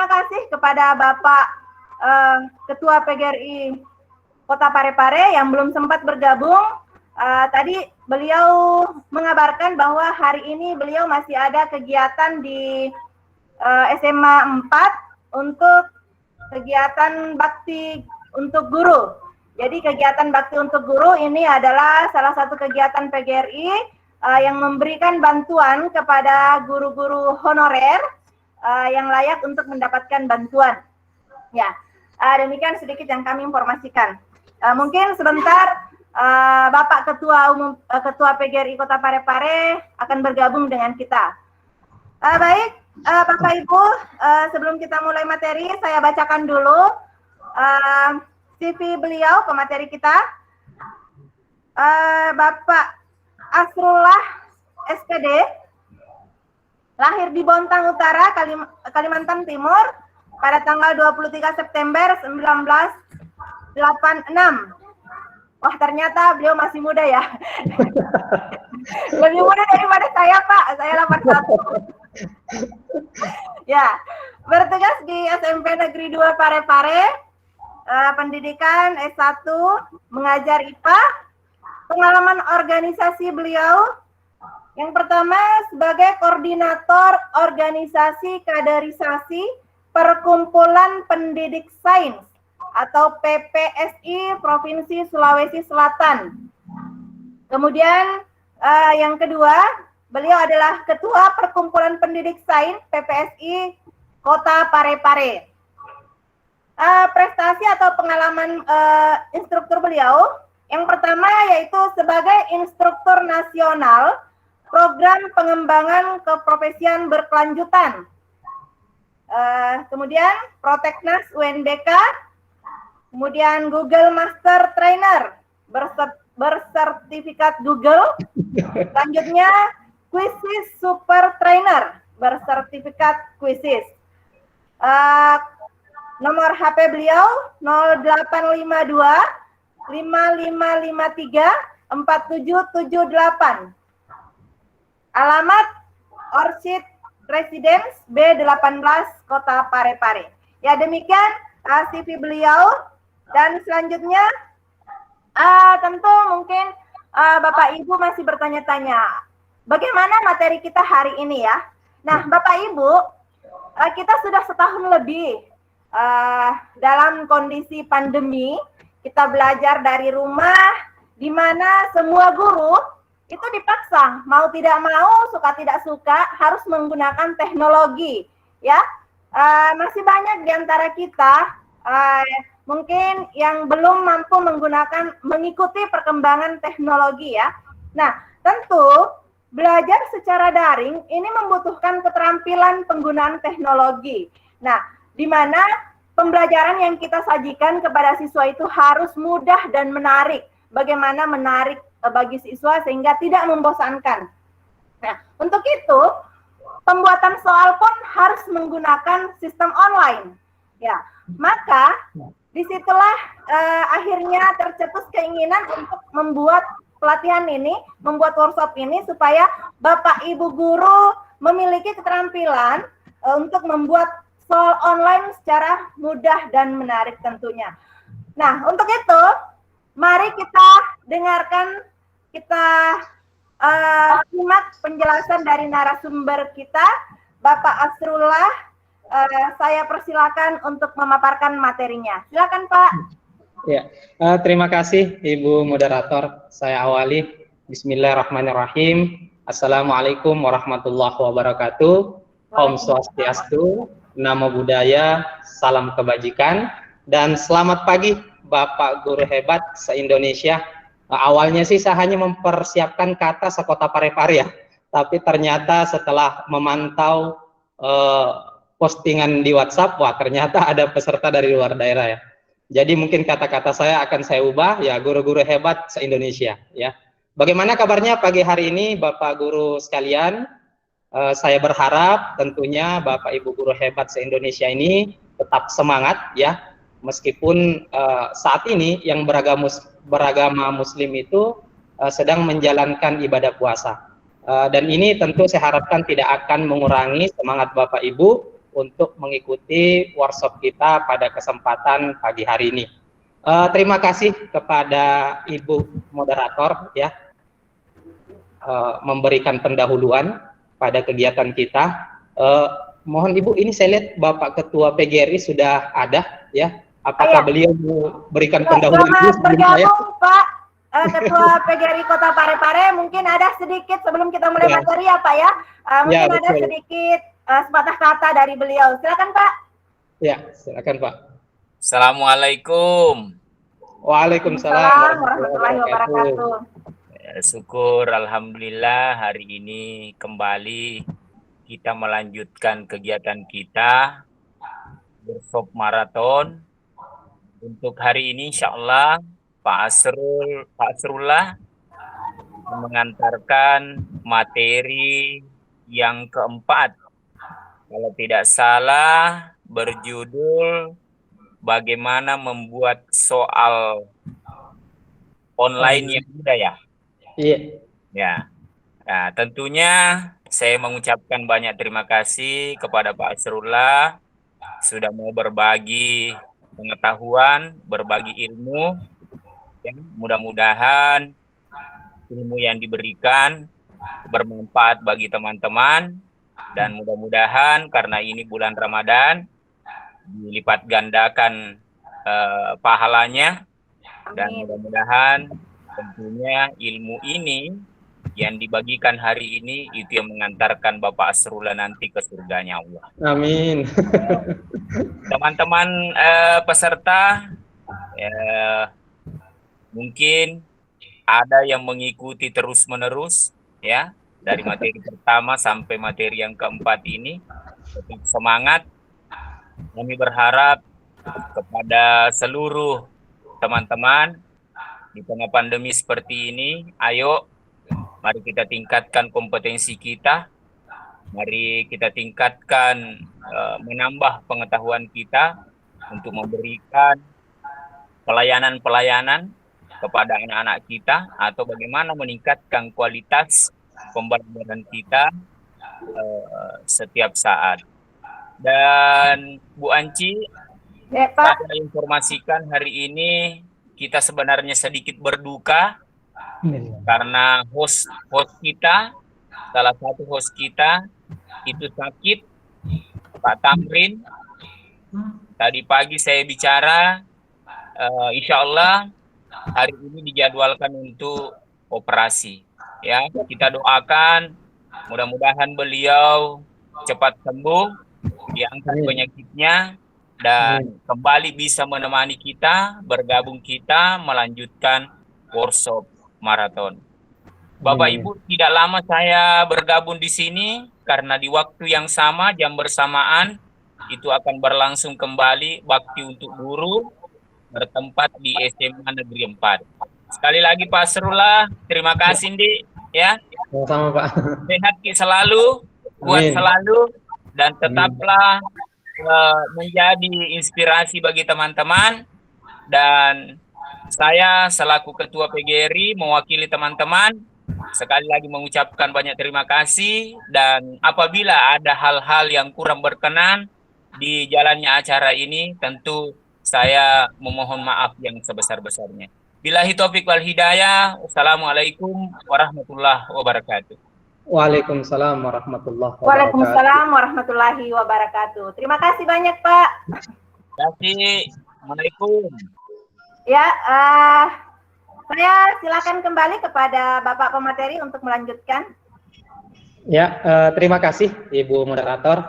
terima kasih kepada Bapak Ketua PGRI Kota Parepare yang belum sempat bergabung. Tadi beliau mengabarkan bahwa hari ini beliau masih ada kegiatan di SMA 4 untuk kegiatan bakti untuk guru. Jadi kegiatan bakti untuk guru ini adalah salah satu kegiatan PGRI yang memberikan bantuan kepada guru-guru honorer yang layak untuk mendapatkan bantuan. Ya, demikian sedikit yang kami informasikan. Mungkin sebentar Bapak Ketua PGRI Kota Parepare akan bergabung dengan kita. Baik, Bapak Ibu, sebelum kita mulai materi, saya bacakan dulu CV beliau, pemateri kita. Bapak Asrullah SPD, lahir di Bontang Utara, Kalimantan Timur, pada tanggal 23 September 1986. Wah, ternyata beliau masih muda ya. Lebih muda daripada saya, Pak. Saya 81. Ya, bertugas di SMP Negeri 2 Parepare, pendidikan S1, mengajar IPA. Pengalaman organisasi beliau, yang pertama sebagai koordinator organisasi kaderisasi Perkumpulan Pendidik Sains atau PPSI Provinsi Sulawesi Selatan. Kemudian yang kedua, beliau adalah Ketua Perkumpulan Pendidik Sains PPSI Kota Parepare. Prestasi atau pengalaman instruktur beliau, yang pertama yaitu sebagai instruktur nasional program pengembangan keprofesian berkelanjutan. Kemudian Proteknas UNBK, kemudian Google Master Trainer bersertifikat Google, selanjutnya Quizzes Super Trainer bersertifikat Quizzes. Nomor HP beliau 0852 5553 4778. Alamat Orchid Residence B18 Kota Parepare. Ya, demikian CV beliau. Dan selanjutnya tentu mungkin Bapak Ibu masih bertanya-tanya, bagaimana materi kita hari ini ya? Nah, Bapak Ibu, kita sudah setahun lebih dalam kondisi pandemi. Kita belajar dari rumah, di mana semua guru itu dipaksa, mau tidak mau, suka tidak suka, harus menggunakan teknologi. Ya, masih banyak di antara kita mungkin yang belum mampu mengikuti perkembangan teknologi ya. Nah, tentu belajar secara daring ini membutuhkan keterampilan penggunaan teknologi. Nah, di mana pembelajaran yang kita sajikan kepada siswa itu harus mudah dan menarik. Bagaimana menarik bagi siswa sehingga tidak membosankan. Nah, untuk itu pembuatan soal pun harus menggunakan sistem online. Ya, maka disitulah akhirnya tercetus keinginan untuk membuat pelatihan ini, membuat workshop ini supaya Bapak Ibu guru memiliki keterampilan untuk membuat soal online secara mudah dan menarik tentunya. Nah, untuk itu, mari kita dengarkan, kita simak penjelasan dari narasumber kita, Bapak Asrullah. Saya persilakan untuk memaparkan materinya. Silakan, Pak. Ya, terima kasih Ibu Moderator. Saya awali. Bismillahirrahmanirrahim. Assalamualaikum warahmatullahi wabarakatuh. Om Swastiastu. Namo Buddhaya, salam kebajikan, dan selamat pagi Bapak Guru Hebat se-Indonesia. Awalnya sih saya hanya mempersiapkan kata sekota Parepare ya, tapi ternyata setelah memantau postingan di WhatsApp, wah ternyata ada peserta dari luar daerah ya. Jadi mungkin kata-kata saya akan saya ubah ya, guru-guru hebat se-Indonesia ya. Bagaimana kabarnya pagi hari ini Bapak Guru sekalian? Saya berharap tentunya Bapak Ibu guru hebat se-Indonesia ini tetap semangat ya, meskipun saat ini yang beragama Muslim itu sedang menjalankan ibadah puasa, dan ini tentu saya harapkan tidak akan mengurangi semangat Bapak Ibu untuk mengikuti workshop kita pada kesempatan pagi hari ini. Terima kasih kepada Ibu Moderator ya, memberikan pendahuluan pada kegiatan kita. Mohon Ibu, ini saya lihat Bapak Ketua PGRI sudah ada ya. Apakah beliau memberikan pendahuluan dulu sebelum saya? Pak Ketua PGRI Kota Parepare, mungkin ada sedikit sebelum kita mulai materi ya Pak ya. Mungkin ada sedikit sepatah kata dari beliau. Silakan Pak. Ya, silakan Pak. Assalamualaikum. Waalaikumsalam warahmatullahi wabarakatuh. Syukur alhamdulillah hari ini kembali kita melanjutkan kegiatan kita workshop maraton. Untuk hari ini insyaallah Pak Asrullah mengantarkan materi yang keempat, kalau tidak salah berjudul bagaimana membuat soal online yang mudah ya. Iya. Ya. Nah, tentunya saya mengucapkan banyak terima kasih kepada Pak Asrullah sudah mau berbagi pengetahuan, berbagi ilmu. Ya, mudah-mudahan ilmu yang diberikan bermanfaat bagi teman-teman, dan mudah-mudahan karena ini bulan Ramadan dilipat gandakan pahalanya, dan mudah-mudahan tentunya ilmu ini yang dibagikan hari ini itu yang mengantarkan Bapak Asrullah nanti ke surganya Allah. Amin. Teman-teman peserta, mungkin ada yang mengikuti terus-menerus ya, dari materi pertama sampai materi yang keempat ini. Tetap semangat. Kami berharap kepada seluruh teman-teman di tengah pandemi seperti ini, ayo mari kita tingkatkan kompetensi kita, mari kita tingkatkan menambah pengetahuan kita untuk memberikan pelayanan-pelayanan kepada anak-anak kita, atau bagaimana meningkatkan kualitas pembelajaran kita setiap saat. Dan Bu Anci, saya informasikan hari ini kita sebenarnya sedikit berduka karena host kita, salah satu host kita itu sakit, Pak Tamrin. Tadi pagi saya bicara, insya Allah hari ini dijadwalkan untuk operasi. Ya, kita doakan mudah-mudahan beliau cepat sembuh, diangkat penyakitnya, dan kembali bisa menemani kita, bergabung kita melanjutkan workshop maraton. Bapak Ibu, tidak lama saya bergabung di sini karena di waktu yang sama, jam bersamaan itu akan berlangsung kembali bakti untuk guru bertempat di SMA Negeri 4. Sekali lagi Pak Asrullah, terima kasih Ndi ya. Sama Pak. Sehat selalu, kuat selalu, dan tetaplah menjadi inspirasi bagi teman-teman. Dan saya selaku Ketua PGRI mewakili teman-teman sekali lagi mengucapkan banyak terima kasih, dan apabila ada hal-hal yang kurang berkenan di jalannya acara ini, tentu saya memohon maaf yang sebesar-besarnya. Billahi taufik wal hidayah. Wassalamualaikum warahmatullahi wabarakatuh. Waalaikumsalam warahmatullahi wabarakatuh. Waalaikumsalam warahmatullahi wabarakatuh. Terima kasih banyak Pak. Terima kasih. Assalamualaikum. Ya, saya silakan kembali kepada Bapak Pemateri untuk melanjutkan. Ya, terima kasih Ibu Moderator.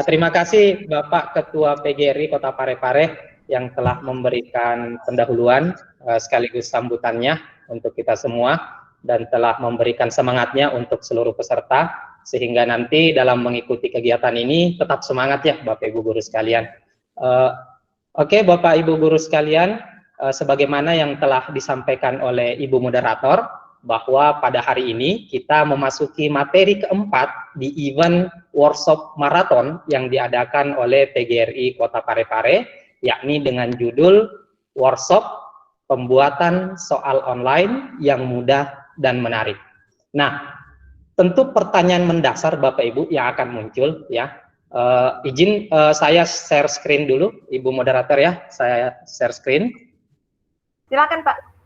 Terima kasih Bapak Ketua PGRI Kota Parepare yang telah memberikan pendahuluan sekaligus sambutannya untuk kita semua, dan telah memberikan semangatnya untuk seluruh peserta, sehingga nanti dalam mengikuti kegiatan ini tetap semangat ya Bapak Ibu Guru sekalian. Oke, Bapak Ibu Guru sekalian, sebagaimana yang telah disampaikan oleh Ibu Moderator, bahwa pada hari ini kita memasuki materi keempat di event workshop maraton yang diadakan oleh PGRI Kota Parepare, yakni dengan judul workshop pembuatan soal online yang mudah dan menarik. Nah, tentu pertanyaan mendasar Bapak Ibu yang akan muncul ya, Izin saya share screen dulu, Ibu moderator ya. Saya share screen. Silakan Pak.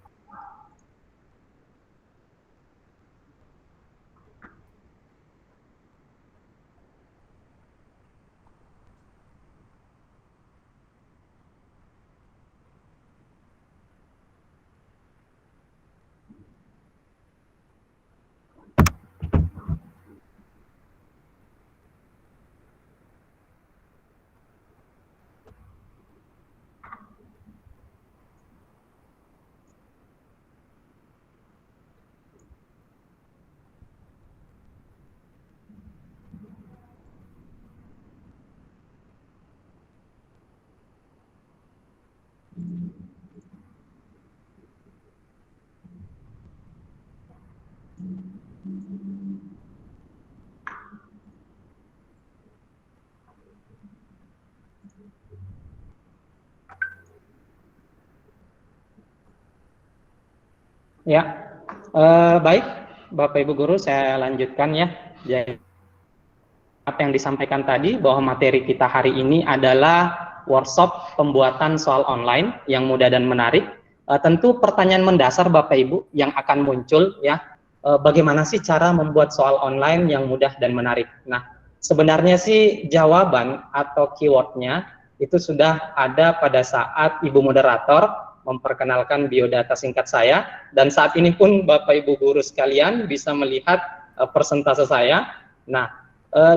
Ya, baik Bapak Ibu Guru, saya lanjutkan ya. Jadi, apa yang disampaikan tadi bahwa materi kita hari ini adalah workshop pembuatan soal online yang mudah dan menarik. Tentu pertanyaan mendasar Bapak Ibu yang akan muncul ya, bagaimana sih cara membuat soal online yang mudah dan menarik? Nah, sebenarnya sih jawaban atau keywordnya itu sudah ada pada saat Ibu moderator memperkenalkan biodata singkat saya, dan saat ini pun Bapak Ibu Guru sekalian bisa melihat persentase saya. Nah,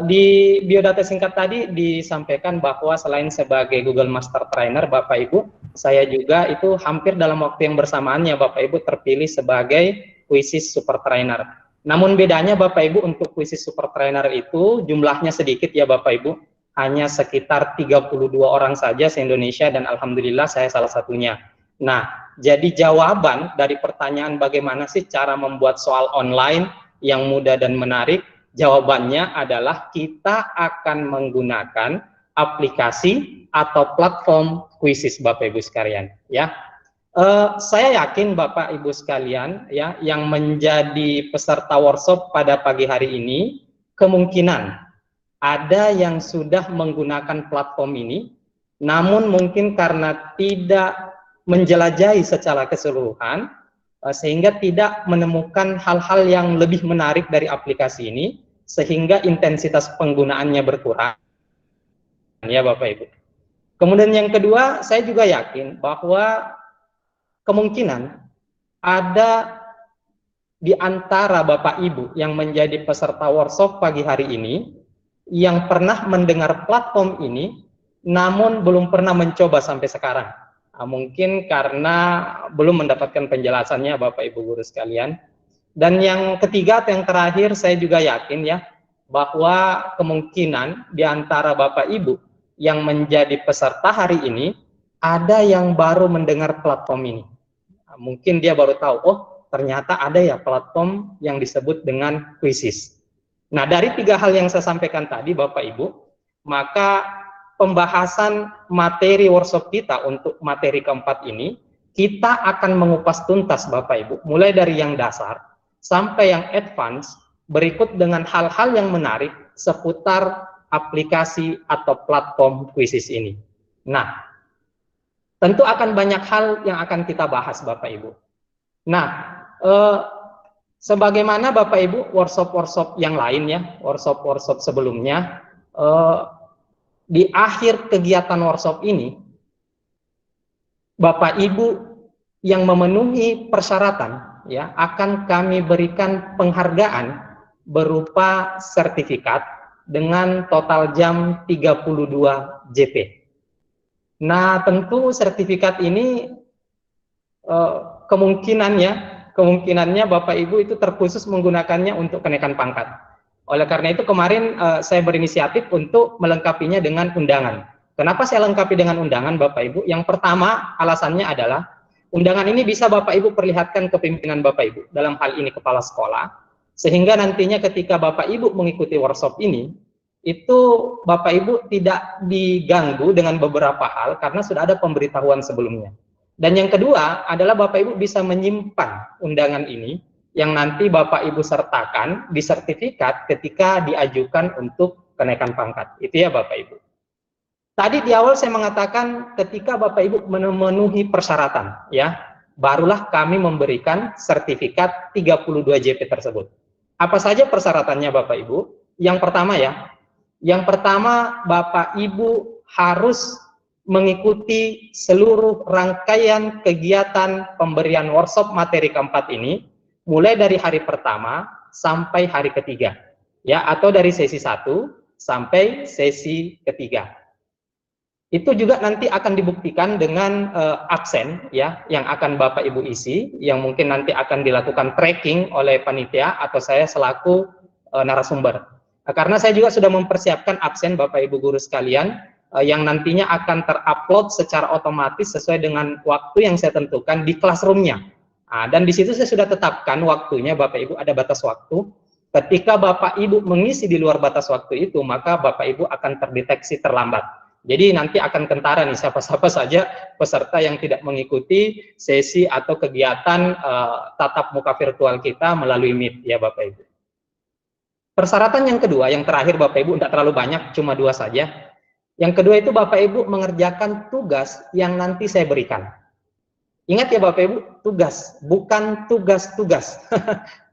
di biodata singkat tadi disampaikan bahwa selain sebagai Google Master Trainer Bapak Ibu, saya juga itu hampir dalam waktu yang bersamaannya Bapak Ibu terpilih sebagai Quizzes Super Trainer. Namun bedanya Bapak Ibu untuk Quizzes Super Trainer itu jumlahnya sedikit ya Bapak Ibu, hanya sekitar 32 orang saja se-Indonesia, dan alhamdulillah saya salah satunya. Nah, jadi jawaban dari pertanyaan bagaimana sih cara membuat soal online yang mudah dan menarik, jawabannya adalah kita akan menggunakan aplikasi atau platform Quizzes Bapak Ibu sekalian ya. Saya yakin Bapak Ibu sekalian ya yang menjadi peserta workshop pada pagi hari ini kemungkinan ada yang sudah menggunakan platform ini, namun mungkin karena tidak menjelajahi secara keseluruhan sehingga tidak menemukan hal-hal yang lebih menarik dari aplikasi ini, sehingga intensitas penggunaannya berkurang ya Bapak Ibu. Kemudian yang kedua, saya juga yakin bahwa kemungkinan ada di antara Bapak Ibu yang menjadi peserta workshop pagi hari ini yang pernah mendengar platform ini namun belum pernah mencoba sampai sekarang. Mungkin karena belum mendapatkan penjelasannya Bapak Ibu Guru sekalian. Dan yang ketiga atau yang terakhir, saya juga yakin ya bahwa kemungkinan di antara Bapak Ibu yang menjadi peserta hari ini ada yang baru mendengar platform ini. Mungkin dia baru tahu, oh ternyata ada ya platform yang disebut dengan Quizzes. Nah, dari tiga hal yang saya sampaikan tadi Bapak Ibu, maka pembahasan materi workshop kita untuk materi keempat ini, kita akan mengupas tuntas Bapak Ibu, mulai dari yang dasar sampai yang advance, berikut dengan hal-hal yang menarik seputar aplikasi atau platform Quizzes ini. Nah, tentu akan banyak hal yang akan kita bahas Bapak Ibu. Nah, sebagaimana Bapak Ibu workshop-workshop yang lain ya, workshop-workshop sebelumnya, di akhir kegiatan workshop ini, Bapak Ibu yang memenuhi persyaratan ya akan kami berikan penghargaan berupa sertifikat dengan total jam 32 JP. Nah, tentu sertifikat ini kemungkinannya Bapak Ibu itu terkhusus menggunakannya untuk kenaikan pangkat. Oleh karena itu kemarin saya berinisiatif untuk melengkapinya dengan undangan. Kenapa saya lengkapi dengan undangan Bapak Ibu? Yang pertama alasannya adalah undangan ini bisa Bapak Ibu perlihatkan ke pimpinan Bapak Ibu, dalam hal ini kepala sekolah, sehingga nantinya ketika Bapak Ibu mengikuti workshop ini, itu Bapak Ibu tidak diganggu dengan beberapa hal karena sudah ada pemberitahuan sebelumnya. Dan yang kedua adalah Bapak Ibu bisa menyimpan undangan ini yang nanti Bapak Ibu sertakan di sertifikat ketika diajukan untuk kenaikan pangkat. Itu ya Bapak Ibu. Tadi di awal saya mengatakan ketika Bapak Ibu memenuhi persyaratan, ya, barulah kami memberikan sertifikat 32 JP tersebut. Apa saja persyaratannya Bapak Ibu? Yang pertama ya, yang pertama Bapak Ibu harus mengikuti seluruh rangkaian kegiatan pemberian workshop materi keempat ini, mulai dari hari pertama sampai hari ketiga, ya, atau dari sesi 1 sampai sesi ketiga. Itu juga nanti akan dibuktikan dengan absen, ya, yang akan Bapak Ibu isi, yang mungkin nanti akan dilakukan tracking oleh panitia atau saya selaku narasumber. Karena saya juga sudah mempersiapkan absen Bapak Ibu guru sekalian, yang nantinya akan terupload secara otomatis sesuai dengan waktu yang saya tentukan di classroom-nya. Dan di situ saya sudah tetapkan waktunya Bapak Ibu, ada batas waktu. Ketika Bapak Ibu mengisi di luar batas waktu itu, maka Bapak Ibu akan terdeteksi terlambat. Jadi nanti akan kentara nih siapa-siapa saja peserta yang tidak mengikuti sesi atau kegiatan tatap muka virtual kita melalui Meet, ya Bapak Ibu. Persyaratan yang kedua, yang terakhir Bapak Ibu, tidak terlalu banyak, cuma 2 saja. Yang kedua itu Bapak Ibu mengerjakan tugas yang nanti saya berikan. Ingat ya Bapak Ibu, tugas, bukan tugas-tugas.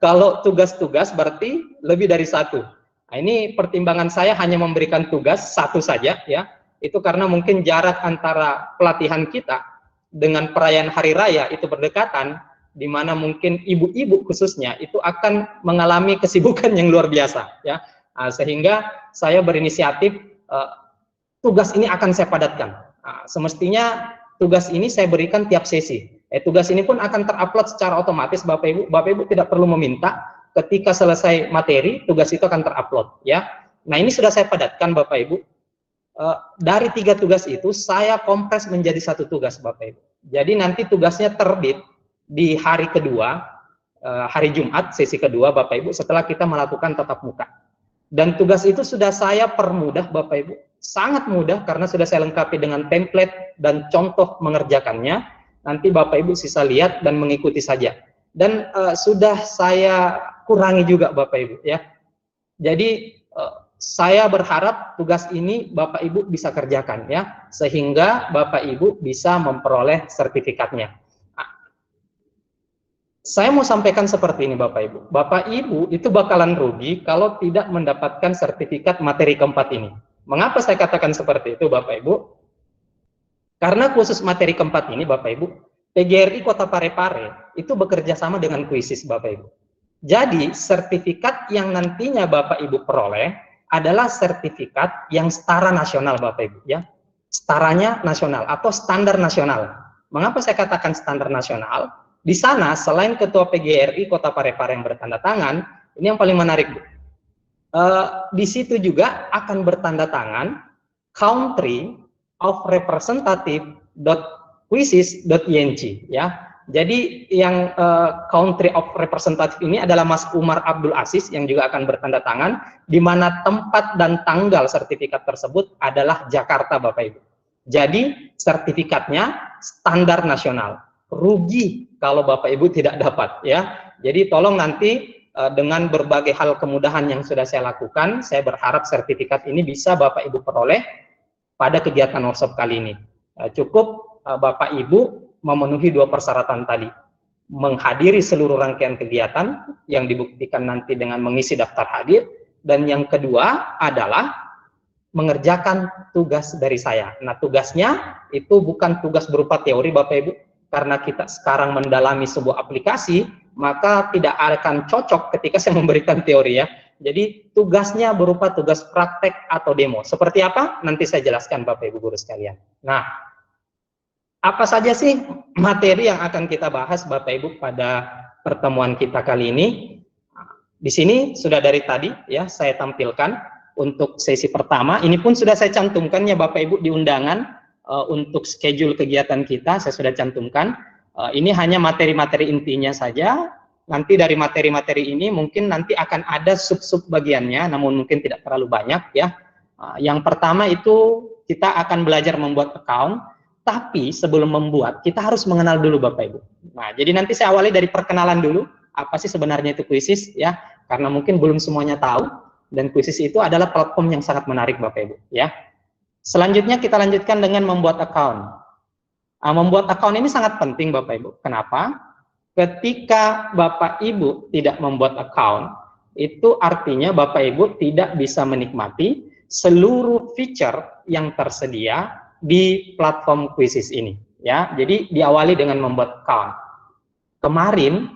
Kalau tugas-tugas berarti lebih dari 1. Nah, ini pertimbangan saya hanya memberikan tugas 1 saja, ya. Itu karena mungkin jarak antara pelatihan kita dengan perayaan hari raya itu berdekatan, di mana mungkin ibu-ibu khususnya itu akan mengalami kesibukan yang luar biasa, ya. Sehingga saya berinisiatif tugas ini akan saya padatkan. Semestinya tugas ini saya berikan tiap sesi. Tugas ini pun akan terupload secara otomatis Bapak Ibu. Bapak Ibu tidak perlu meminta, ketika selesai materi tugas itu akan terupload, ya. Nah, ini sudah saya padatkan Bapak Ibu. Dari 3 tugas itu saya kompres menjadi 1 tugas Bapak Ibu. Jadi nanti tugasnya terbit di hari kedua, hari Jumat sesi kedua Bapak Ibu, setelah kita melakukan tatap muka. Dan tugas itu sudah saya permudah Bapak Ibu, sangat mudah karena sudah saya lengkapi dengan template dan contoh mengerjakannya. Nanti Bapak Ibu sisa lihat dan mengikuti saja. Dan sudah saya kurangi juga Bapak Ibu, ya. Jadi saya berharap tugas ini Bapak Ibu bisa kerjakan, ya, sehingga Bapak Ibu bisa memperoleh sertifikatnya. Saya mau sampaikan seperti ini Bapak Ibu. Bapak Ibu itu bakalan rugi kalau tidak mendapatkan sertifikat materi keempat ini. Mengapa saya katakan seperti itu Bapak Ibu? Karena khusus materi keempat ini Bapak Ibu, PGRI Kota Parepare itu bekerja sama dengan Kuisis Bapak Ibu. Jadi sertifikat yang nantinya Bapak Ibu peroleh adalah sertifikat yang setara nasional Bapak Ibu, ya. Setaranya nasional atau standar nasional. Mengapa saya katakan standar nasional? Di sana selain Ketua PGRI Kota Parepare yang bertanda tangan, ini yang paling menarik Bu. Di situ juga akan bertanda tangan Country of Representative.Kuisis.ing, ya. Jadi yang Country of Representative ini adalah Mas Umar Abdul Aziz yang juga akan bertanda tangan, di mana tempat dan tanggal sertifikat tersebut adalah Jakarta Bapak Ibu. Jadi sertifikatnya standar nasional. Rugi kalau Bapak Ibu tidak dapat, ya. Jadi tolong nanti dengan berbagai hal kemudahan yang sudah saya lakukan, saya berharap sertifikat ini bisa Bapak Ibu peroleh pada kegiatan workshop kali ini. Cukup Bapak Ibu memenuhi 2 persyaratan tadi, menghadiri seluruh rangkaian kegiatan yang dibuktikan nanti dengan mengisi daftar hadir, dan yang kedua adalah mengerjakan tugas dari saya. Nah, tugasnya itu bukan tugas berupa teori Bapak Ibu, karena kita sekarang mendalami sebuah aplikasi, maka tidak akan cocok ketika saya memberikan teori, ya. Jadi tugasnya berupa tugas praktek atau demo. Seperti apa? Nanti saya jelaskan Bapak Ibu guru sekalian. Nah, apa saja sih materi yang akan kita bahas Bapak Ibu pada pertemuan kita kali ini? Di sini sudah dari tadi, ya, saya tampilkan untuk sesi pertama. Ini pun sudah saya cantumkan, ya Bapak Ibu, di undangan untuk schedule kegiatan kita saya sudah cantumkan. Ini hanya materi-materi intinya saja. Nanti dari materi-materi ini mungkin nanti akan ada sub-sub bagiannya, namun mungkin tidak terlalu banyak, ya. Yang pertama itu kita akan belajar membuat account. Tapi sebelum membuat, kita harus mengenal dulu Bapak Ibu. Nah, jadi nanti saya awali dari perkenalan dulu, apa sih sebenarnya itu Kuisis, ya, karena mungkin belum semuanya tahu. dan Quizizz itu adalah platform yang sangat menarik Bapak Ibu ya. Selanjutnya kita lanjutkan dengan membuat account. Membuat account ini sangat penting Bapak Ibu. Kenapa? Ketika Bapak Ibu tidak membuat account, itu artinya Bapak Ibu tidak bisa menikmati seluruh feature yang tersedia di platform Quizizz ini ya. Jadi diawali dengan membuat account. Kemarin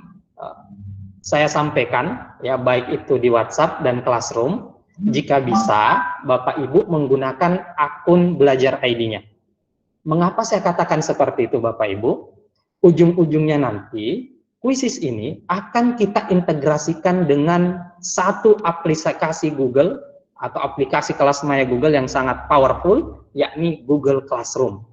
saya sampaikan ya, baik itu di WhatsApp dan Classroom, jika bisa Bapak Ibu menggunakan akun belajar ID-nya. Mengapa saya katakan seperti itu Bapak Ibu? Ujung-ujungnya nanti Quizizz ini akan kita integrasikan dengan satu aplikasi Google atau aplikasi kelas maya Google yang sangat powerful, yakni Google Classroom.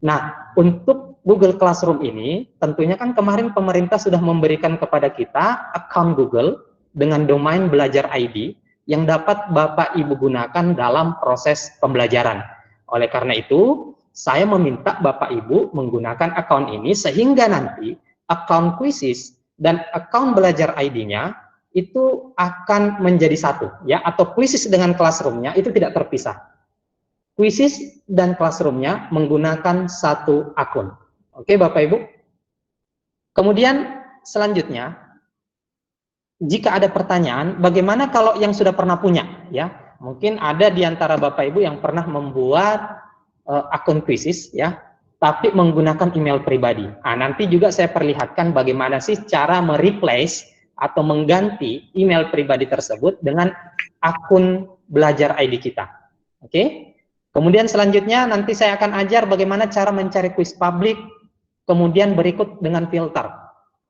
Nah, untuk Google Classroom ini, tentunya kan kemarin pemerintah sudah memberikan kepada kita account Google dengan domain belajar ID yang dapat Bapak Ibu gunakan dalam proses pembelajaran. Oleh karena itu, saya meminta Bapak Ibu menggunakan account ini sehingga nanti account Quizizz dan account belajar ID-nya itu akan menjadi satu, ya, atau Quizizz dengan Classroom-nya itu tidak terpisah. Quizizz dan Classroom-nya menggunakan satu akun. Oke, Bapak Ibu. Kemudian selanjutnya, jika ada pertanyaan, bagaimana kalau yang sudah pernah punya? Ya, mungkin ada di antara Bapak Ibu yang pernah membuat akun Quizizz, ya, tapi menggunakan email pribadi. Nanti juga saya perlihatkan bagaimana sih cara mereplace atau mengganti email pribadi tersebut dengan akun belajar ID kita. Oke? Kemudian selanjutnya nanti saya akan ajar bagaimana cara mencari quiz publik, kemudian berikut dengan filter.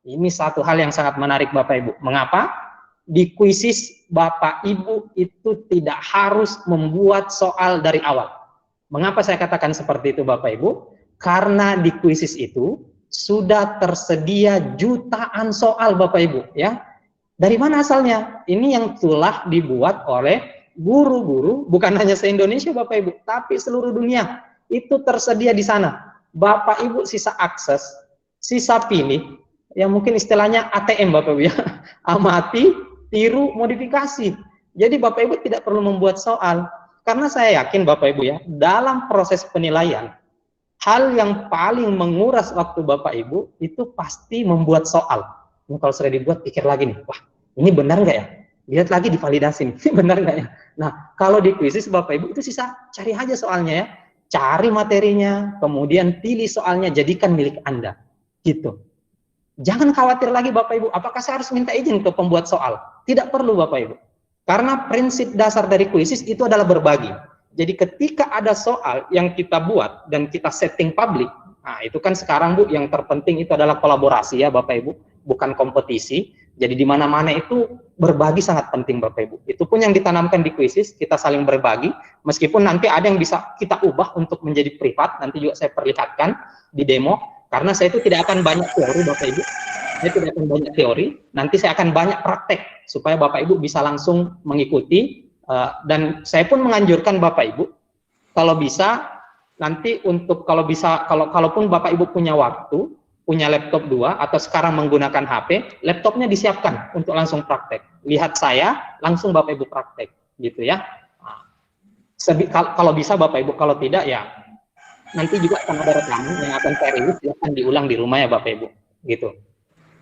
Ini satu hal yang sangat menarik Bapak Ibu. Mengapa? Di Quizizz Bapak Ibu itu tidak harus membuat soal dari awal. Mengapa saya katakan seperti itu Bapak Ibu? Karena di Quizizz itu sudah tersedia jutaan soal Bapak Ibu, ya. Dari mana asalnya? Ini yang telah dibuat oleh guru-guru, bukan hanya se-Indonesia Bapak Ibu, tapi seluruh dunia. Itu tersedia di sana. Bapak Ibu sisa akses, sisa pilih, yang mungkin istilahnya ATM Bapak Ibu ya. Amati, tiru, modifikasi. Jadi Bapak Ibu tidak perlu membuat soal. Karena saya yakin Bapak Ibu ya, dalam proses penilaian, hal yang paling menguras waktu Bapak Ibu itu pasti membuat soal. Ini kalau sudah dibuat, pikir lagi nih, wah ini benar nggak ya? Lihat lagi divalidasi, ini benar nggak ya? Nah, kalau di Quizizz Bapak Ibu itu sisa cari aja soalnya ya, cari materinya, kemudian pilih soalnya, jadikan milik Anda, gitu. Jangan khawatir lagi Bapak Ibu, apakah saya harus minta izin ke pembuat soal? Tidak perlu Bapak Ibu, karena prinsip dasar dari Quizizz itu adalah berbagi. Jadi ketika ada soal yang kita buat dan kita setting publik, nah itu kan sekarang Bu, yang terpenting itu adalah kolaborasi ya Bapak Ibu, bukan kompetisi. Jadi di mana-mana itu berbagi sangat penting Bapak Ibu. Itu pun yang ditanamkan di Quizizz, kita saling berbagi, meskipun nanti ada yang bisa kita ubah untuk menjadi privat, nanti juga saya perlihatkan di demo, karena saya itu tidak akan banyak teori Bapak Ibu, saya tidak akan banyak teori, nanti saya akan banyak praktek, supaya Bapak Ibu bisa langsung mengikuti, dan saya pun menganjurkan Bapak Ibu, kalau bisa, nanti untuk kalau bisa, kalaupun Bapak Ibu punya waktu, punya laptop 2 atau sekarang menggunakan HP, laptopnya disiapkan untuk langsung praktek. Lihat saya, langsung Bapak Ibu praktek, gitu ya. Nah, kalau bisa Bapak Ibu, kalau tidak ya nanti juga akan ada rekaman yang akan saya rilis, akan diulang di rumah ya Bapak Ibu, gitu.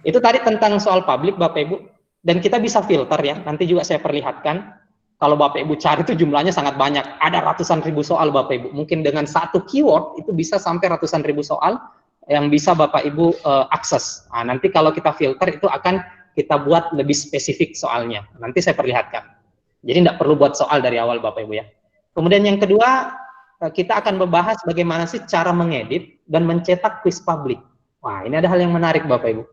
Itu tadi tentang soal publik Bapak Ibu, dan kita bisa filter ya. Nanti juga saya perlihatkan. Kalau Bapak Ibu cari itu jumlahnya sangat banyak, ada ratusan ribu soal Bapak Ibu. Mungkin dengan satu keyword itu bisa sampai ratusan ribu soal yang bisa Bapak Ibu akses. Nah, nanti kalau kita filter itu akan kita buat lebih spesifik soalnya. Nanti saya perlihatkan. Jadi tidak perlu buat soal dari awal Bapak Ibu ya. Kemudian yang kedua, kita akan membahas bagaimana sih cara mengedit dan mencetak quiz publik. Wah, ini ada hal yang menarik Bapak Ibu.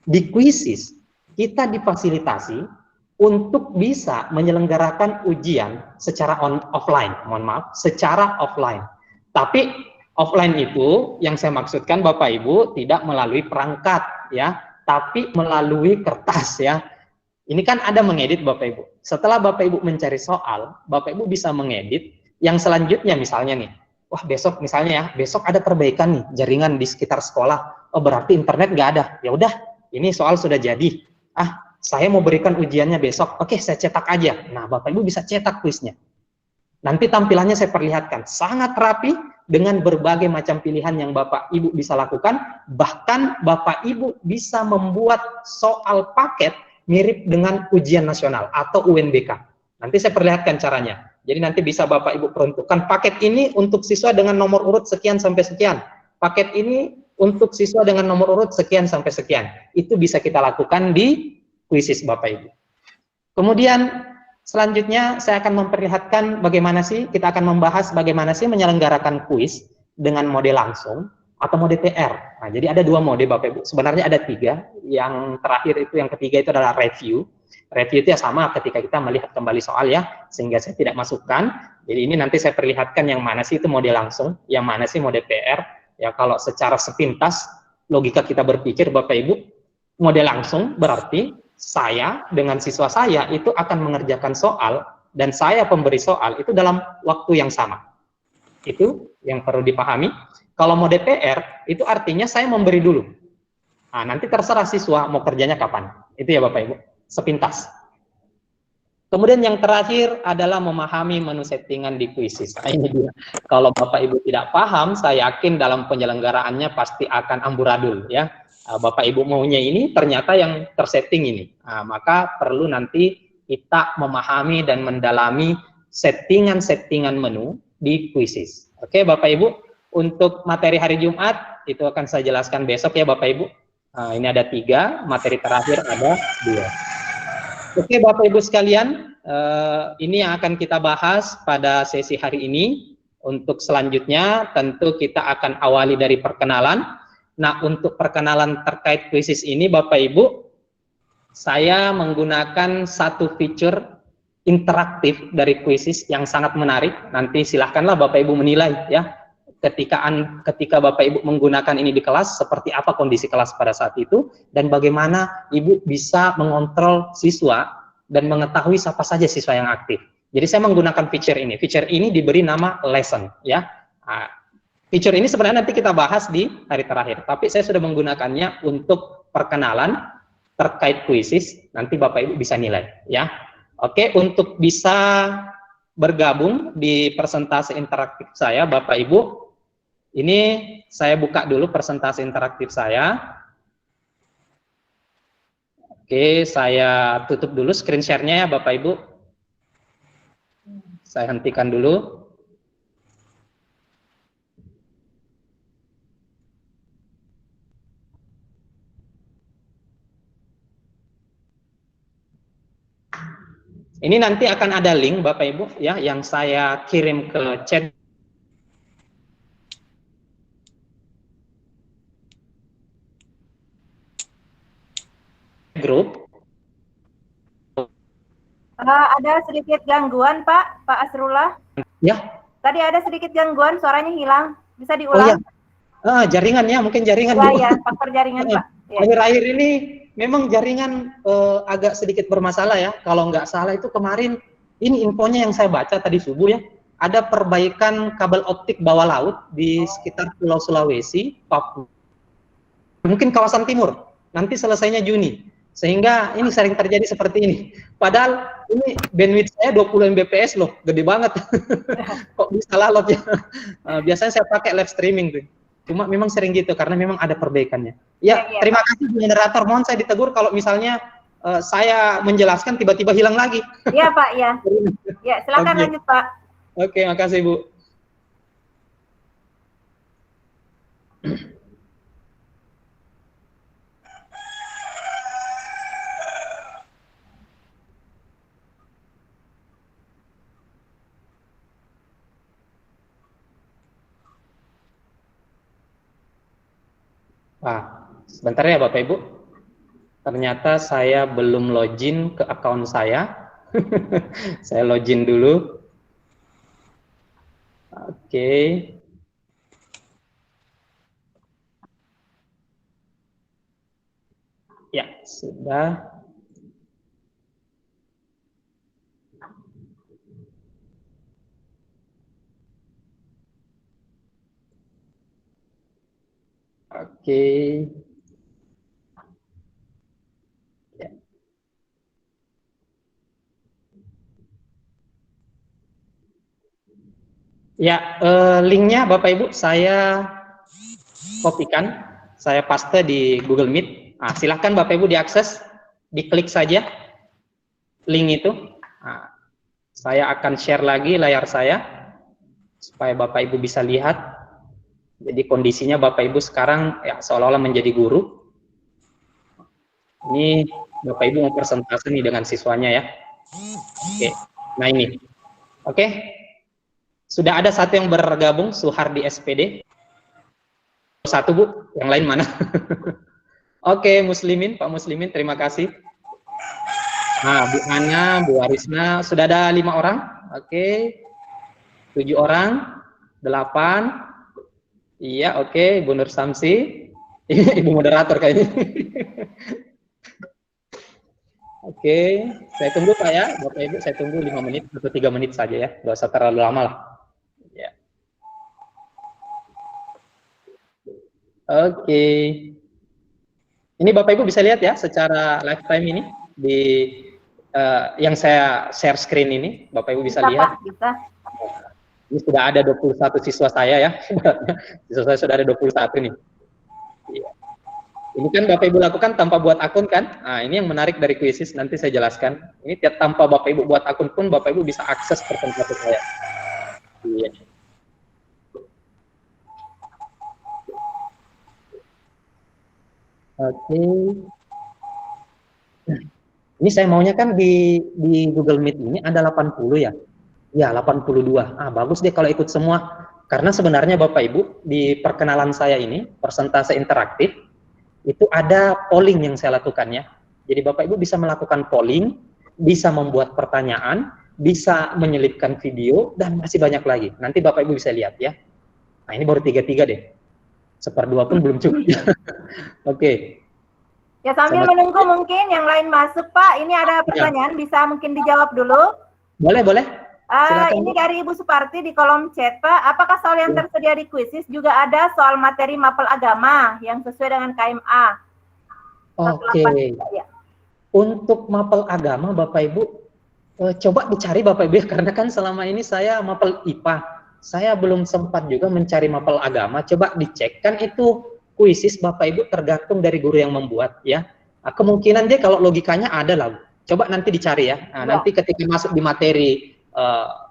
Di Quizizz, kita difasilitasi untuk bisa menyelenggarakan ujian secara offline. Mohon maaf, secara offline. Tapi offline itu yang saya maksudkan Bapak Ibu tidak melalui perangkat ya, tapi melalui kertas ya. Ini kan ada mengedit Bapak Ibu. Setelah Bapak Ibu mencari soal, Bapak Ibu bisa mengedit. Yang selanjutnya misalnya nih, wah besok misalnya ya, besok ada perbaikan nih jaringan di sekitar sekolah. Oh berarti internet nggak ada. Ya udah, ini soal sudah jadi. saya mau berikan ujiannya besok, oke saya cetak aja. Nah, Bapak Ibu bisa cetak kuisnya. Nanti tampilannya saya perlihatkan, sangat rapi dengan berbagai macam pilihan yang Bapak Ibu bisa lakukan. Bahkan Bapak Ibu bisa membuat soal paket mirip dengan ujian nasional atau UNBK. Nanti saya perlihatkan caranya. Jadi nanti bisa Bapak Ibu peruntukkan paket ini untuk siswa dengan nomor urut sekian sampai sekian. Paket ini untuk siswa dengan nomor urut sekian sampai sekian. Itu bisa kita lakukan di kuisis Bapak Ibu. Kemudian selanjutnya saya akan memperlihatkan bagaimana sih, kita akan membahas bagaimana sih menyelenggarakan kuis dengan mode langsung atau mode PR. Nah, jadi ada dua mode Bapak Ibu, sebenarnya ada tiga. Yang terakhir itu, yang ketiga itu adalah review. Review itu ya sama ketika kita melihat kembali soal ya, sehingga saya tidak masukkan. Jadi ini nanti saya perlihatkan yang mana sih itu mode langsung, yang mana sih mode PR. Ya kalau secara sepintas logika kita berpikir Bapak Ibu, mode langsung berarti saya dengan siswa saya itu akan mengerjakan soal dan saya pemberi soal itu dalam waktu yang sama. Itu yang perlu dipahami. Kalau mode PR itu artinya saya memberi dulu. Nah, nanti terserah siswa mau kerjanya kapan. Itu ya Bapak Ibu, sepintas. Kemudian yang terakhir adalah memahami menu settingan di kuisis. Nah, ini dia. Kalau Bapak Ibu tidak paham, saya yakin dalam penyelenggaraannya pasti akan amburadul ya. Bapak Ibu maunya ini ternyata yang tersetting ini. Nah, maka perlu nanti kita memahami dan mendalami settingan-settingan menu di kuisis. Oke Bapak Ibu, untuk materi hari Jumat itu akan saya jelaskan besok ya Bapak Ibu. Nah, ini ada 3, materi terakhir ada 2. Oke Bapak Ibu sekalian, ini yang akan kita bahas pada sesi hari ini. Untuk selanjutnya tentu kita akan awali dari perkenalan. Nah, untuk perkenalan terkait kuisis ini Bapak Ibu, saya menggunakan satu fitur interaktif dari kuisis yang sangat menarik. Nanti silahkanlah Bapak Ibu menilai ya. Ketika Bapak Ibu menggunakan ini di kelas, seperti apa kondisi kelas pada saat itu, dan bagaimana Ibu bisa mengontrol siswa dan mengetahui siapa saja siswa yang aktif. Jadi saya menggunakan fitur ini. Fitur ini diberi nama lesson, ya. Nah, fitur ini sebenarnya nanti kita bahas di hari terakhir, tapi saya sudah menggunakannya untuk perkenalan terkait kuisis. Nanti Bapak Ibu bisa nilai, ya. Oke, untuk bisa bergabung di presentasi interaktif saya, Bapak Ibu. Ini saya buka dulu presentasi interaktif saya. Oke, saya tutup dulu screen share-nya ya Bapak Ibu. Saya hentikan dulu. Ini nanti akan ada link Bapak Ibu ya yang saya kirim ke chat grup. Ada sedikit gangguan Pak Asrullah. Ya. Tadi ada sedikit gangguan, suaranya hilang. Bisa Oh diulang? ya. Jaringan ya, mungkin jaringan. Ya, faktor jaringan Pak. Akhir-akhir ini memang jaringan agak sedikit bermasalah ya. Kalau nggak salah itu kemarin, ini infonya yang saya baca tadi subuh ya, ada perbaikan kabel optik bawah laut di sekitar Pulau Sulawesi, Papua. Mungkin kawasan timur, nanti selesainya Juni. Sehingga ini sering terjadi seperti ini. Padahal ini bandwidth saya 20 Mbps loh, gede banget. Kok bisa lalot ya? Biasanya saya pakai live streaming tuh. Cuma memang sering gitu, karena memang ada perbaikannya. Ya, terima kasih moderator. Mohon saya ditegur kalau misalnya saya menjelaskan tiba-tiba hilang lagi. Iya Pak, ya. Ya, silakan lanjut Pak. Oke, makasih Bu. Nah, sebentar ya Bapak Ibu. Ternyata saya belum login ke akun saya. Saya login dulu. Oke. Ya, sudah. Oke. Ya. Ya, linknya Bapak Ibu saya kopikan, saya paste di Google Meet. Nah, silahkan Bapak Ibu diakses, diklik saja link itu. Nah, saya akan share lagi layar saya supaya Bapak Ibu bisa lihat. Jadi kondisinya Bapak Ibu sekarang ya seolah-olah menjadi guru. Ini Bapak Ibu mau presentasi nih dengan siswanya ya. Oke, nah ini. Oke, sudah ada satu yang bergabung, Suhardi SPD. Satu Bu, yang lain mana? Oke, Muslimin, Pak Muslimin, terima kasih. Nah, Bu Ana, Bu Arisna, sudah ada 5 orang. Oke, 7 orang, 8. Iya, oke, Bu Nur Samsi. Ibu moderator kayaknya. Oke, saya tunggu Pak ya, Bapak Ibu, saya tunggu 5 menit atau 3 menit saja ya, nggak usah terlalu lama lah. Ya. Oke. Ini Bapak Ibu bisa lihat ya secara lifetime ini di yang saya share screen ini, Bapak Ibu bisa lihat. Pak, bisa. Ini sudah ada 21 siswa saya ya. Siswa saya sudah ada 21 nih. Iya. Ini kan Bapak Ibu lakukan tanpa buat akun kan? Nah, ini yang menarik dari Quizizz, nanti saya jelaskan. Ini tanpa Bapak Ibu buat akun pun Bapak Ibu bisa akses presentasi saya. Iya. Oke. Ini saya maunya kan di Google Meet ini ada 80 ya. Ya, 82. Ah, bagus deh kalau ikut semua. Karena sebenarnya Bapak Ibu, di perkenalan saya ini, persentase interaktif, itu ada polling yang saya lakukan ya. Jadi Bapak Ibu bisa melakukan polling, bisa membuat pertanyaan, bisa menyelipkan video, dan masih banyak lagi. Nanti Bapak Ibu bisa lihat ya. Nah, ini baru 3-3 deh. 1/2 pun belum cukup. Oke. Ya, sambil menunggu mungkin yang lain masuk, Pak. Ini ada pertanyaan, bisa mungkin dijawab dulu. Boleh, boleh. Ini dari Ibu Suparti di kolom chat, Pak. Apakah soal yang tersedia di Quizizz juga ada soal materi mapel agama yang sesuai dengan KMA? Oke. Ya. Untuk mapel agama, Bapak Ibu, coba dicari Bapak Ibu, karena kan selama ini saya mapel IPA. Saya belum sempat juga mencari mapel agama. Coba dicek, kan itu Quizizz Bapak Ibu tergantung dari guru yang membuat ya. Nah, kemungkinan dia kalau logikanya ada lah. Coba nanti dicari ya. Nah, nanti ketika masuk di materi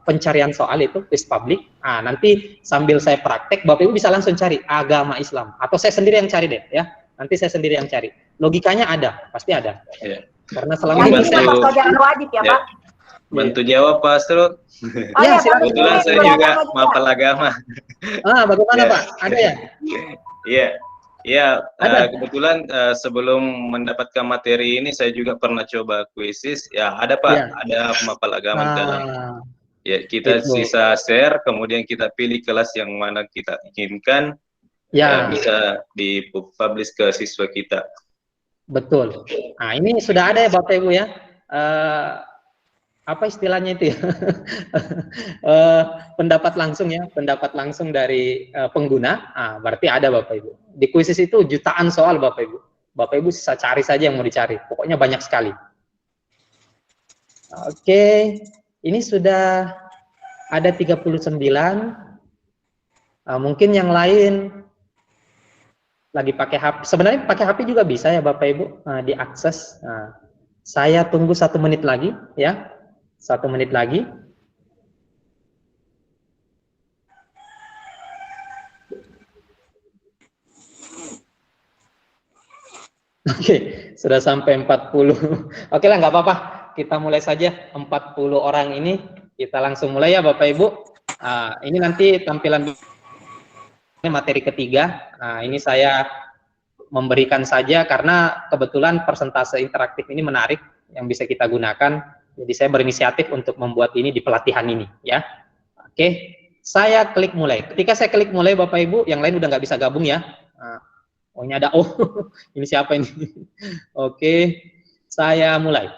pencarian soal itu quiz publik, nah nanti sambil saya praktek Bapak Ibu bisa langsung cari agama Islam, atau saya sendiri yang cari deh ya, nanti saya sendiri yang cari, logikanya ada, pasti ada ya. Karena selama ini saya wajib ya Pak. Bantu jawab Pak Astro. Ya, kebetulan saya juga mapel agama. Bagaimana Pak, ada ya? Iya, kebetulan sebelum mendapatkan materi ini saya juga pernah coba Quizizz. Ya, ada Pak, ada mapel agama di dalam. Ya, kita sisa share, kemudian kita pilih kelas yang mana kita inginkan. Ya, bisa dipublish ke siswa kita. Betul. Nah, ini sudah ada ya Bapak Ibu ya. Apa istilahnya itu ya? Pendapat langsung ya, pendapat langsung dari pengguna. Berarti ada Bapak Ibu. Di Quizizz itu jutaan soal Bapak Ibu. Bapak Ibu bisa cari saja yang mau dicari. Pokoknya banyak sekali. Oke, ini sudah ada 39. Mungkin yang lain lagi pakai HP. Sebenarnya pakai HP juga bisa ya Bapak Ibu, diakses. Saya tunggu 1 menit lagi ya. 1 menit lagi. Oke, sudah sampai 40. Oke lah, nggak apa-apa. Kita mulai saja. 40 orang ini, kita langsung mulai ya Bapak Ibu. Ini nanti tampilan materi ketiga. Ini saya memberikan saja karena kebetulan persentase interaktif ini menarik yang bisa kita gunakan. Jadi saya berinisiatif untuk membuat ini di pelatihan ini ya. Oke, saya klik mulai. Ketika saya klik mulai Bapak Ibu, yang lain udah nggak bisa gabung ya. Oh ini ada, ini siapa ini? Oke, saya mulai.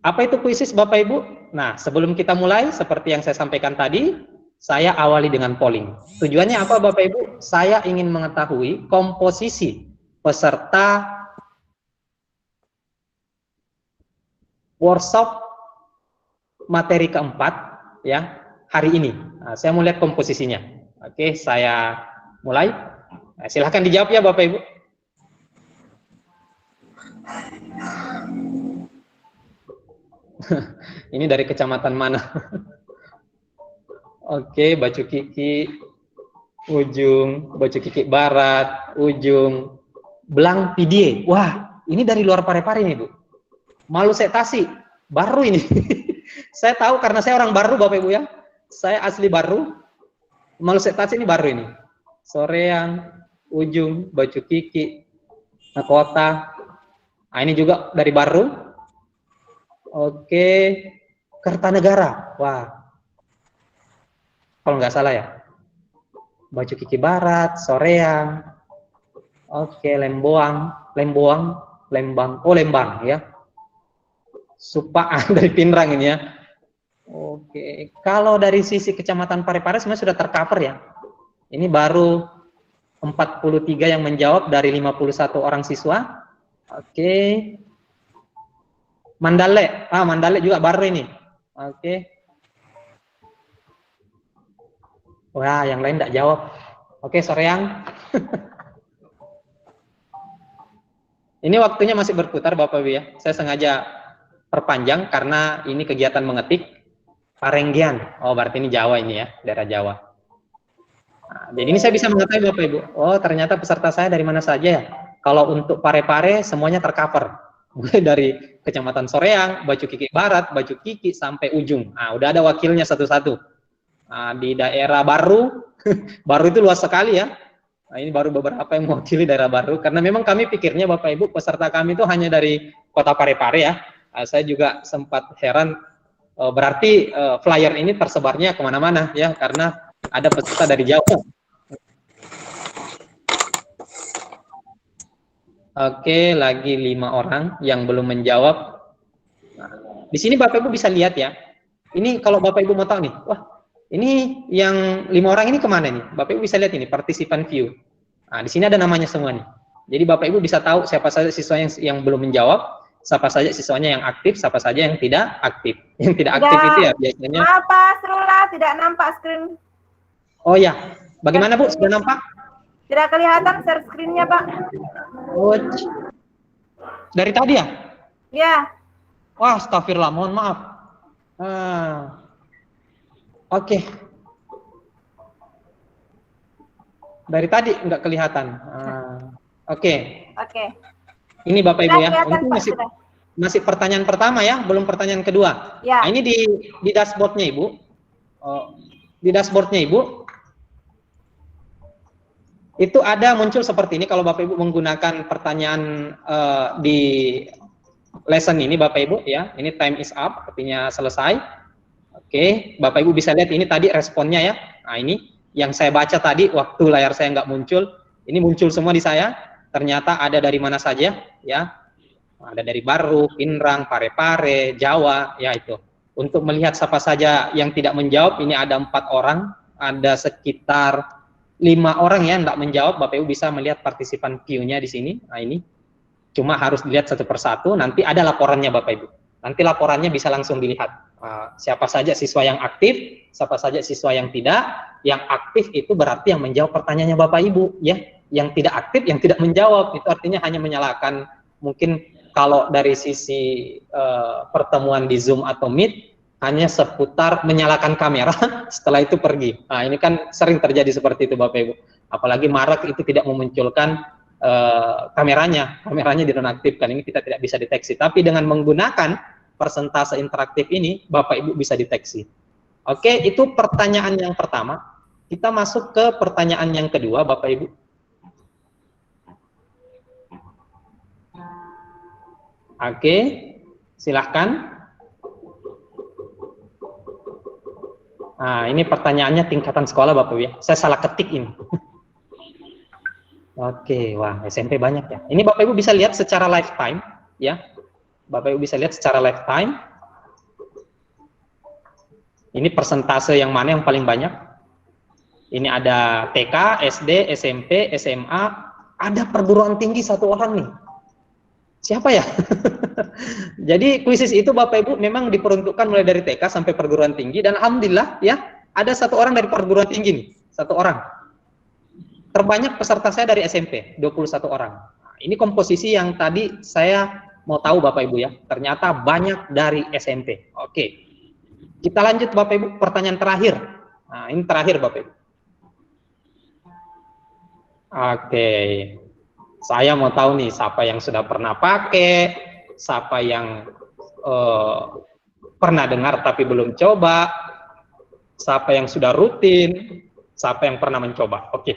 Apa itu Quizizz Bapak Ibu? Nah, sebelum kita mulai, seperti yang saya sampaikan tadi, saya awali dengan polling. Tujuannya apa Bapak Ibu? Saya ingin mengetahui komposisi peserta workshop materi keempat ya, hari ini. Nah, saya mau lihat komposisinya. Oke, saya mulai. Nah, silahkan dijawab ya Bapak Ibu. Ini dari kecamatan mana? Oke, Bacu Kiki, Ujung, Bacu Kiki Barat, Ujung, Belang Pidie. Wah, ini dari luar Parepare nih, Bu. Malu Setasi, baru ini. Saya tahu karena saya orang baru, Bapak Ibu ya. Saya asli baru. Malu Setasi ini baru ini. Soreang, Ujung, Bacu Kiki, Nakota. Nah, ini juga dari baru. Oke, Kertanegara. Wah, kalau nggak salah ya. Bacu Kiki Barat, Soreang. Oke, Lembang. Oh, Lembang ya. Supaan dari Pinrang ini ya. Oke, kalau dari sisi Kecamatan Parepare sebenarnya sudah tercover ya. Ini baru 43 yang menjawab dari 51 orang siswa. Oke. Mandale, Mandale juga baru ini. Oke. Wah, yang lain tidak jawab. Oke, Soreang. Ini waktunya masih berputar Bapak Ibu ya. Saya sengaja perpanjang karena ini kegiatan mengetik. Parenggian. Oh, berarti ini Jawa ini ya, daerah Jawa. Nah, jadi ini saya bisa mengetahui Bapak Ibu. Oh, ternyata peserta saya dari mana saja ya. Kalau untuk Parepare semuanya tercover. Mulai dari Kecamatan Soreang, Bacu Kiki Barat, Bacu Kiki sampai Ujung. Nah, udah ada wakilnya satu-satu. Nah, di daerah Baru, Baru itu luas sekali ya. Nah, ini baru beberapa yang mewakili daerah Baru. Karena memang kami pikirnya Bapak Ibu peserta kami itu hanya dari kota Parepare ya. Nah, saya juga sempat heran, berarti flyer ini tersebarnya kemana-mana ya, karena ada peserta dari Jawa. Oke, lagi 5 orang yang belum menjawab. Nah, di sini Bapak Ibu bisa lihat ya. Ini kalau Bapak Ibu mau tahu nih, wah ini yang 5 orang ini kemana nih? Bapak Ibu bisa lihat ini participant view. Nah, di sini ada namanya semua nih. Jadi Bapak Ibu bisa tahu siapa saja siswa yang belum menjawab, siapa saja siswanya yang aktif, siapa saja yang tidak aktif. Yang tidak aktif itu ya biasanya. Maaf Pak Srula, tidak nampak screen. Oh ya, bagaimana Bu? Sudah nampak? Tidak kelihatan share screen-nya Pak. Oh, dari tadi ya? Ya. Wah, astagfirullah, mohon maaf. Oke. Dari tadi nggak kelihatan. Oke. Ini Bapak Ibu ya. Ini masih pertanyaan pertama ya, belum pertanyaan kedua. Ya. Nah, ini di dashboardnya Ibu. Di dashboardnya Ibu. Itu ada muncul seperti ini kalau Bapak Ibu menggunakan pertanyaan di lesson ini Bapak Ibu ya. Ini time is up, artinya selesai. Oke, Bapak Ibu bisa lihat ini tadi responnya ya. Nah, ini yang saya baca tadi waktu layar saya nggak muncul, ini muncul semua di saya. Ternyata ada dari mana saja ya. Ada dari Baru, Pinrang, Parepare, Jawa ya itu. Untuk melihat siapa saja yang tidak menjawab, ini ada 4 orang, ada sekitar 5 orang yang tidak menjawab. Bapak Ibu bisa melihat partisipan view-nya di sini. Nah, ini cuma harus dilihat satu persatu. Nanti ada laporannya Bapak Ibu. Nanti laporannya bisa langsung dilihat. Siapa saja siswa yang aktif, siapa saja siswa yang tidak. Yang aktif itu berarti yang menjawab pertanyaannya Bapak Ibu, ya. Yang tidak aktif, yang tidak menjawab, itu artinya hanya menyalakan. Mungkin kalau dari sisi pertemuan di Zoom atau Meet, hanya seputar menyalakan kamera, setelah itu pergi. Nah, ini kan sering terjadi seperti itu Bapak Ibu. Apalagi Marak itu tidak memunculkan kameranya dinonaktifkan, ini kita tidak bisa deteksi. Tapi dengan menggunakan persentase interaktif ini, Bapak Ibu bisa deteksi. Oke, itu pertanyaan yang pertama. Kita masuk ke pertanyaan yang kedua, Bapak Ibu. Oke, silahkan. Nah, ini pertanyaannya tingkatan sekolah Bapak Ibu ya. Saya salah ketik ini. Oke, wah SMP banyak ya. Ini Bapak Ibu bisa lihat secara lifetime ya. Bapak Ibu bisa lihat secara lifetime. Ini persentase yang mana yang paling banyak? Ini ada TK, SD, SMP, SMA, ada perguruan tinggi 1 orang nih. Siapa ya? Jadi kuisis itu Bapak Ibu memang diperuntukkan mulai dari TK sampai perguruan tinggi, dan alhamdulillah ya, ada 1 orang dari perguruan tinggi nih, 1 orang. Terbanyak peserta saya dari SMP, 21 orang. Nah, ini komposisi yang tadi saya mau tahu Bapak Ibu ya. Ternyata banyak dari SMP. Oke. Kita lanjut Bapak Ibu, pertanyaan terakhir. Nah, ini terakhir Bapak Ibu. Oke. Saya mau tahu nih siapa yang sudah pernah pakai, siapa yang pernah dengar tapi belum coba, siapa yang sudah rutin, siapa yang pernah mencoba. Oke.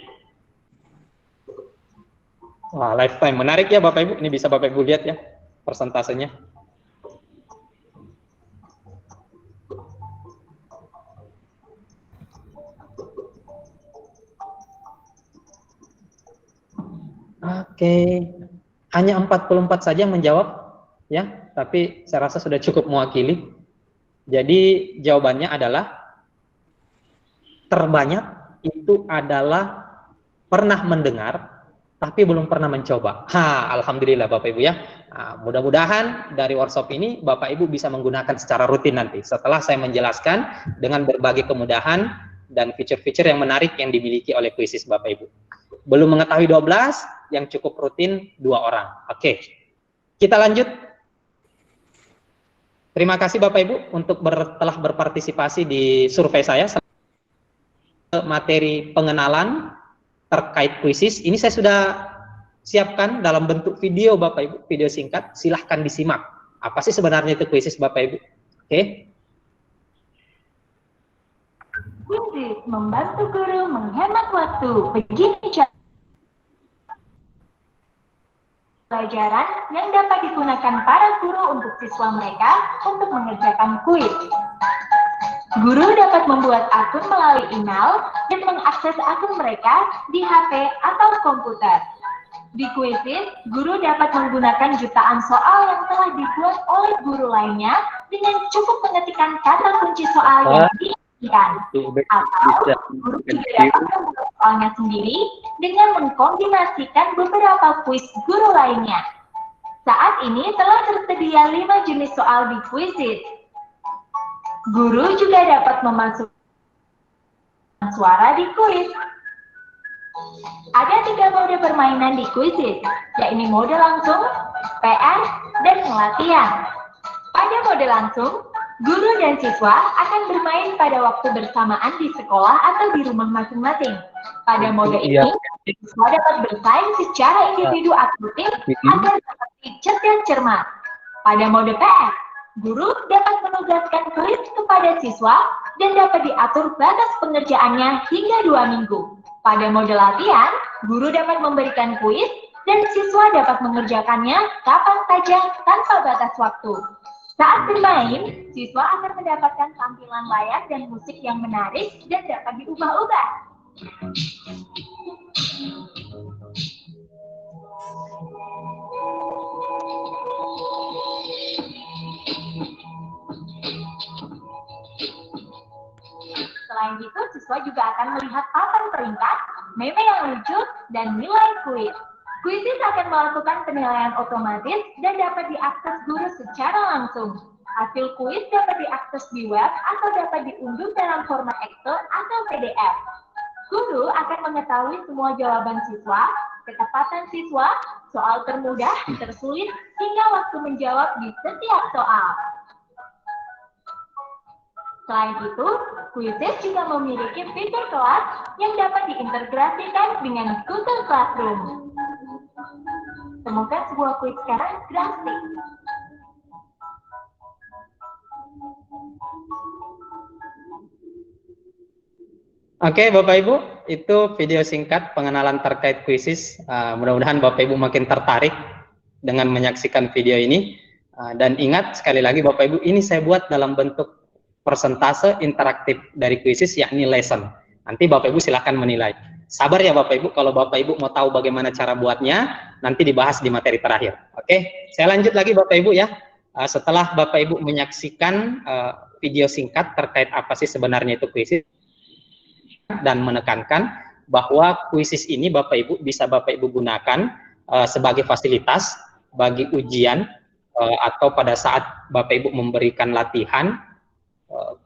Wah, lifetime menarik ya Bapak Ibu. Ini bisa Bapak Ibu lihat ya persentasenya. Oke, hanya 44 saja yang menjawab ya, tapi saya rasa sudah cukup mewakili. Jadi jawabannya adalah terbanyak itu adalah pernah mendengar tapi belum pernah mencoba. Alhamdulillah Bapak Ibu ya. Nah, mudah-mudahan dari workshop ini Bapak Ibu bisa menggunakan secara rutin nanti setelah saya menjelaskan dengan berbagai kemudahan dan fitur-fitur yang menarik yang dimiliki oleh Quizizz Bapak Ibu. Belum mengetahui 12, yang cukup rutin 2 orang. Oke, kita lanjut. Terima kasih Bapak Ibu untuk telah berpartisipasi di survei saya. Materi pengenalan terkait Quizizz, ini saya sudah siapkan dalam bentuk video Bapak Ibu, video singkat, silahkan disimak. Apa sih sebenarnya itu Quizizz Bapak Ibu? Oke. Quizizz membantu guru menghemat waktu. Begini cara pelajaran yang dapat digunakan para guru untuk siswa mereka untuk mengerjakan kuis. Guru dapat membuat akun melalui email dan mengakses akun mereka di HP atau komputer. Di Quizizz, guru dapat menggunakan jutaan soal yang telah dibuat oleh guru lainnya dengan cukup mengetikkan kata kunci soal yang diinginkan. Atau guru juga dapat membuat soalnya sendiri dengan mengkombinasikan beberapa kuis guru lainnya. Saat ini telah tersedia 5 jenis soal di Quizizz. Guru juga dapat memasukkan suara di kuis. Ada 3 mode permainan di Quizizz, yakni mode langsung, PR, dan latihan. Pada mode langsung, guru dan siswa akan bermain pada waktu bersamaan di sekolah atau di rumah masing-masing. Pada mode ini, siswa dapat bersaing secara individu aktif agar seperti cerdas cermat. Pada mode PR, guru dapat menugaskan kuis kepada siswa dan dapat diatur batas pengerjaannya hingga 2 minggu. Pada mode latihan, guru dapat memberikan kuis dan siswa dapat mengerjakannya kapan saja tanpa batas waktu. Saat bermain, siswa akan mendapatkan tampilan layar dan musik yang menarik dan dapat diubah-ubah. Selain itu, siswa juga akan melihat papan peringkat, meme yang lucu, dan nilai kuis. Quizizz akan melakukan penilaian otomatis dan dapat diakses guru secara langsung. Hasil kuis dapat diakses di web atau dapat diunduh dalam format Excel atau PDF. Guru akan mengetahui semua jawaban siswa, ketepatan siswa, soal termudah, tersulit, hingga waktu menjawab di setiap soal. Selain itu, Quizizz juga memiliki fitur kelas yang dapat diintegrasikan dengan Google Classroom. Semoga sebuah kuis sekarang gratis. Oke, Bapak Ibu, itu video singkat pengenalan terkait Quizizz. Mudah-mudahan Bapak Ibu makin tertarik dengan menyaksikan video ini. Dan ingat sekali lagi Bapak Ibu, ini saya buat dalam bentuk persentase interaktif dari Quizizz, yakni lesson. Nanti Bapak Ibu silahkan menilai. Sabar ya Bapak Ibu, kalau Bapak Ibu mau tahu bagaimana cara buatnya, nanti dibahas di materi terakhir. Oke, saya lanjut lagi Bapak Ibu ya. Setelah Bapak Ibu menyaksikan video singkat terkait apa sih sebenarnya itu Quizizz, dan menekankan bahwa Quizizz ini Bapak Ibu bisa Bapak Ibu gunakan sebagai fasilitas bagi ujian atau pada saat Bapak Ibu memberikan latihan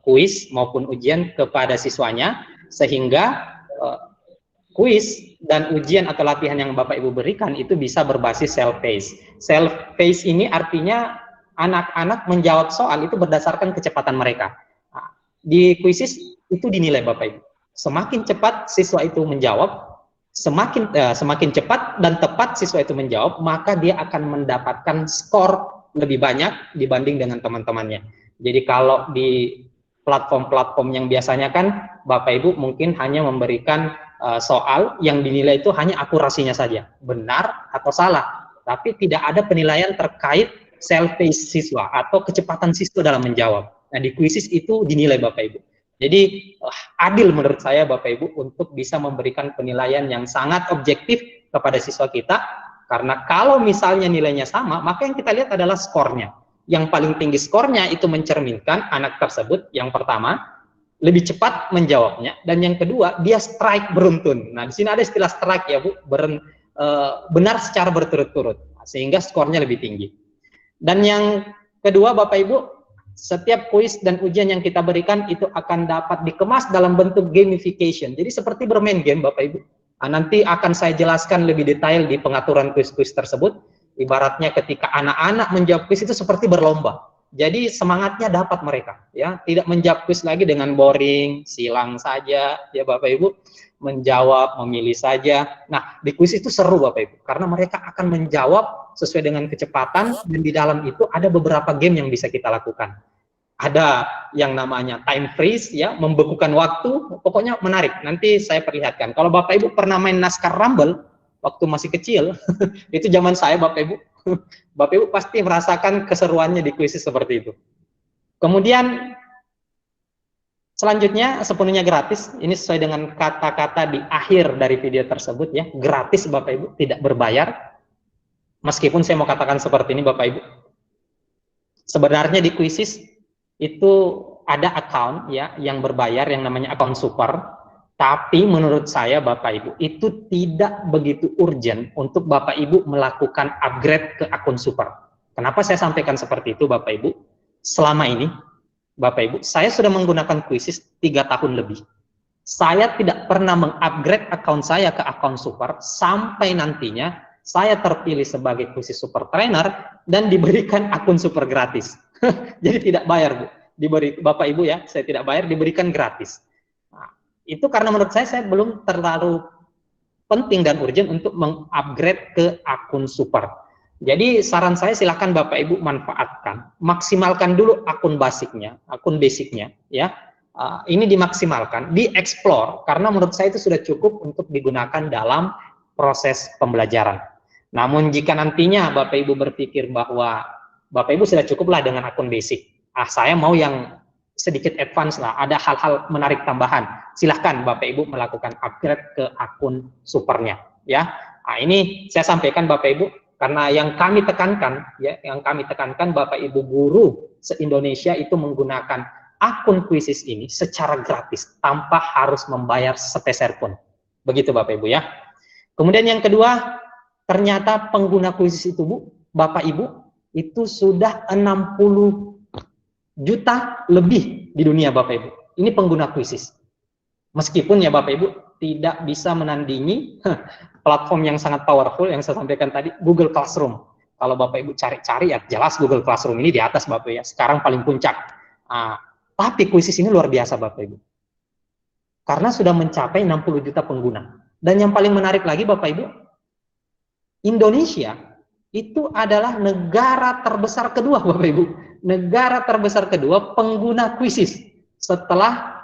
kuis maupun ujian kepada siswanya, sehingga kuis dan ujian atau latihan yang Bapak Ibu berikan itu bisa berbasis self-paced. Self-paced ini artinya anak-anak menjawab soal itu berdasarkan kecepatan mereka. Nah, di kuisis itu dinilai Bapak Ibu. Semakin cepat siswa itu menjawab, semakin cepat dan tepat siswa itu menjawab, maka dia akan mendapatkan skor lebih banyak dibanding dengan teman-temannya. Jadi kalau di platform-platform yang biasanya kan Bapak Ibu mungkin hanya memberikan soal yang dinilai itu hanya akurasinya saja, benar atau salah, tapi tidak ada penilaian terkait self-paced siswa atau kecepatan siswa dalam menjawab. Nah, di kuisis itu dinilai Bapak Ibu. Jadi adil menurut saya Bapak Ibu untuk bisa memberikan penilaian yang sangat objektif kepada siswa kita, karena kalau misalnya nilainya sama, maka yang kita lihat adalah skornya. Yang paling tinggi skornya itu mencerminkan anak tersebut yang pertama lebih cepat menjawabnya, dan yang kedua dia strike beruntun. Nah, di sini ada istilah strike ya Bu, benar secara berturut-turut, sehingga skornya lebih tinggi. Dan yang kedua Bapak Ibu, setiap kuis dan ujian yang kita berikan itu akan dapat dikemas dalam bentuk gamification. Jadi seperti bermain game Bapak Ibu. Nah, nanti akan saya jelaskan lebih detail di pengaturan kuis-kuis tersebut. Ibaratnya ketika anak-anak menjawab kuis itu seperti berlomba. Jadi semangatnya dapat mereka, ya, tidak menjawab kuis lagi dengan boring, silang saja, ya Bapak Ibu, menjawab, memilih saja. Nah, di kuis itu seru Bapak Ibu, karena mereka akan menjawab sesuai dengan kecepatan, dan di dalam itu ada beberapa game yang bisa kita lakukan. Ada yang namanya time freeze, ya, membekukan waktu, pokoknya menarik. Nanti saya perlihatkan. Kalau Bapak Ibu pernah main NASCAR Rumble waktu masih kecil, itu zaman saya Bapak Ibu, Bapak Ibu pasti merasakan keseruannya di kuis seperti itu. Kemudian selanjutnya sepenuhnya gratis. Ini sesuai dengan kata-kata di akhir dari video tersebut, ya, gratis Bapak Ibu, tidak berbayar. Meskipun saya mau katakan seperti ini Bapak Ibu, sebenarnya di kuisis itu ada account, ya, yang berbayar yang namanya account super. Tapi menurut saya Bapak Ibu itu tidak begitu urgent untuk Bapak Ibu melakukan upgrade ke akun super. Kenapa saya sampaikan seperti itu Bapak Ibu? Selama ini Bapak Ibu, saya sudah menggunakan kuisis 3 tahun lebih. Saya tidak pernah mengupgrade akun saya ke akun super sampai nantinya saya terpilih sebagai kuisis super trainer dan diberikan akun super gratis. Jadi tidak bayar Bu. Diberi Bapak Ibu, ya, saya tidak bayar, diberikan gratis. Itu karena menurut saya belum terlalu penting dan urgent untuk mengupgrade ke akun super. Jadi saran saya silakan Bapak Ibu manfaatkan, maksimalkan dulu akun basicnya, ya. Ini dimaksimalkan, dieksplor, karena menurut saya itu sudah cukup untuk digunakan dalam proses pembelajaran. Namun jika nantinya Bapak Ibu berpikir bahwa Bapak Ibu sudah cukuplah dengan akun basic, saya mau yang sedikit advance lah, ada hal-hal menarik tambahan, silahkan Bapak Ibu melakukan upgrade ke akun supernya, ya. Nah, ini saya sampaikan Bapak Ibu karena yang kami tekankan, ya, Bapak Ibu guru se-Indonesia itu menggunakan akun kuisis ini secara gratis tanpa harus membayar sepeser pun. Begitu Bapak Ibu, ya. Kemudian yang kedua, ternyata pengguna kuisis itu Bu, Bapak Ibu itu sudah 60 juta lebih di dunia Bapak Ibu. Ini pengguna kuisis. Meskipun ya Bapak Ibu tidak bisa menandingi platform yang sangat powerful yang saya sampaikan tadi, Google Classroom. Kalau Bapak Ibu cari-cari, ya jelas Google Classroom ini di atas Bapak Ibu, ya, sekarang paling puncak. Tapi kuisis ini luar biasa Bapak Ibu. Karena sudah mencapai 60 juta pengguna. Dan yang paling menarik lagi Bapak Ibu, Indonesia itu adalah negara terbesar kedua Bapak Ibu. Negara terbesar kedua pengguna kuisis setelah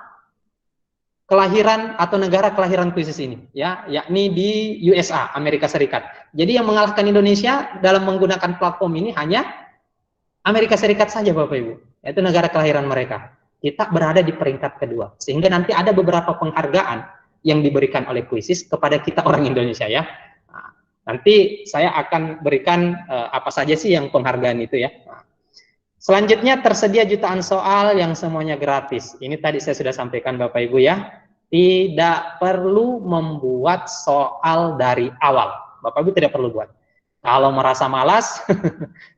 kelahiran atau negara kelahiran kuisis ini, ya, yakni di USA, Amerika Serikat. Jadi yang mengalahkan Indonesia dalam menggunakan platform ini hanya Amerika Serikat saja Bapak Ibu, yaitu negara kelahiran mereka. Kita berada di peringkat kedua, sehingga nanti ada beberapa penghargaan yang diberikan oleh kuisis kepada kita orang Indonesia, ya. Nanti saya akan berikan apa saja sih yang penghargaan itu, ya. Selanjutnya tersedia jutaan soal yang semuanya gratis. Ini tadi saya sudah sampaikan Bapak Ibu, ya. Tidak perlu membuat soal dari awal. Bapak Ibu tidak perlu buat. Kalau merasa malas,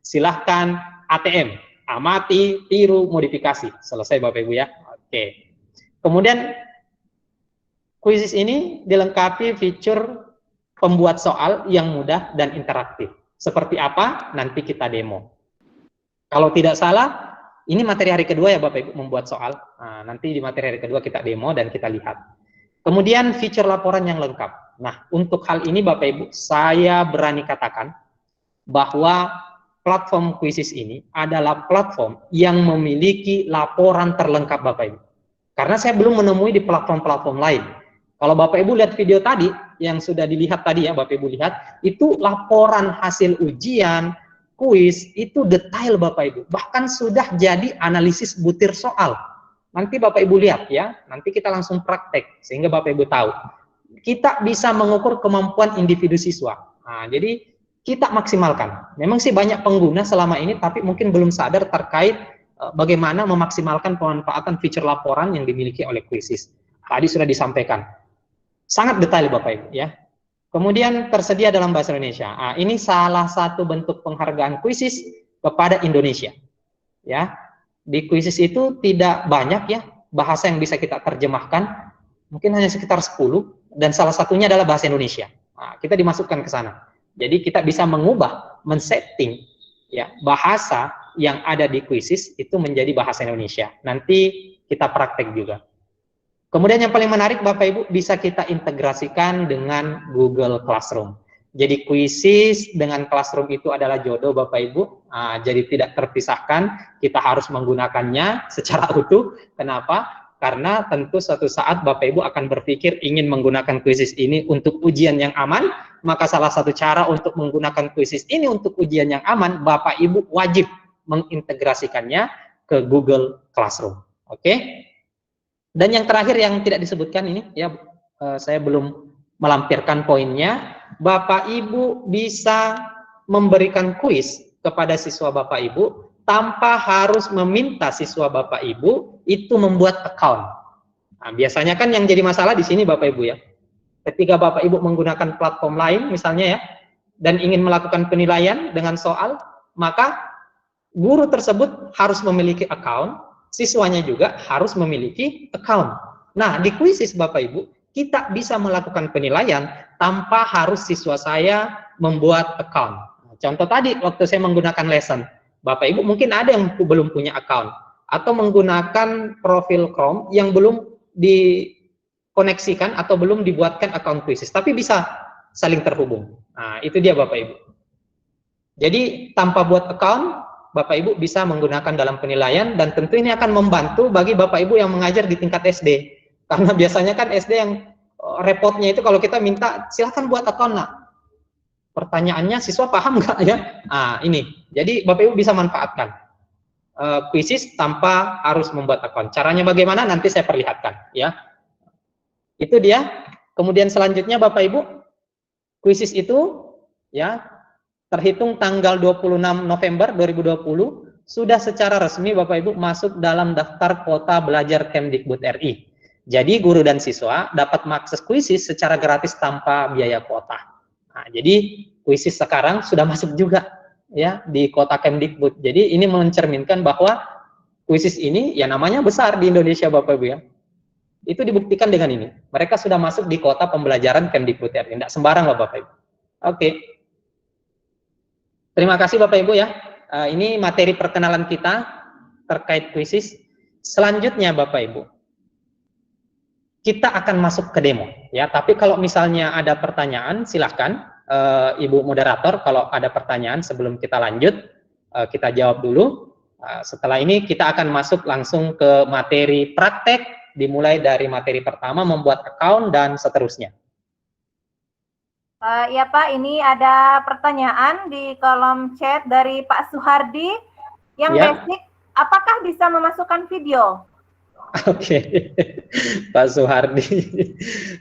silahkan ATM. Amati, tiru, modifikasi. Selesai Bapak Ibu ya. Oke. Kemudian kuisis ini dilengkapi fitur pembuat soal yang mudah dan interaktif. Seperti apa? Nanti kita demo. Kalau tidak salah, ini materi hari kedua ya Bapak Ibu membuat soal. Nah, nanti di materi hari kedua kita demo dan kita lihat. Kemudian fitur laporan yang lengkap. Nah, untuk hal ini Bapak Ibu, saya berani katakan bahwa platform kuisis ini adalah platform yang memiliki laporan terlengkap Bapak Ibu. Karena saya belum menemui di platform-platform lain. Kalau Bapak Ibu lihat video tadi, yang sudah dilihat tadi ya Bapak Ibu lihat, itu laporan hasil ujian, kuis, itu detail Bapak Ibu. Bahkan sudah jadi analisis butir soal. Nanti Bapak Ibu lihat ya, nanti kita langsung praktek, sehingga Bapak Ibu tahu. Kita bisa mengukur kemampuan individu siswa. Nah, jadi kita maksimalkan. Memang sih banyak pengguna selama ini, tapi mungkin belum sadar terkait bagaimana memaksimalkan pemanfaatan fitur laporan yang dimiliki oleh kuisis. Tadi sudah disampaikan. Sangat detail Bapak Ibu ya. Kemudian tersedia dalam bahasa Indonesia. Nah, ini salah satu bentuk penghargaan kuisis kepada Indonesia. Ya, di kuisis itu tidak banyak ya bahasa yang bisa kita terjemahkan, mungkin hanya sekitar 10, dan salah satunya adalah bahasa Indonesia. Nah, kita dimasukkan ke sana. Jadi kita bisa mengubah, men-setting ya bahasa yang ada di kuisis itu menjadi bahasa Indonesia. Nanti kita praktek juga. Kemudian yang paling menarik Bapak Ibu, bisa kita integrasikan dengan Google Classroom. Jadi kuisis dengan Classroom itu adalah jodoh Bapak Ibu. Nah, jadi tidak terpisahkan, kita harus menggunakannya secara utuh. Kenapa? Karena tentu suatu saat Bapak Ibu akan berpikir ingin menggunakan kuisis ini untuk ujian yang aman, maka salah satu cara untuk menggunakan kuisis ini untuk ujian yang aman, Bapak Ibu wajib mengintegrasikannya ke Google Classroom. Oke? Dan yang terakhir yang tidak disebutkan ini, ya saya belum melampirkan poinnya, Bapak Ibu bisa memberikan kuis kepada siswa Bapak Ibu tanpa harus meminta siswa Bapak Ibu itu membuat account. Nah, biasanya kan yang jadi masalah di sini Bapak Ibu ya, ketika Bapak Ibu menggunakan platform lain misalnya ya, dan ingin melakukan penilaian dengan soal, maka guru tersebut harus memiliki account, siswanya juga harus memiliki account. Nah, di kuisis Bapak Ibu, kita bisa melakukan penilaian tanpa harus siswa saya membuat account. Contoh tadi, waktu saya menggunakan lesson, Bapak Ibu mungkin ada yang belum punya account, atau menggunakan profil Chrome yang belum dikoneksikan atau belum dibuatkan account kuisis, tapi bisa saling terhubung. Nah, itu dia Bapak Ibu. Jadi, tanpa buat account, Bapak Ibu bisa menggunakan dalam penilaian, dan tentu ini akan membantu bagi Bapak Ibu yang mengajar di tingkat SD. Karena biasanya kan SD yang repotnya itu kalau kita minta, silahkan buat account nak. Pertanyaannya, siswa paham nggak ya? Nah, ini. Jadi Bapak Ibu bisa manfaatkan kuisis tanpa harus membuat account. Caranya bagaimana? Nanti saya perlihatkan ya. Itu dia. Kemudian selanjutnya Bapak Ibu, kuisis itu ya, terhitung tanggal 26 November 2020 sudah secara resmi Bapak Ibu masuk dalam daftar kuota belajar Kemdikbud RI. Jadi guru dan siswa dapat mengakses kuisis secara gratis tanpa biaya kuota. Nah, jadi kuisis sekarang sudah masuk juga ya di kuota Kemdikbud. Jadi ini mencerminkan bahwa kuisis ini ya namanya besar di Indonesia Bapak Ibu ya. Itu dibuktikan dengan ini. Mereka sudah masuk di kuota pembelajaran Kemdikbud RI. Tidak sembarang loh Bapak Ibu. Oke. Terima kasih Bapak Ibu ya. Ini materi perkenalan kita terkait kuisis. Selanjutnya Bapak Ibu, kita akan masuk ke demo ya. Tapi kalau misalnya ada pertanyaan, silahkan Ibu moderator, kalau ada pertanyaan sebelum kita lanjut, kita jawab dulu. Setelah ini kita akan masuk langsung ke materi praktek, dimulai dari materi pertama membuat account dan seterusnya. Ya Pak, ini ada pertanyaan di kolom chat dari Pak Suhardi yang basic, apakah bisa memasukkan video? Oke, Pak Suhardi.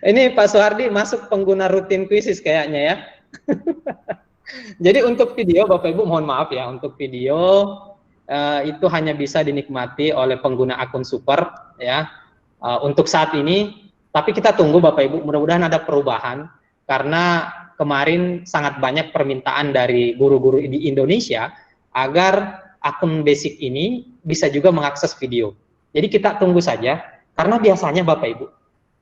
Ini Pak Suhardi masuk pengguna rutin kuisis kayaknya ya. Jadi untuk video Bapak Ibu mohon maaf ya, untuk video itu hanya bisa dinikmati oleh pengguna akun super ya untuk saat ini. Tapi kita tunggu Bapak Ibu, mudah-mudahan ada perubahan. Karena kemarin sangat banyak permintaan dari guru-guru di Indonesia agar akun basic ini bisa juga mengakses video. Jadi kita tunggu saja, karena biasanya Bapak Ibu,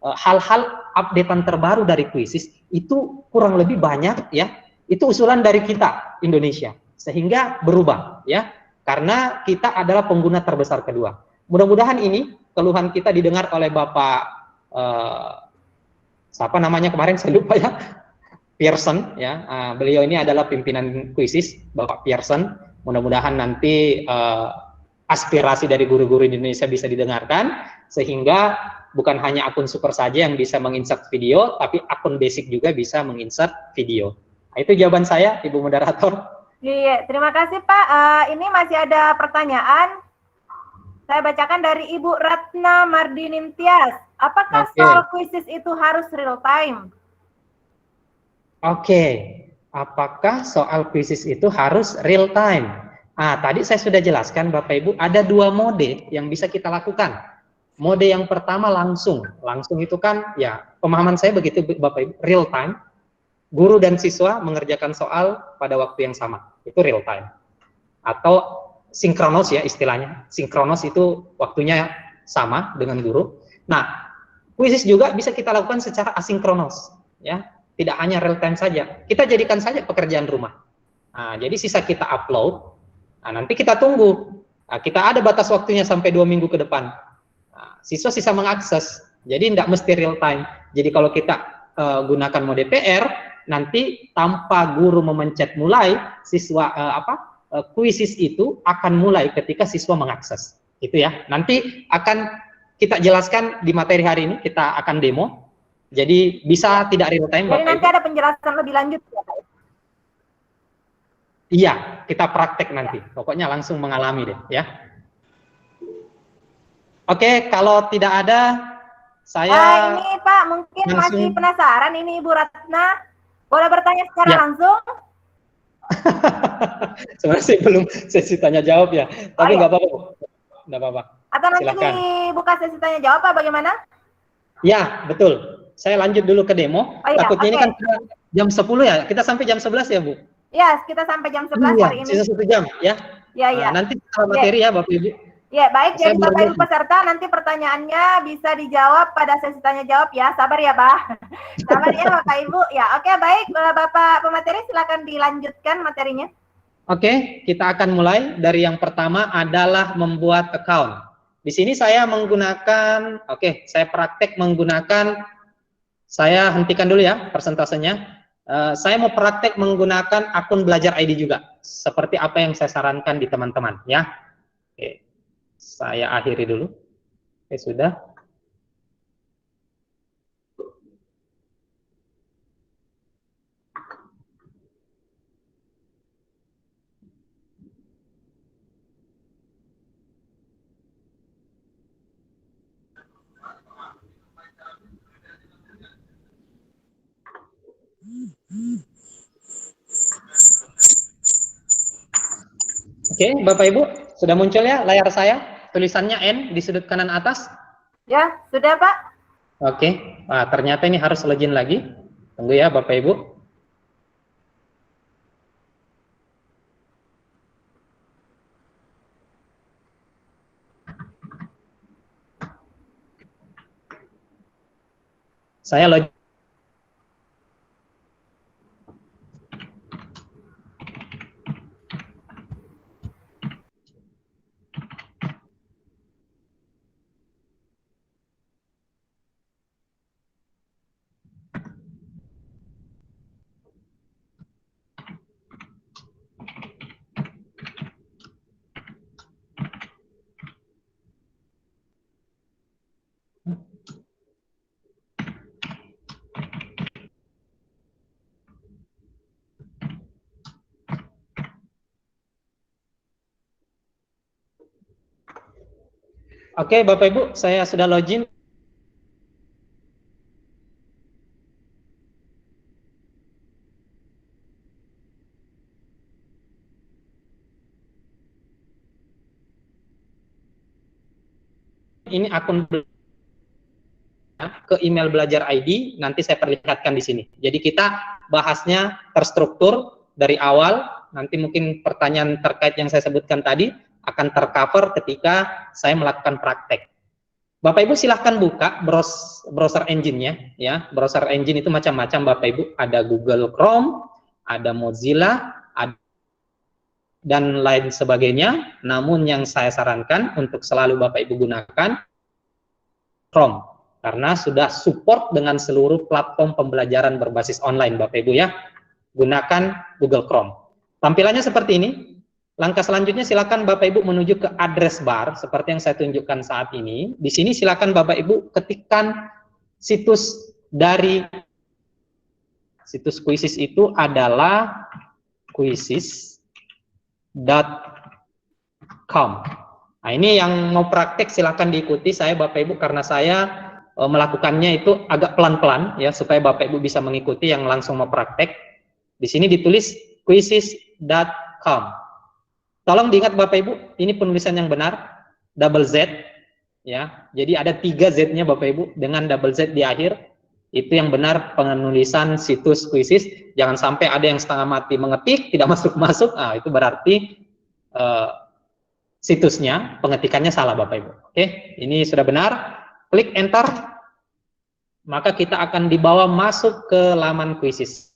hal-hal updatean terbaru dari Quizizz itu kurang lebih banyak ya, itu usulan dari kita Indonesia, sehingga berubah ya, karena kita adalah pengguna terbesar kedua. Mudah-mudahan ini keluhan kita didengar oleh Bapak siapa namanya kemarin saya lupa ya, Pearson ya, beliau ini adalah pimpinan Quizizz, Bapak Pearson. Mudah-mudahan nanti aspirasi dari guru-guru di Indonesia bisa didengarkan, sehingga bukan hanya akun super saja yang bisa menginsert video, tapi akun basic juga bisa menginsert video. Nah, itu jawaban saya, Ibu Moderator. Iya, terima kasih Pak. Ini masih ada pertanyaan. Saya bacakan dari Ibu Ratna Mardinintias. Apakah soal Quizizz itu harus real time? Apakah soal Quizizz itu harus real time? Tadi saya sudah jelaskan Bapak Ibu, ada dua mode yang bisa kita lakukan. Mode yang pertama langsung itu kan ya, pemahaman saya begitu Bapak Ibu, real time. Guru dan siswa mengerjakan soal pada waktu yang sama, itu real time. Atau sinkronos ya istilahnya, sinkronos itu waktunya sama dengan guru. Nah, Quizizz juga bisa kita lakukan secara asinkronos ya, tidak hanya real time saja. Kita jadikan saja pekerjaan rumah. Jadi sisa kita upload. Nanti kita tunggu. Kita ada batas waktunya sampai 2 minggu ke depan. Siswa sisa mengakses. Jadi tidak mesti real time. Jadi kalau kita gunakan mode PR, nanti tanpa guru memencet mulai, siswa Quizizz itu akan mulai ketika siswa mengakses. Itu ya. Nanti akan kita jelaskan di materi hari ini. Kita akan demo. Jadi bisa tidak real time. Jadi nanti ada penjelasan lebih lanjut ya Pak? Iya, kita praktek nanti. Pokoknya langsung mengalami deh, ya. Oke, kalau tidak ada, saya... ini Pak, mungkin masih penasaran ini Ibu Ratna. Boleh bertanya secara langsung? Sebenarnya sih belum sesi tanya jawab ya, tapi nggak apa-apa. Nggak apa-apa. Atau nanti silakan dibuka sesi tanya jawab Pak, bagaimana? Ya, betul. Saya lanjut dulu ke demo. Takutnya ini kan jam 10 ya, kita sampai jam 11 ya Bu? Ya, kita sampai jam 11 hari ini. Sisa 1 jam ya. Ya. Nanti kita materi ya Bapak Ibu. Ya, baik. Jadi Bapak Ibu peserta nanti pertanyaannya bisa dijawab pada sesi tanya jawab ya. Sabar ya, Pak. Sabar ya Bapak Ibu. Ya, oke, baik. Bapak pemateri silakan dilanjutkan materinya. Oke, kita akan mulai dari yang pertama adalah membuat account. Di sini saya menggunakan, saya praktek menggunakan, saya hentikan dulu ya persentasenya. Saya mau praktek menggunakan akun Belajar ID juga, seperti apa yang saya sarankan di teman-teman ya. Oke, saya akhiri dulu. Oke, sudah. Oke, Bapak Ibu, sudah muncul ya layar saya? Tulisannya N di sudut kanan atas? Ya, sudah Pak. Oke, ternyata ini harus login lagi. Tunggu ya Bapak Ibu. Saya login. Oke, Bapak Ibu, saya sudah login. Ini akun ke email Belajar ID, nanti saya perlihatkan di sini. Jadi kita bahasnya terstruktur dari awal nanti mungkin pertanyaan terkait yang saya sebutkan tadi akan tercover ketika saya melakukan praktek. Bapak Ibu silahkan buka browser engine-nya, ya. Browser engine itu macam-macam Bapak Ibu, ada Google Chrome, ada Mozilla, dan lain sebagainya. Namun yang saya sarankan untuk selalu Bapak Ibu gunakan Chrome, karena sudah support dengan seluruh platform pembelajaran berbasis online Bapak Ibu ya. Gunakan Google Chrome. Tampilannya seperti ini. Langkah selanjutnya silakan Bapak Ibu menuju ke address bar seperti yang saya tunjukkan saat ini. Di sini silakan Bapak Ibu ketikkan situs dari situs Quizizz itu adalah quizizz.com. Nah, ini yang mau praktek silakan diikuti saya Bapak Ibu, karena saya melakukannya itu agak pelan-pelan ya, supaya Bapak Ibu bisa mengikuti yang langsung mau praktek. Di sini ditulis quizizz.com. Tolong diingat Bapak Ibu, ini penulisan yang benar, double Z ya. Jadi ada 3 Z-nya Bapak Ibu dengan double Z di akhir. Itu yang benar penulisan situs Quizizz. Jangan sampai ada yang setengah mati mengetik tidak masuk-masuk. Ah, itu berarti situsnya, pengetikannya salah Bapak Ibu. Oke, ini sudah benar. Klik enter, maka kita akan dibawa masuk ke laman Quizizz.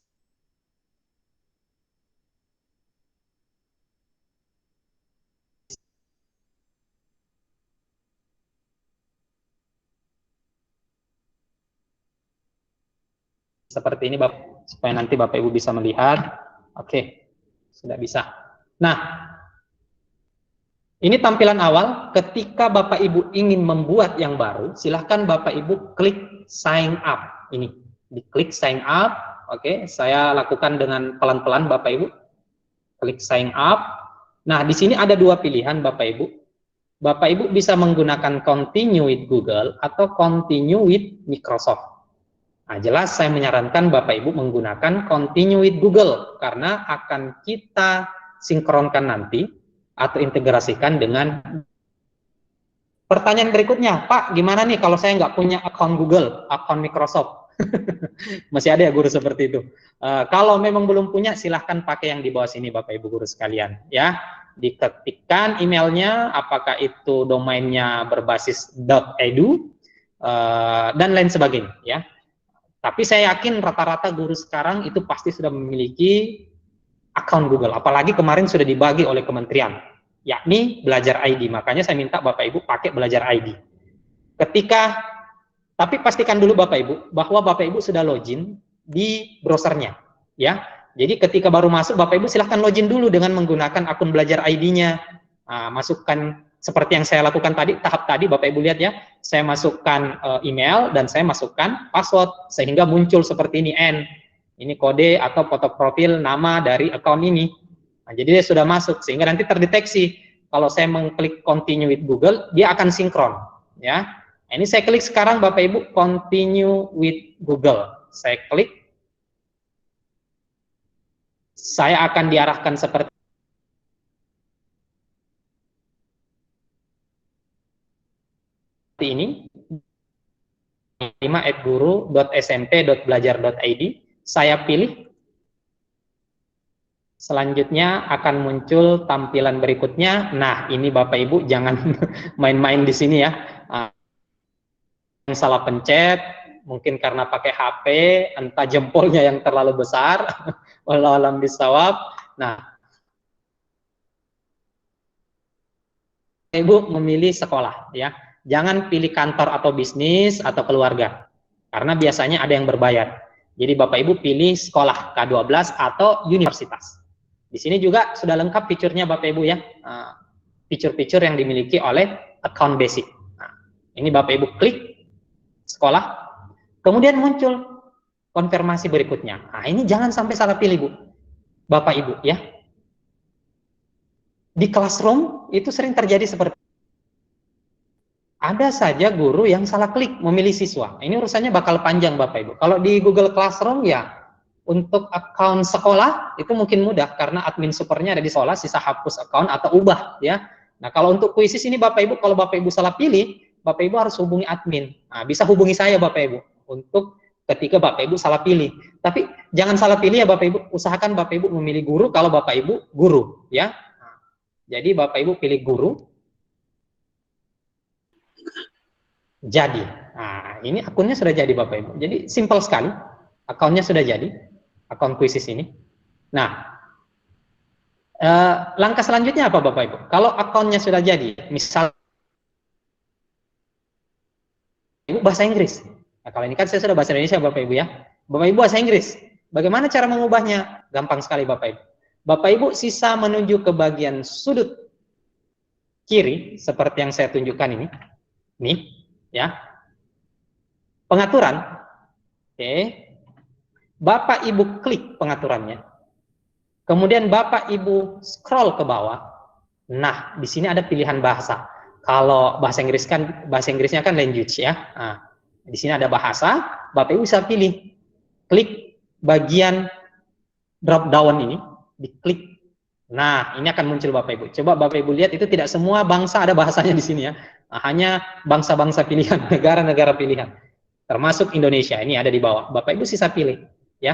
Seperti ini Bapak, supaya nanti Bapak Ibu bisa melihat. Oke, sudah bisa. Nah, ini tampilan awal. Ketika Bapak Ibu ingin membuat yang baru, silahkan Bapak Ibu klik sign up. Ini, diklik sign up. Oke, saya lakukan dengan pelan-pelan Bapak Ibu. Klik sign up. Nah, di sini ada 2 pilihan Bapak Ibu. Bapak Ibu bisa menggunakan continue with Google atau continue with Microsoft. Nah, jelas saya menyarankan Bapak Ibu menggunakan continue with Google, karena akan kita sinkronkan nanti atau integrasikan dengan pertanyaan berikutnya. Pak, gimana nih kalau saya nggak punya akun Google, akun Microsoft? Masih ada ya guru seperti itu. Kalau memang belum punya, silahkan pakai yang di bawah sini Bapak Ibu guru sekalian ya. Diketikkan emailnya, apakah itu domainnya berbasis .edu dan lain sebagainya ya. Tapi saya yakin rata-rata guru sekarang itu pasti sudah memiliki akun Google. Apalagi kemarin sudah dibagi oleh kementerian, yakni Belajar ID. Makanya saya minta Bapak Ibu pakai Belajar ID. Tapi pastikan dulu Bapak Ibu bahwa Bapak Ibu sudah login di browsernya, ya. Jadi ketika baru masuk, Bapak Ibu silahkan login dulu dengan menggunakan akun Belajar ID-nya. Nah, masukkan seperti yang saya lakukan tadi, tahap tadi Bapak Ibu lihat ya. Saya masukkan email dan saya masukkan password sehingga muncul seperti ini N. Ini kode atau foto profil nama dari akun ini. Nah, jadi dia sudah masuk sehingga nanti terdeteksi kalau saya mengklik continue with Google, dia akan sinkron ya. Nah, ini saya klik sekarang Bapak Ibu continue with Google. Saya klik. Saya akan diarahkan seperti ini 5@guru.smp.belajar.id. Saya pilih. Selanjutnya akan muncul tampilan berikutnya. Nah, ini Bapak Ibu jangan main-main di sini ya. Yang salah pencet, mungkin karena pakai HP, entah jempolnya yang terlalu besar. Wallahu a'lam bishawab. Nah, Ibu memilih sekolah ya. Jangan pilih kantor atau bisnis atau keluarga, karena biasanya ada yang berbayar. Jadi Bapak Ibu pilih sekolah K12 atau universitas. Di sini juga sudah lengkap fiturnya Bapak Ibu ya, fitur-fitur yang dimiliki oleh account basic. Nah, ini Bapak Ibu klik sekolah, kemudian muncul konfirmasi berikutnya. Nah, ini jangan sampai salah pilih Bu, Bapak Ibu ya. Di classroom itu sering terjadi seperti ada saja guru yang salah klik memilih siswa. Ini urusannya bakal panjang Bapak Ibu. Kalau di Google Classroom ya, untuk akun sekolah itu mungkin mudah karena admin supernya ada di sekolah, sisa hapus akun atau ubah ya. Nah, kalau untuk Quizizz ini Bapak Ibu, kalau Bapak Ibu salah pilih, Bapak Ibu harus hubungi admin. Nah, bisa hubungi saya Bapak Ibu untuk ketika Bapak Ibu salah pilih. Tapi jangan salah pilih ya Bapak Ibu. Usahakan Bapak Ibu memilih guru kalau Bapak Ibu guru, ya. Jadi Bapak Ibu pilih guru. Jadi, nah ini akunnya sudah jadi Bapak Ibu. Jadi simple sekali, akunnya sudah jadi, akun Quizizz ini. Nah, langkah selanjutnya apa Bapak Ibu? Kalau akunnya sudah jadi, misal Ibu bahasa Inggris. Nah, kalau ini kan saya sudah bahasa Indonesia Bapak Ibu ya. Bapak Ibu bahasa Inggris. Bagaimana cara mengubahnya? Gampang sekali Bapak Ibu. Bapak Ibu sisa menuju ke bagian sudut kiri seperti yang saya tunjukkan ini. Nih, ya. Pengaturan. Oke. Bapak Ibu klik pengaturannya. Kemudian Bapak Ibu scroll ke bawah. Nah, di sini ada pilihan bahasa. Kalau bahasa Inggris kan bahasa Inggrisnya kan language ya. Nah, di sini ada bahasa, Bapak Ibu bisa pilih. Klik bagian drop down ini, diklik. Nah, ini akan muncul Bapak Ibu. Coba Bapak Ibu lihat, itu tidak semua bangsa ada bahasanya di sini ya. Nah, hanya bangsa-bangsa pilihan, negara-negara pilihan. Termasuk Indonesia, ini ada di bawah. Bapak Ibu sisa pilih ya.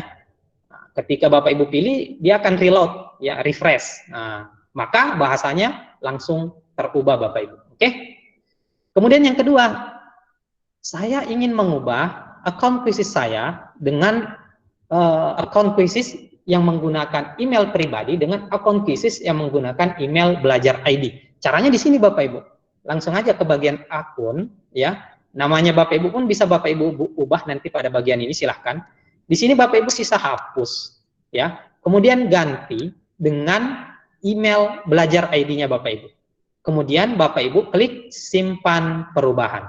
Nah, ketika Bapak Ibu pilih, dia akan reload ya, refresh. Nah, maka bahasanya langsung terubah Bapak Ibu. Oke. Kemudian yang kedua, saya ingin mengubah akun Quizizz saya dengan akun Quizizz yang menggunakan email pribadi dengan akun Quizizz yang menggunakan email belajar ID. Caranya di sini Bapak Ibu. Langsung aja ke bagian akun ya. Namanya Bapak Ibu pun bisa Bapak Ibu ubah nanti pada bagian ini, silahkan. Di sini Bapak Ibu sisa hapus ya. Kemudian ganti dengan email belajar ID-nya Bapak Ibu. Kemudian Bapak Ibu klik simpan perubahan.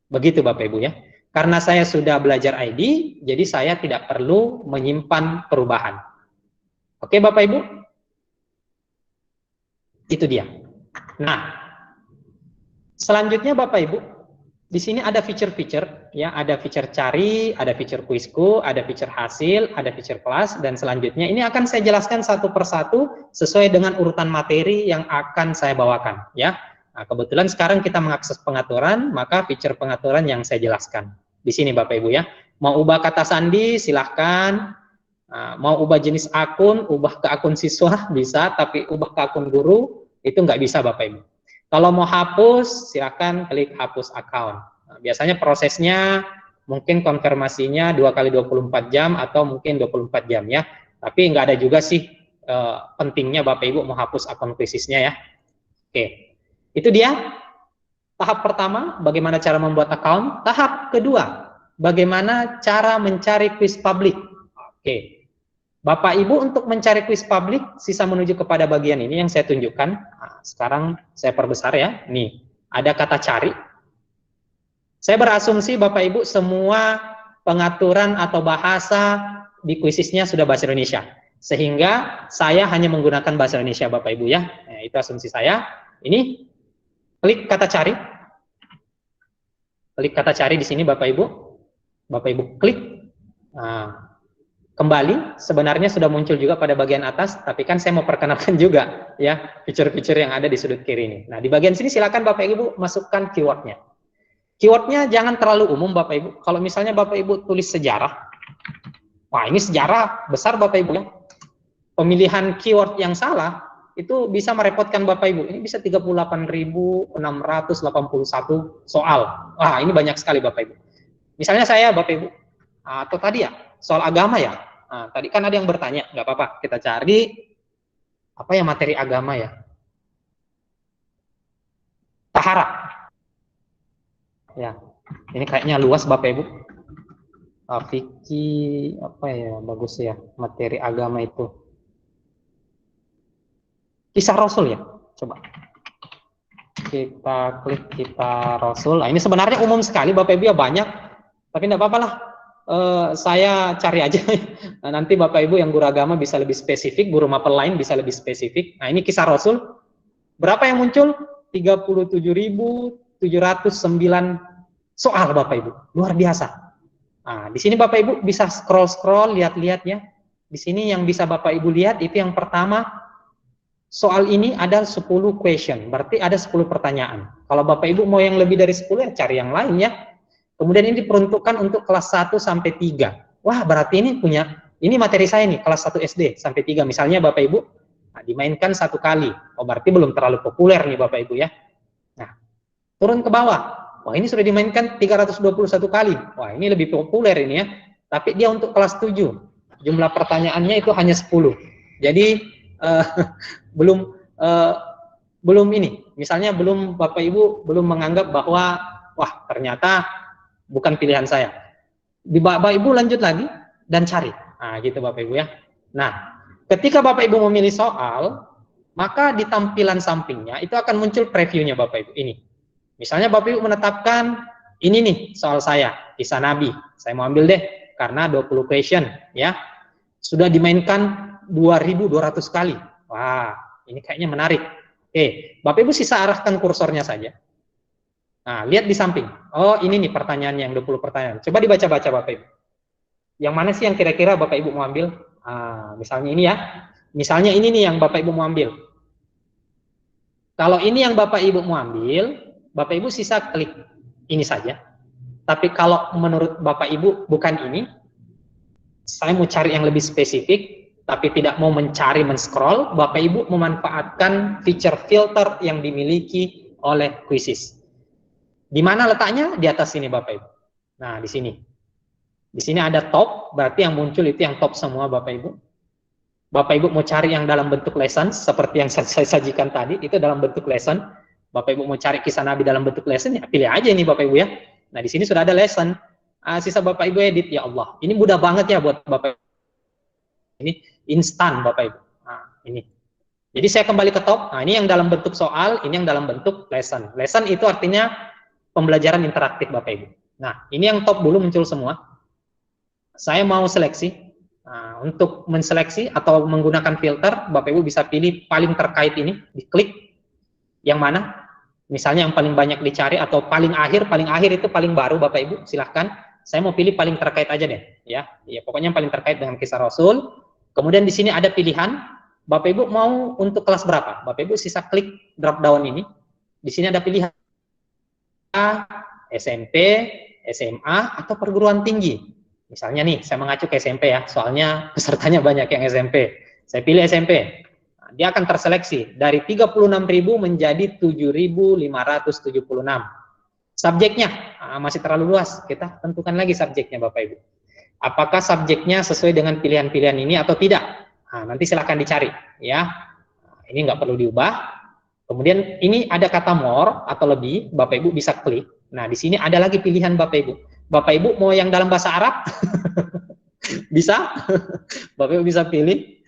Begitu Bapak Ibu ya. Karena saya sudah belajar ID, jadi saya tidak perlu menyimpan perubahan. Oke Bapak Ibu? Itu dia. Nah, selanjutnya Bapak Ibu, di sini ada fitur-fitur ya, ada fitur cari, ada fitur kuisku, ada fitur hasil, ada fitur kelas, dan selanjutnya ini akan saya jelaskan satu persatu sesuai dengan urutan materi yang akan saya bawakan ya. Nah, kebetulan sekarang kita mengakses pengaturan, maka fitur pengaturan yang saya jelaskan di sini Bapak Ibu ya. Mau ubah kata sandi silahkan, mau ubah jenis akun, ubah ke akun siswa bisa, tapi ubah ke akun guru itu nggak bisa Bapak Ibu. Kalau mau hapus, silakan klik hapus account. Nah, biasanya prosesnya mungkin konfirmasinya 2 kali 24 jam atau mungkin 24 jam ya. Tapi nggak ada juga sih pentingnya Bapak Ibu mau hapus akun Quizizz-nya ya. Oke, itu dia. Tahap pertama, bagaimana cara membuat account. Tahap kedua, bagaimana cara mencari quiz publik. Oke. Bapak Ibu untuk mencari quiz publik, sisa menuju kepada bagian ini yang saya tunjukkan. Nah, sekarang saya perbesar ya. Nih, ada kata cari. Saya berasumsi Bapak Ibu semua pengaturan atau bahasa di Quizizz-nya sudah bahasa Indonesia. Sehingga saya hanya menggunakan bahasa Indonesia Bapak Ibu ya. Nah, itu asumsi saya. Ini, klik kata cari. Klik kata cari di sini Bapak Ibu. Bapak Ibu klik. Nah, kembali, sebenarnya sudah muncul juga pada bagian atas, tapi kan saya mau perkenalkan juga ya fitur-fitur yang ada di sudut kiri ini. Nah, di bagian sini silakan Bapak Ibu masukkan keywordnya. Keywordnya jangan terlalu umum Bapak Ibu. Kalau misalnya Bapak Ibu tulis sejarah, wah ini sejarah besar Bapak Ibu ya. Pemilihan keyword yang salah itu bisa merepotkan Bapak Ibu. Ini bisa 38.681 soal. Wah, ini banyak sekali Bapak Ibu. Misalnya saya Bapak Ibu, atau tadi ya soal agama ya. Nah, tadi kan ada yang bertanya, nggak apa-apa, kita cari apa ya materi agama ya. Tahara. Ya, ini kayaknya luas Bapak Ibu. Fikih apa ya bagus ya materi agama itu. Kisah Rasul ya, coba. Kita klik Kisah Rasul. Nah, ini sebenarnya umum sekali Bapak Ibu ya banyak, tapi tidak apa-apa lah. Saya cari aja. Nah, nanti Bapak Ibu yang guru agama bisa lebih spesifik, guru mapel lain bisa lebih spesifik. Nah, ini Kisah Rasul. Berapa yang muncul? 37.709 soal Bapak Ibu. Luar biasa. Nah, di sini Bapak Ibu bisa scroll-scroll, lihat-lihat ya. Di sini yang bisa Bapak Ibu lihat itu yang pertama, soal ini ada 10 question, berarti ada 10 pertanyaan. Kalau Bapak Ibu mau yang lebih dari 10 ya cari yang lain ya. Kemudian ini diperuntukkan untuk kelas 1 sampai 3. Wah, berarti ini punya ini materi saya nih, kelas 1 SD sampai 3, misalnya Bapak Ibu, nah, dimainkan 1 kali, oh berarti belum terlalu populer nih Bapak Ibu ya. Nah, turun ke bawah, wah ini sudah dimainkan 321 kali, wah ini lebih populer ini ya, tapi dia untuk kelas 7, jumlah pertanyaannya itu hanya 10, jadi belum ini, misalnya belum Bapak Ibu belum menganggap bahwa wah ternyata bukan pilihan saya. Di Bapak Ibu lanjut lagi dan cari. Nah, gitu Bapak Ibu ya. Nah, ketika Bapak Ibu memilih soal, maka di tampilan sampingnya itu akan muncul previewnya Bapak Ibu ini. Misalnya Bapak Ibu menetapkan ini nih soal saya, kisah Nabi. Saya mau ambil deh karena 20 question ya. Sudah dimainkan 2200 kali. Wah, ini kayaknya menarik. Oke, Bapak Ibu sisa arahkan kursornya saja. Nah, lihat di samping. Oh, ini nih pertanyaannya yang 20 pertanyaan. Coba dibaca-baca Bapak Ibu. Yang mana sih yang kira-kira Bapak Ibu mau ambil? Misalnya ini ya. Misalnya ini nih yang Bapak Ibu mau ambil. Kalau ini yang Bapak Ibu mau ambil, Bapak Ibu sisa klik ini saja. Tapi kalau menurut Bapak Ibu bukan ini, saya mau cari yang lebih spesifik, tapi tidak mau mencari men-scroll, Bapak Ibu memanfaatkan feature filter yang dimiliki oleh Quizzes. Di mana letaknya? Di atas sini Bapak Ibu. Nah, di sini. Di sini ada top, berarti yang muncul itu yang top semua Bapak Ibu. Bapak Ibu mau cari yang dalam bentuk lesson, seperti yang saya sajikan tadi, itu dalam bentuk lesson. Bapak Ibu mau cari kisah Nabi dalam bentuk lesson, ya pilih aja ini Bapak Ibu ya. Nah, di sini sudah ada lesson. Sisa Bapak Ibu edit, ya Allah. Ini mudah banget ya buat Bapak Ibu. Ini instan Bapak Ibu. Nah, ini. Jadi saya kembali ke top. Nah, ini yang dalam bentuk soal, ini yang dalam bentuk lesson. Lesson itu artinya pembelajaran interaktif Bapak Ibu. Nah, ini yang top dulu muncul semua. Saya mau seleksi. Nah, untuk menseleksi atau menggunakan filter, Bapak Ibu bisa pilih paling terkait ini, diklik. Yang mana? Misalnya yang paling banyak dicari atau paling akhir itu paling baru Bapak Ibu, silahkan. Saya mau pilih paling terkait aja deh, ya. Ya, pokoknya yang paling terkait dengan kisah Rasul. Kemudian di sini ada pilihan, Bapak Ibu mau untuk kelas berapa? Bapak Ibu sisa klik drop down ini. Di sini ada pilihan SMP, SMA, atau perguruan tinggi. Misalnya nih, saya mengacu ke SMP ya, soalnya pesertanya banyak yang SMP. Saya pilih SMP. Nah, dia akan terseleksi dari 36.000 menjadi 7.576. Subjeknya masih terlalu luas, kita tentukan lagi subjeknya Bapak Ibu. Apakah subjeknya sesuai dengan pilihan-pilihan ini atau tidak? Nah, nanti silahkan dicari ya. Ini nggak perlu diubah. Kemudian ini ada kata more atau lebih, Bapak Ibu bisa klik. Nah, di sini ada lagi pilihan Bapak Ibu. Bapak Ibu mau yang dalam bahasa Arab? Bisa. Bapak Ibu bisa pilih.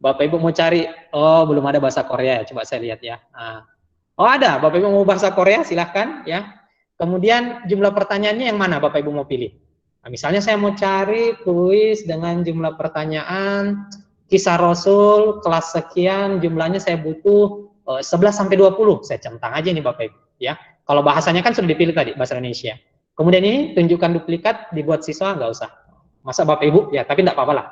Bapak Ibu mau cari, oh belum ada bahasa Korea, coba saya lihat ya. Oh ada, Bapak Ibu mau bahasa Korea, silahkan ya. Kemudian jumlah pertanyaannya yang mana Bapak Ibu mau pilih? Nah, misalnya saya mau cari kuis dengan jumlah pertanyaan kisah Rasul kelas sekian, jumlahnya saya butuh 11 sampai 20. Saya centang aja nih Bapak Ibu ya. Kalau bahasanya kan sudah dipilih tadi bahasa Indonesia. Kemudian ini tunjukkan duplikat dibuat siswa, nggak usah. Masa Bapak Ibu ya, tapi nggak apa-apa lah.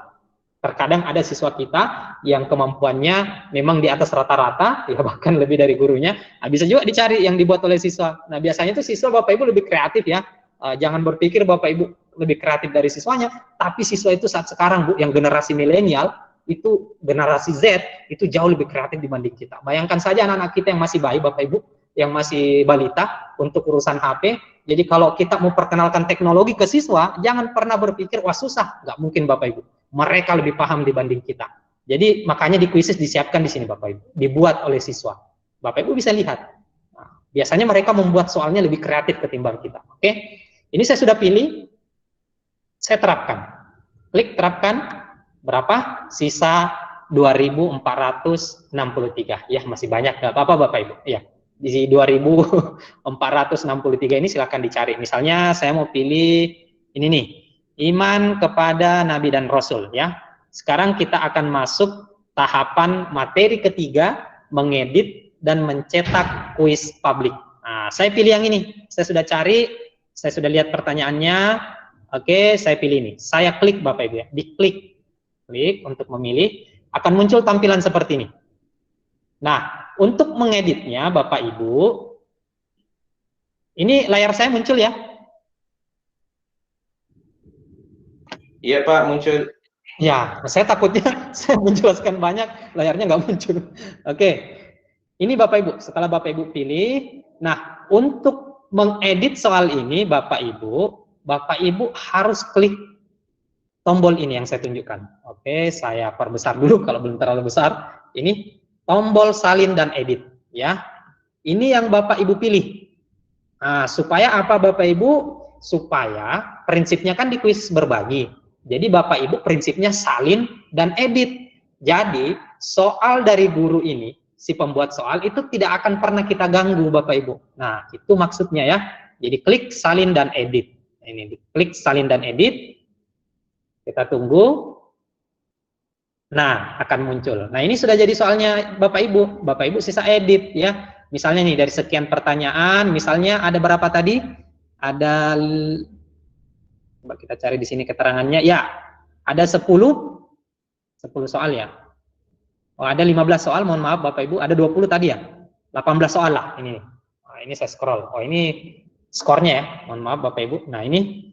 Terkadang ada siswa kita yang kemampuannya memang di atas rata-rata, ya bahkan lebih dari gurunya. Nah, bisa juga dicari yang dibuat oleh siswa. Nah, biasanya itu siswa Bapak Ibu lebih kreatif ya. Jangan berpikir Bapak Ibu lebih kreatif dari siswanya, tapi siswa itu saat sekarang Bu, yang generasi milenial, itu generasi Z, itu jauh lebih kreatif dibanding kita. Bayangkan saja anak-anak kita yang masih bayi Bapak Ibu, yang masih balita untuk urusan HP. Jadi kalau kita mau perkenalkan teknologi ke siswa, jangan pernah berpikir, wah susah. Nggak mungkin Bapak Ibu. Mereka lebih paham dibanding kita. Jadi makanya di Quizzes disiapkan di sini Bapak Ibu, dibuat oleh siswa. Bapak Ibu bisa lihat. Nah, biasanya mereka membuat soalnya lebih kreatif ketimbang kita. Oke, ini saya sudah pilih, saya terapkan. Klik terapkan, berapa? Sisa 2.463. Ya masih banyak, nggak apa-apa Bapak Ibu. Ya, di 2.463 ini silahkan dicari. Misalnya saya mau pilih ini nih. Iman kepada Nabi dan Rasul ya. Sekarang kita akan masuk tahapan materi ketiga, mengedit dan mencetak kuis publik. Nah, saya pilih yang ini. Saya sudah cari, saya sudah lihat pertanyaannya. Oke, saya pilih ini. Saya klik Bapak Ibu ya. Diklik. Klik untuk memilih, akan muncul tampilan seperti ini. Nah, untuk mengeditnya Bapak Ibu, ini layar saya muncul ya. Iya Pak, muncul. Ya, saya takutnya saya menjelaskan banyak, layarnya nggak muncul. Oke, ini Bapak Ibu, setelah Bapak Ibu pilih, nah untuk mengedit soal ini Bapak Ibu harus klik tombol ini yang saya tunjukkan. Oke, saya perbesar dulu kalau belum terlalu besar. Ini tombol salin dan edit, ya. Ini yang Bapak Ibu pilih. Nah, supaya apa Bapak Ibu? Supaya prinsipnya kan di kuis berbagi. Jadi Bapak Ibu prinsipnya salin dan edit. Jadi soal dari guru ini, si pembuat soal itu tidak akan pernah kita ganggu Bapak Ibu. Nah, itu maksudnya ya. Jadi klik salin dan edit. Ini klik salin dan edit. Kita tunggu. Nah, akan muncul. Nah, ini sudah jadi soalnya Bapak Ibu. Bapak Ibu sisa edit ya. Misalnya nih dari sekian pertanyaan, misalnya ada berapa tadi? Ada, coba kita cari di sini keterangannya. Ya, ada 10 soal ya. Oh, ada 15 soal, mohon maaf Bapak Ibu, ada 20 tadi ya. 18 soal lah ini. Nah, ini saya scroll. Oh, ini skornya ya. Mohon maaf Bapak Ibu. Nah, ini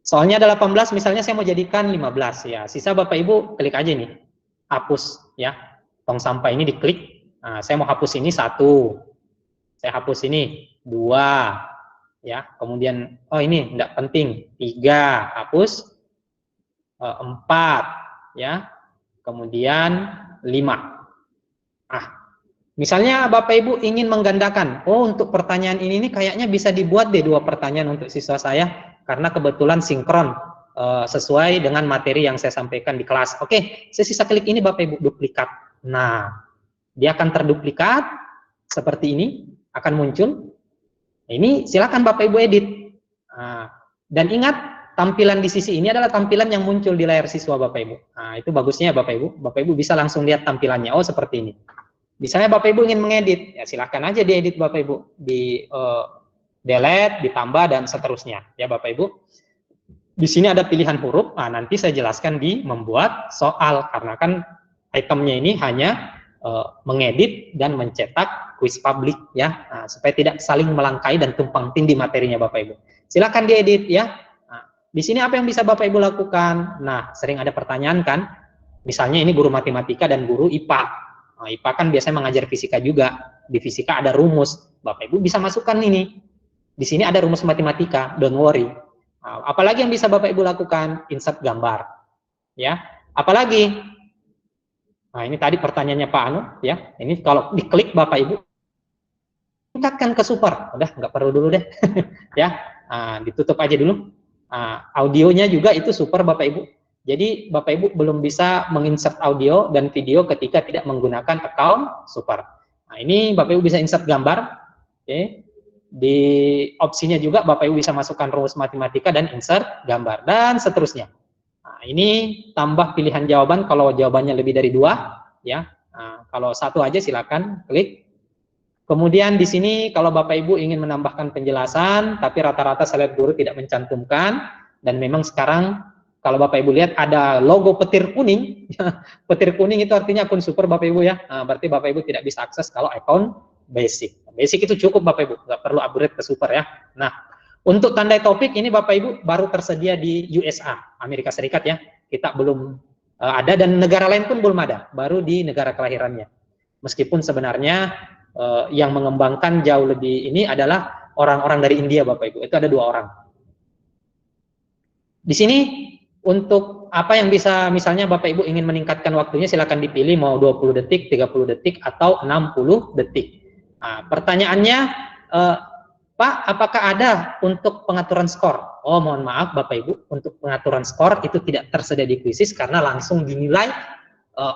soalnya ada 18, misalnya saya mau jadikan 15 ya. Sisa Bapak Ibu klik aja nih. Hapus ya. Tong sampah ini diklik. Nah, saya mau hapus ini 1. Saya hapus ini 2 ya. Kemudian oh ini enggak penting. 3 hapus. 4 ya. Kemudian 5. Misalnya Bapak Ibu ingin menggandakan. Oh, untuk pertanyaan ini kayaknya bisa dibuat deh 2 pertanyaan untuk siswa saya. Karena kebetulan sinkron sesuai dengan materi yang saya sampaikan di kelas. Oke, saya sisa klik ini Bapak Ibu duplikat. Nah, dia akan terduplikat seperti ini, akan muncul. Ini silakan Bapak Ibu edit. Nah, dan ingat, tampilan di sisi ini adalah tampilan yang muncul di layar siswa Bapak Ibu. Nah, itu bagusnya Bapak Ibu. Bapak Ibu bisa langsung lihat tampilannya. Oh, seperti ini. Misalnya Bapak Ibu ingin mengedit, ya silakan aja diedit Bapak Ibu. Di delete, ditambah, dan seterusnya. Ya Bapak Ibu. Di sini ada pilihan huruf. Nah, nanti saya jelaskan di membuat soal. Karena kan itemnya ini hanya mengedit dan mencetak kuis publik ya. Nah, supaya tidak saling melangkai dan tumpang tindih materinya Bapak Ibu. Silakan diedit ya. Nah, di sini apa yang bisa Bapak Ibu lakukan? Nah, sering ada pertanyaan kan. Misalnya ini guru matematika dan guru IPA. Nah, IPA kan biasanya mengajar fisika juga. Di fisika ada rumus. Bapak Ibu bisa masukkan ini. Di sini ada rumus matematika, don't worry. Nah, apalagi yang bisa Bapak Ibu lakukan? Insert gambar. Ya. Apalagi? Nah, ini tadi pertanyaannya Pak Anu, ya. Ini kalau diklik Bapak Ibu, tingkatkan ke super. Udah, nggak perlu dulu deh. Ya, nah, ditutup aja dulu. Nah, audionya juga itu super Bapak Ibu. Jadi Bapak Ibu belum bisa menginsert audio dan video ketika tidak menggunakan account super. Nah, ini Bapak Ibu bisa insert gambar. Oke. Di opsinya juga Bapak Ibu bisa masukkan rumus matematika dan insert gambar dan seterusnya. Nah, ini tambah pilihan jawaban kalau jawabannya lebih dari 2 ya. Nah, kalau 1 aja silakan klik. Kemudian di sini kalau Bapak Ibu ingin menambahkan penjelasan tapi rata-rata saya lihat guru tidak mencantumkan, dan memang sekarang kalau Bapak Ibu lihat ada logo petir kuning. Petir kuning itu artinya akun super Bapak Ibu ya. Nah, berarti Bapak Ibu tidak bisa akses kalau akun basic. Basic itu cukup Bapak Ibu, nggak perlu upgrade ke super ya. Nah, untuk tandai topik ini Bapak Ibu baru tersedia di USA, Amerika Serikat ya. Kita belum ada, dan negara lain pun belum ada, baru di negara kelahirannya. Meskipun sebenarnya yang mengembangkan jauh lebih ini adalah orang-orang dari India Bapak Ibu. Itu ada 2 orang. Di sini untuk apa yang bisa, misalnya Bapak Ibu ingin meningkatkan waktunya, silakan dipilih mau 20 detik, 30 detik, atau 60 detik. Nah, pertanyaannya, Pak, apakah ada untuk pengaturan skor? Oh, mohon maaf Bapak Ibu, untuk pengaturan skor itu tidak tersedia di Quizzes karena langsung dinilai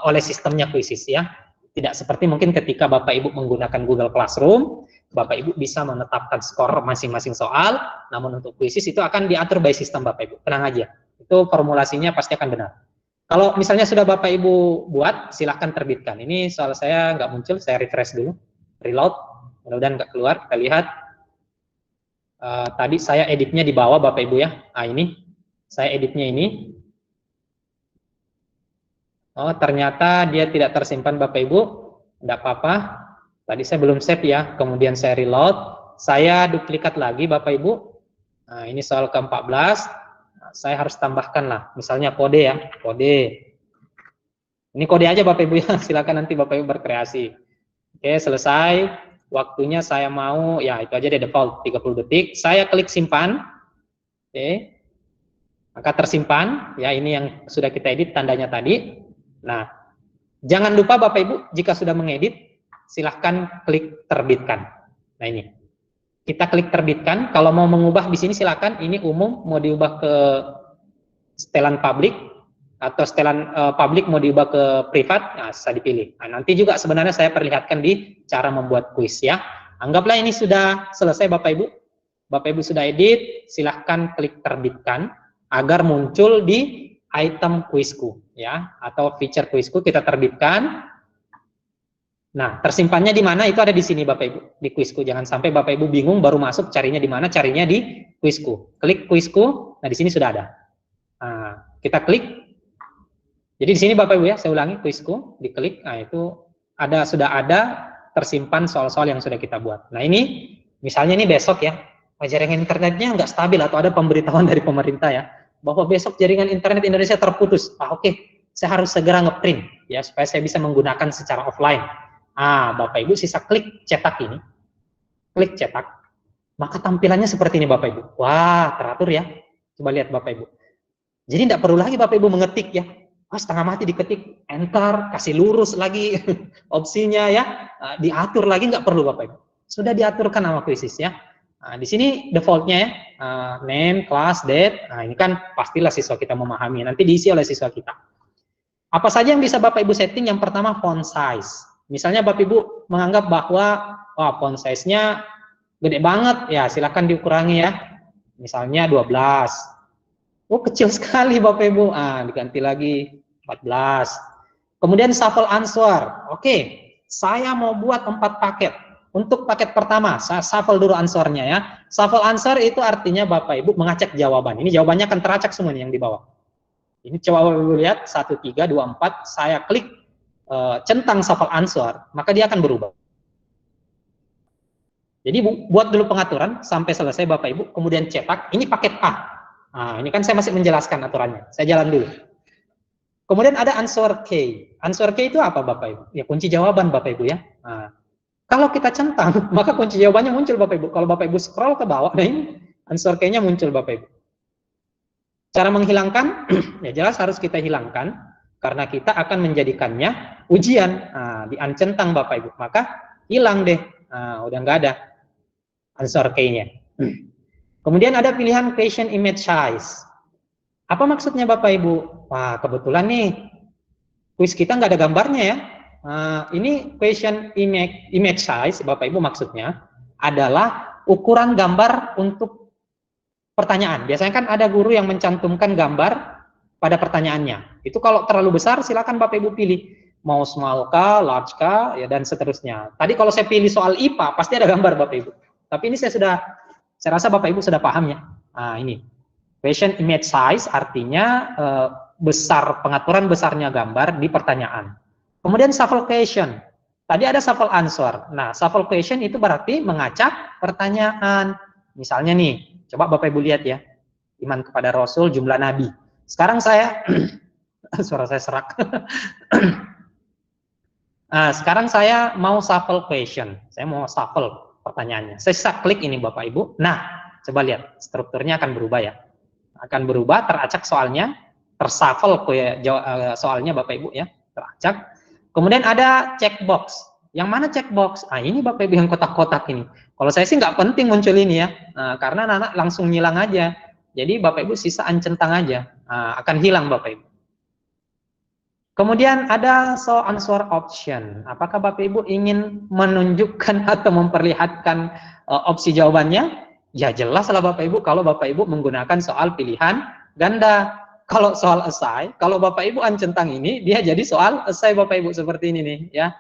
oleh sistemnya Quizzes ya. Tidak seperti mungkin ketika Bapak Ibu menggunakan Google Classroom, Bapak Ibu bisa menetapkan skor masing-masing soal, namun untuk Quizzes itu akan diatur by sistem Bapak Ibu. Tenang aja, itu formulasinya pasti akan benar. Kalau misalnya sudah Bapak Ibu buat, silahkan terbitkan. Ini soal saya nggak muncul, saya refresh dulu, reload, mudah-mudahan nggak keluar. Kita lihat. Tadi saya editnya di bawah Bapak Ibu ya. Nah, ini saya editnya ini. Oh, ternyata dia tidak tersimpan Bapak Ibu. Tidak apa-apa. Tadi saya belum save ya. Kemudian saya reload. Saya duplikat lagi Bapak Ibu. Nah, ini soal ke-14. saya harus tambahkan lah, misalnya kode ya, kode. Ini kode aja Bapak Ibu ya, silakan nanti Bapak Ibu berkreasi. Oke, selesai. Waktunya saya mau, ya itu aja deh default, 30 detik. Saya klik simpan. Oke. Maka tersimpan, ya ini yang sudah kita edit tandanya tadi. Nah, jangan lupa Bapak Ibu, jika sudah mengedit, silahkan klik terbitkan. Nah ini, kita klik terbitkan. Kalau mau mengubah di sini silahkan, ini umum, mau diubah ke setelan publik, atau setelan publik mau diubah ke privat, nah, bisa dipilih. Nah, nanti juga sebenarnya saya perlihatkan di cara membuat kuis ya. Anggaplah ini sudah selesai Bapak Ibu. Bapak Ibu sudah edit, silahkan klik terbitkan agar muncul di item kuisku ya, atau feature kuisku kita terbitkan. Nah, tersimpannya di mana itu ada di sini Bapak Ibu, di kuisku. Jangan sampai Bapak Ibu bingung baru masuk carinya di mana, carinya di kuisku. Klik kuisku. Nah, di sini sudah ada. Nah, kita klik. Jadi di sini Bapak Ibu ya, saya ulangi kuisku, diklik. Nah, itu sudah ada tersimpan soal-soal yang sudah kita buat. Nah, ini misalnya ini besok ya, jaringan internetnya nggak stabil atau ada pemberitahuan dari pemerintah ya, bahwa besok jaringan internet Indonesia terputus. Oke, saya harus segera ngeprint ya supaya saya bisa menggunakan secara offline. Bapak Ibu sisa klik cetak ini, klik cetak, maka tampilannya seperti ini Bapak Ibu. Wah, teratur ya. Coba lihat Bapak Ibu. Jadi tidak perlu lagi Bapak Ibu mengetik ya. Setengah mati diketik, enter, kasih lurus lagi opsinya ya, diatur lagi nggak perlu Bapak Ibu. Sudah diaturkan sama kuisis ya. Nah, di sini defaultnya ya, name, class, date. Nah, ini kan pastilah siswa kita memahami. Nanti diisi oleh siswa kita. Apa saja yang bisa Bapak Ibu setting? Yang pertama font size. Misalnya Bapak Ibu menganggap bahwa font size-nya gede banget, ya silakan dikurangi ya. Misalnya 12. Kecil sekali Bapak Ibu. Diganti lagi 14. Kemudian shuffle answer. Oke, saya mau buat 4 paket. Untuk paket pertama, saya shuffle dulu answernya ya. Shuffle answer itu artinya Bapak Ibu mengacak jawaban. Ini jawabannya akan teracak semua nih yang di bawah. Ini coba Bapak Ibu lihat, 1, 3, 2, 4. Saya klik centang shuffle answer, maka dia akan berubah. Jadi buat dulu pengaturan sampai selesai Bapak Ibu, kemudian cetak. Ini paket A. Ini kan saya masih menjelaskan aturannya. Saya jalan dulu. Kemudian ada answer key. Answer key itu apa Bapak Ibu? Ya kunci jawaban Bapak Ibu ya. Kalau kita centang, maka kunci jawabannya muncul Bapak Ibu. Kalau Bapak Ibu scroll ke bawah, nah ini answer key-nya muncul Bapak Ibu. Cara menghilangkan, ya jelas harus kita hilangkan, karena kita akan menjadikannya ujian. Di uncentang Bapak Ibu, maka hilang deh. Udah nggak ada answer key-nya. Kemudian ada pilihan question image size. Apa maksudnya Bapak Ibu? Wah, kebetulan nih, kuis kita nggak ada gambarnya ya. Ini question image size, Bapak Ibu maksudnya adalah ukuran gambar untuk pertanyaan. Biasanya kan ada guru yang mencantumkan gambar pada pertanyaannya. Itu kalau terlalu besar, silakan Bapak Ibu pilih. Mau small kah, large kah, ya dan seterusnya. Tadi kalau saya pilih soal IPA, pasti ada gambar Bapak Ibu. Tapi ini saya rasa Bapak Ibu sudah paham ya. Ini. Question image size artinya pengaturan besarnya gambar di pertanyaan. Kemudian shuffle question. Tadi ada shuffle answer. Nah, shuffle question itu berarti mengacak pertanyaan. Misalnya nih, coba Bapak Ibu lihat ya. Iman kepada Rasul, jumlah Nabi. Sekarang saya, suara saya serak. Sekarang saya mau shuffle question. Saya mau shuffle pertanyaannya. Saya klik ini Bapak Ibu. Nah, coba lihat. Strukturnya akan berubah ya. Akan berubah, teracak soalnya. Tershuffle soalnya Bapak Ibu ya. Teracak. Kemudian ada checkbox. Yang mana checkbox? Ini Bapak Ibu yang kotak-kotak ini. Kalau saya sih nggak penting muncul ini ya. Karena anak langsung ngilang aja. Jadi Bapak Ibu sisaan centang aja. Akan hilang Bapak Ibu. Kemudian ada show answer option. Apakah Bapak Ibu ingin menunjukkan atau memperlihatkan opsi jawabannya? Ya jelas lah Bapak Ibu kalau Bapak Ibu menggunakan soal pilihan ganda. Kalau soal esai, kalau Bapak Ibu ancentang ini, dia jadi soal esai Bapak Ibu seperti ini nih ya.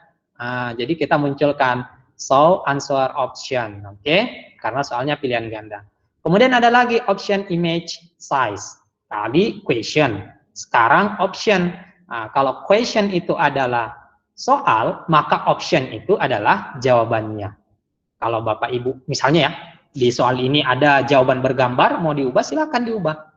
Jadi kita munculkan show answer option, oke? Karena soalnya pilihan ganda. Kemudian ada lagi option image size. Tadi question, sekarang option. Kalau question itu adalah soal, maka option itu adalah jawabannya. Kalau Bapak Ibu, misalnya ya, di soal ini ada jawaban bergambar, mau diubah, silakan diubah.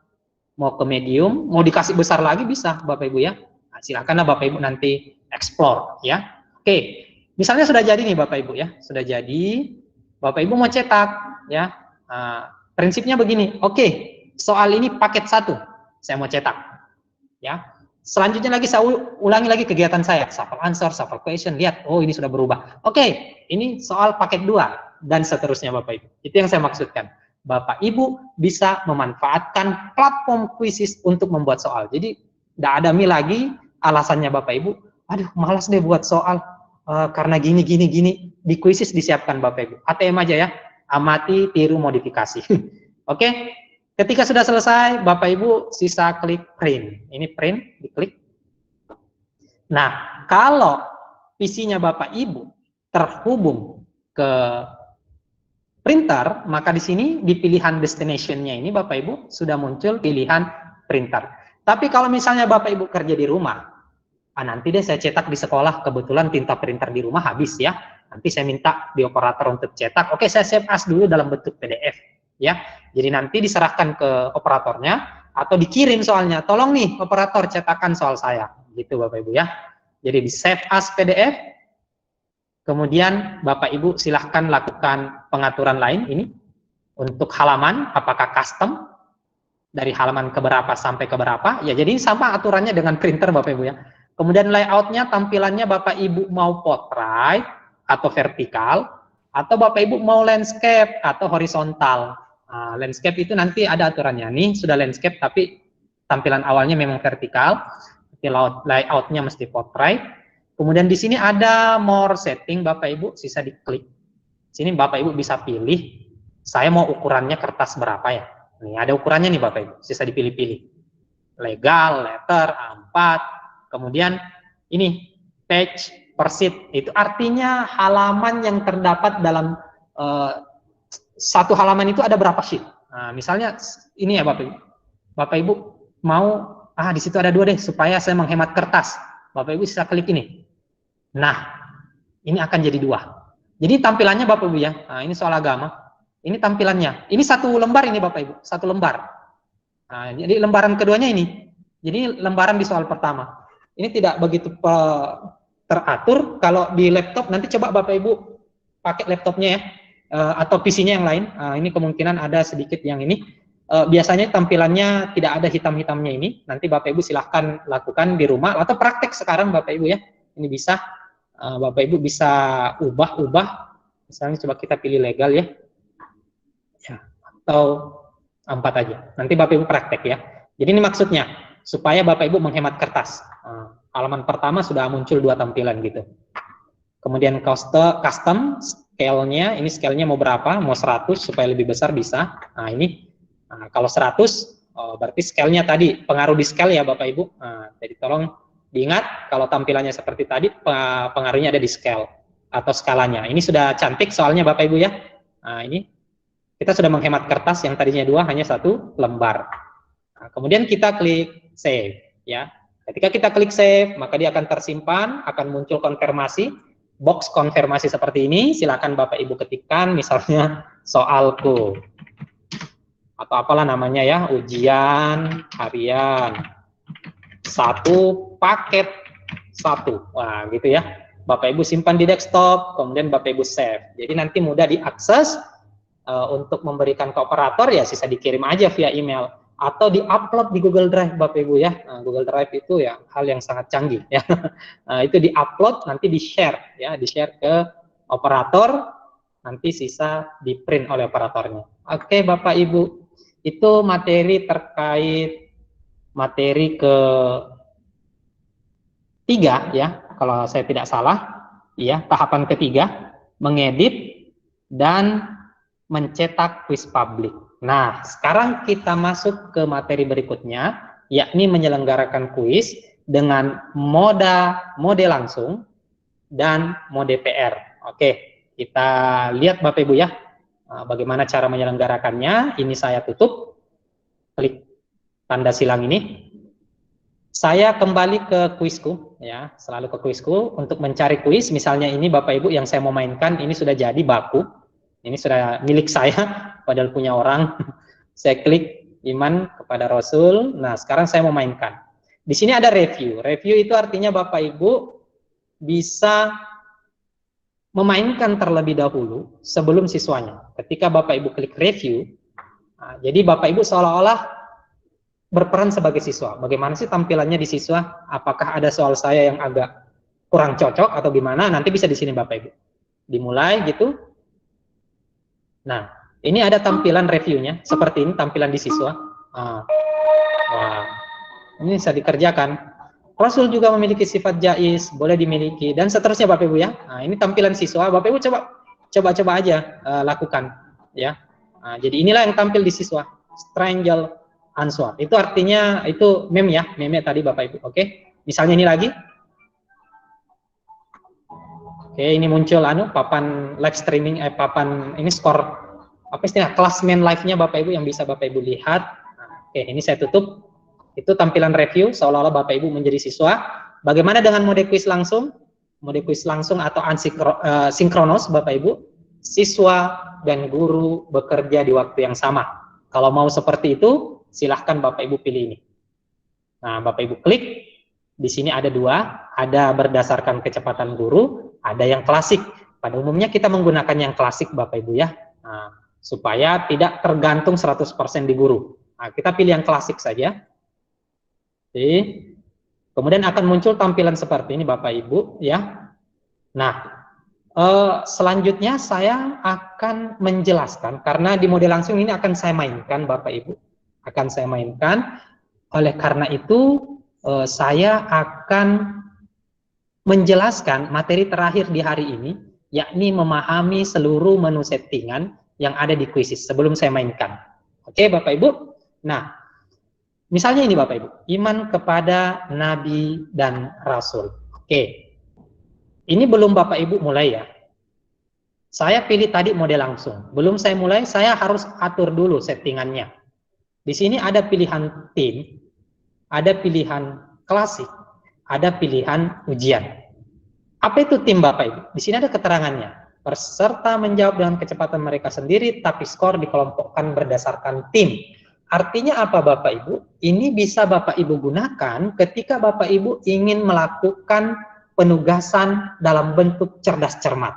mau ke medium, mau dikasih besar lagi bisa Bapak Ibu ya. Nah, silakanlah Bapak Ibu nanti explore ya. Oke, misalnya sudah jadi nih Bapak Ibu ya, sudah jadi, Bapak Ibu mau cetak ya. Nah, prinsipnya begini, oke, soal ini paket 1, saya mau cetak ya. Selanjutnya lagi saya ulangi lagi kegiatan saya, shuffle answer, shuffle question, lihat, oh ini sudah berubah. Oke, ini soal paket 2 dan seterusnya Bapak Ibu. Itu yang saya maksudkan. Bapak Ibu bisa memanfaatkan platform Quizizz untuk membuat soal. Jadi tidak ada lagi alasannya Bapak Ibu, aduh malas deh buat soal karena gini. Di Quizizz disiapkan Bapak Ibu. ATM aja ya, amati, tiru, modifikasi. Oke. Ketika sudah selesai, Bapak Ibu sisa klik print. Ini print, diklik. Nah, kalau PC-nya Bapak Ibu terhubung ke printer, maka di sini di pilihan destination-nya ini Bapak Ibu sudah muncul pilihan printer. Tapi kalau misalnya Bapak Ibu kerja di rumah, nanti deh saya cetak di sekolah, kebetulan tinta printer di rumah habis ya. Nanti saya minta di operator untuk cetak. Oke, saya save as dulu dalam bentuk PDF. Ya, jadi nanti diserahkan ke operatornya atau dikirim soalnya, tolong nih operator cetakan soal saya, gitu Bapak Ibu ya. Jadi di save as PDF, kemudian Bapak Ibu silahkan lakukan pengaturan lain ini untuk halaman, apakah custom dari halaman keberapa sampai keberapa, ya jadi sama aturannya dengan printer Bapak Ibu ya. Kemudian layoutnya, tampilannya Bapak Ibu mau portrait atau vertikal, atau Bapak Ibu mau landscape atau horizontal. Nah, landscape itu nanti ada aturannya. Nih sudah landscape tapi tampilan awalnya memang vertikal. Layoutnya mesti portrait. Kemudian di sini ada more setting Bapak Ibu, sisa diklik. Sini Bapak Ibu bisa pilih, saya mau ukurannya kertas berapa ya. Nih ada ukurannya nih Bapak Ibu, sisa dipilih-pilih. Legal, letter, A4. Kemudian ini page per sheet, itu artinya halaman yang terdapat dalam satu halaman itu ada berapa sheet. Nah, misalnya ini ya Bapak Ibu. Bapak Ibu mau di situ ada 2 deh supaya saya menghemat kertas. Bapak Ibu bisa klik ini. Nah, ini akan jadi 2. Jadi tampilannya Bapak Ibu ya. Nah, ini soal agama. Ini tampilannya. Ini 1 lembar ini Bapak Ibu, 1 lembar. Nah, jadi lembaran keduanya ini. Jadi lembaran di soal pertama. Ini tidak begitu teratur. Kalau di laptop nanti coba Bapak Ibu pakai laptopnya ya. Atau PC-nya yang lain, ini kemungkinan ada sedikit yang ini, biasanya tampilannya tidak ada hitam-hitamnya ini, nanti Bapak Ibu silahkan lakukan di rumah, atau praktek sekarang Bapak Ibu ya, ini bisa, Bapak Ibu bisa ubah-ubah, misalnya coba kita pilih legal ya, atau 4 aja, nanti Bapak Ibu praktek ya, jadi ini maksudnya, supaya Bapak Ibu menghemat kertas, halaman pertama sudah muncul 2 tampilan gitu, kemudian custom, scale-nya, ini scale-nya mau berapa, mau 100 supaya lebih besar bisa. Nah ini, kalau 100 berarti scale-nya tadi, pengaruh di scale ya Bapak Ibu. Jadi tolong diingat, kalau tampilannya seperti tadi, pengaruhnya ada di scale atau skalanya. Ini sudah cantik soalnya Bapak Ibu ya. Nah ini, kita sudah menghemat kertas yang tadinya 2, hanya 1 lembar. Nah, kemudian kita klik save ya. Ketika kita klik save, maka dia akan tersimpan, akan muncul konfirmasi. Box konfirmasi seperti ini, silakan Bapak Ibu ketikkan, misalnya soalku, atau apalah namanya ya, ujian harian 1 paket 1, wah gitu ya. Bapak Ibu simpan di desktop, kemudian Bapak Ibu save. Jadi nanti mudah diakses untuk memberikan ke operator ya, sisa dikirim aja via email atau di-upload di Google Drive Bapak Ibu ya. Nah, Google Drive itu ya hal yang sangat canggih ya. Nah, itu di-upload nanti di-share ya, di-share ke operator, nanti sisa di-print oleh operatornya. Oke, Bapak Ibu, itu materi terkait materi ke-3 ya, kalau saya tidak salah ya, tahapan ketiga, mengedit dan mencetak kuis publik. Nah, sekarang kita masuk ke materi berikutnya, yakni menyelenggarakan kuis dengan mode langsung dan mode PR. Oke, kita lihat Bapak Ibu ya, bagaimana cara menyelenggarakannya. Ini saya tutup, klik tanda silang ini. Saya kembali ke kuisku, ya, selalu ke kuisku untuk mencari kuis. Misalnya ini Bapak Ibu yang saya mau mainkan, ini sudah jadi baku. Ini sudah milik saya, padahal punya orang. Saya klik iman kepada Rasul. Nah, sekarang saya mau mainkan. Di sini ada review. Review itu artinya Bapak Ibu bisa memainkan terlebih dahulu sebelum siswanya. Ketika Bapak Ibu klik review, nah, jadi Bapak Ibu seolah-olah berperan sebagai siswa. Bagaimana sih tampilannya di siswa? Apakah ada soal saya yang agak kurang cocok atau gimana? Nanti bisa di sini Bapak Ibu. Dimulai gitu. Nah, ini ada tampilan reviewnya. Seperti ini tampilan di siswa. Wah, ini bisa dikerjakan. Rasul juga memiliki sifat jaiz, boleh dimiliki, dan seterusnya Bapak Ibu ya. Nah, ini tampilan siswa. Bapak Ibu coba aja lakukan. Ya. Nah, jadi inilah yang tampil di siswa. Strangle answer. Itu artinya itu meme ya, meme tadi Bapak Ibu. Oke. Misalnya ini lagi. Oke, ini muncul papan live streaming papan ini skor apa istilah klasmen live-nya Bapak Ibu yang bisa Bapak Ibu lihat. Nah, oke, ini saya tutup. Itu tampilan review seolah-olah Bapak Ibu menjadi siswa. Bagaimana dengan mode kuis langsung? Mode kuis langsung atau sinkronos Bapak Ibu. Siswa dan guru bekerja di waktu yang sama. Kalau mau seperti itu, silahkan Bapak Ibu pilih ini. Nah, Bapak Ibu klik, di sini ada dua, ada berdasarkan kecepatan guru, ada yang klasik. Pada umumnya kita menggunakan yang klasik Bapak Ibu ya, nah, supaya tidak tergantung 100% di guru. Nah, kita pilih yang klasik saja. Oke. Kemudian akan muncul tampilan seperti ini Bapak Ibu ya. Nah, selanjutnya saya akan menjelaskan, karena di mode langsung ini akan saya mainkan Bapak Ibu. Akan saya mainkan, oleh karena itu saya akan menjelaskan materi terakhir di hari ini, yakni memahami seluruh menu settingan yang ada di Quizizz sebelum saya mainkan. Oke Bapak Ibu. Nah, misalnya ini Bapak Ibu, iman kepada Nabi dan Rasul. Oke, ini belum Bapak Ibu mulai ya. Saya pilih tadi mode langsung. Belum saya mulai, saya harus atur dulu settingannya. Di sini ada pilihan tim, ada pilihan klasik, ada pilihan ujian. Apa itu tim Bapak Ibu? Di sini ada keterangannya. Peserta menjawab dengan kecepatan mereka sendiri, tapi skor dikelompokkan berdasarkan tim. Artinya apa Bapak Ibu? Ini bisa Bapak Ibu gunakan ketika Bapak Ibu ingin melakukan penugasan dalam bentuk cerdas cermat.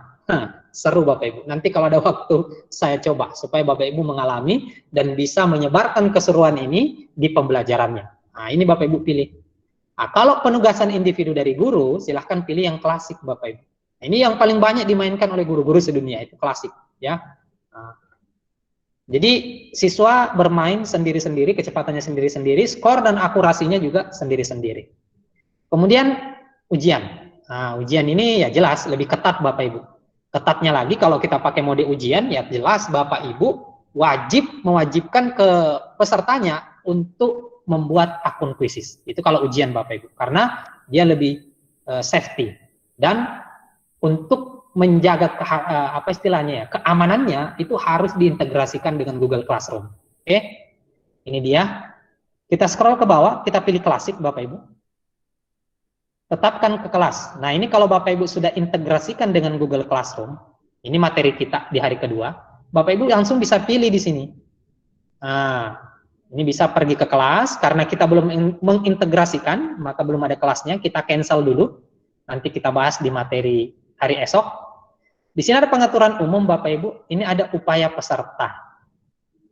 Seru Bapak Ibu. Nanti kalau ada waktu saya coba supaya Bapak Ibu mengalami dan bisa menyebarkan keseruan ini di pembelajarannya. Nah, ini Bapak Ibu pilih. Nah, kalau penugasan individu dari guru, silahkan pilih yang klasik Bapak Ibu. Nah, ini yang paling banyak dimainkan oleh guru-guru sedunia, itu klasik ya. Nah, jadi siswa bermain sendiri-sendiri, kecepatannya sendiri-sendiri, skor dan akurasinya juga sendiri-sendiri. Kemudian ujian. Nah, ujian ini ya jelas lebih ketat Bapak Ibu. Ketatnya lagi kalau kita pakai mode ujian, ya jelas Bapak Ibu mewajibkan ke pesertanya untuk membuat akun Quizizz. Itu kalau ujian Bapak Ibu, karena dia lebih safety. Dan untuk menjaga apa istilahnya ya, keamanannya itu harus diintegrasikan dengan Google Classroom. Oke, ini dia. Kita scroll ke bawah, kita pilih klasik Bapak Ibu. Tetapkan ke kelas. Nah, ini kalau Bapak Ibu sudah integrasikan dengan Google Classroom, ini materi kita di hari kedua, Bapak Ibu langsung bisa pilih di sini. Nah, ini bisa pergi ke kelas, karena kita belum mengintegrasikan, maka belum ada kelasnya, kita cancel dulu. Nanti kita bahas di materi hari esok. Di sini ada pengaturan umum Bapak Ibu, ini ada upaya peserta.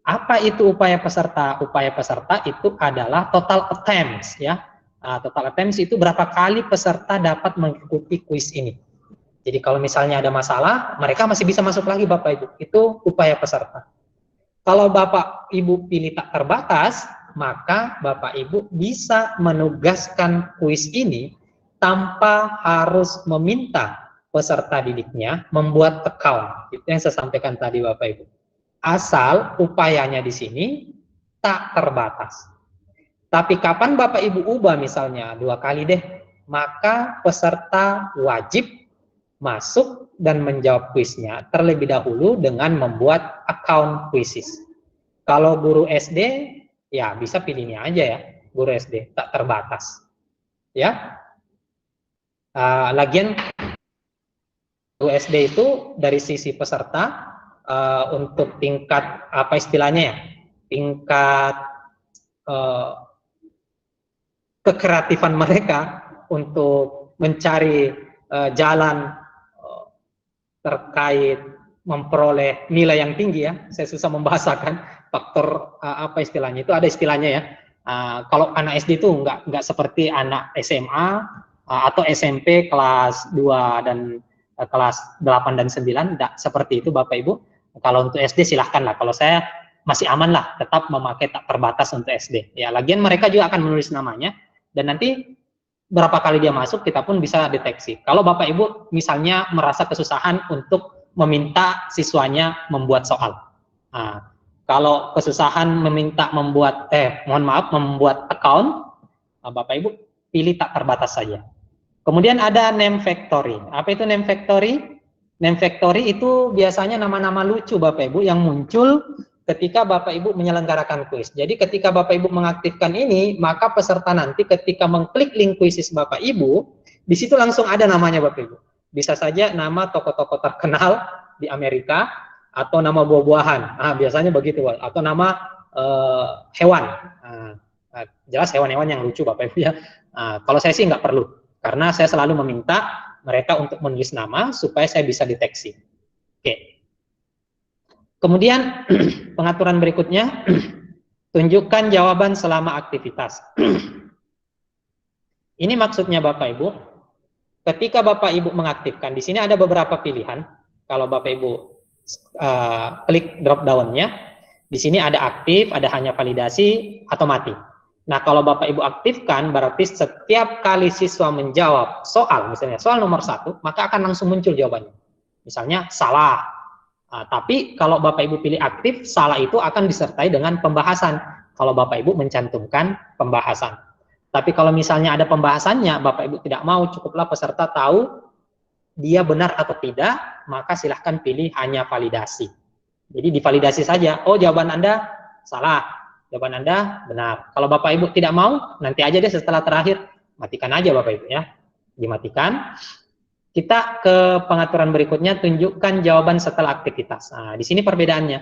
Apa itu upaya peserta? Upaya peserta itu adalah total attempts ya. Nah, total attempts itu berapa kali peserta dapat mengikuti kuis ini. Jadi kalau misalnya ada masalah, mereka masih bisa masuk lagi Bapak Ibu. Itu upaya peserta. Kalau Bapak Ibu pilih tak terbatas, maka Bapak Ibu bisa menugaskan kuis ini tanpa harus meminta peserta didiknya membuat account. Itu yang saya sampaikan tadi Bapak Ibu. Asal upayanya di sini tak terbatas. Tapi kapan Bapak Ibu ubah misalnya 2 kali deh, maka peserta wajib masuk dan menjawab kuisnya terlebih dahulu dengan membuat account Quizizz. Kalau guru SD, ya bisa pilihnya aja ya, guru SD, tak terbatas. Ya, lagian guru SD itu dari sisi peserta untuk tingkat apa istilahnya ya, tingkat kekreatifan mereka untuk mencari jalan terkait memperoleh nilai yang tinggi ya. Saya susah membahasakan faktor apa istilahnya, itu ada istilahnya ya. Kalau anak SD itu nggak seperti anak SMA atau SMP kelas 2 dan kelas 8 dan 9, enggak seperti itu Bapak Ibu. Kalau untuk SD silahkan lah, kalau saya masih aman lah, tetap memakai tak terbatas untuk SD. Ya, lagian mereka juga akan menulis namanya, dan nanti berapa kali dia masuk, kita pun bisa deteksi. Kalau Bapak Ibu misalnya merasa kesusahan untuk meminta siswanya membuat soal. Kalau kesusahan meminta membuat, membuat account, Bapak Ibu pilih tak terbatas saja. Kemudian ada name factory. Apa itu name factory? Name factory itu biasanya nama-nama lucu Bapak Ibu yang muncul ketika Bapak Ibu menyelenggarakan kuis. Jadi ketika Bapak Ibu mengaktifkan ini, maka peserta nanti ketika mengklik link kuisis Bapak Ibu, di situ langsung ada namanya Bapak Ibu. Bisa saja nama tokoh-tokoh terkenal di Amerika, atau nama buah-buahan, biasanya begitu, atau nama hewan. Jelas hewan-hewan yang lucu Bapak Ibu ya. Kalau saya sih nggak perlu, karena saya selalu meminta mereka untuk menulis nama supaya saya bisa deteksi. Oke. Kemudian pengaturan berikutnya, tunjukkan jawaban selama aktivitas. Ini maksudnya Bapak Ibu, ketika Bapak Ibu mengaktifkan, di sini ada beberapa pilihan. Kalau Bapak Ibu klik drop down-nya, di sini ada aktif, ada hanya validasi, atau mati. Nah, kalau Bapak Ibu aktifkan, berarti setiap kali siswa menjawab soal, misalnya soal nomor 1, maka akan langsung muncul jawabannya. Misalnya salah. Tapi kalau Bapak Ibu pilih aktif, salah itu akan disertai dengan pembahasan. Kalau Bapak Ibu mencantumkan pembahasan. Tapi kalau misalnya ada pembahasannya, Bapak Ibu tidak mau, cukuplah peserta tahu dia benar atau tidak, maka silahkan pilih hanya validasi. Jadi divalidasi saja, oh jawaban Anda salah, jawaban Anda benar. Kalau Bapak Ibu tidak mau, nanti aja deh setelah terakhir, matikan aja Bapak Ibu ya, dimatikan. Kita ke pengaturan berikutnya, tunjukkan jawaban setelah aktivitas. Nah, di sini perbedaannya.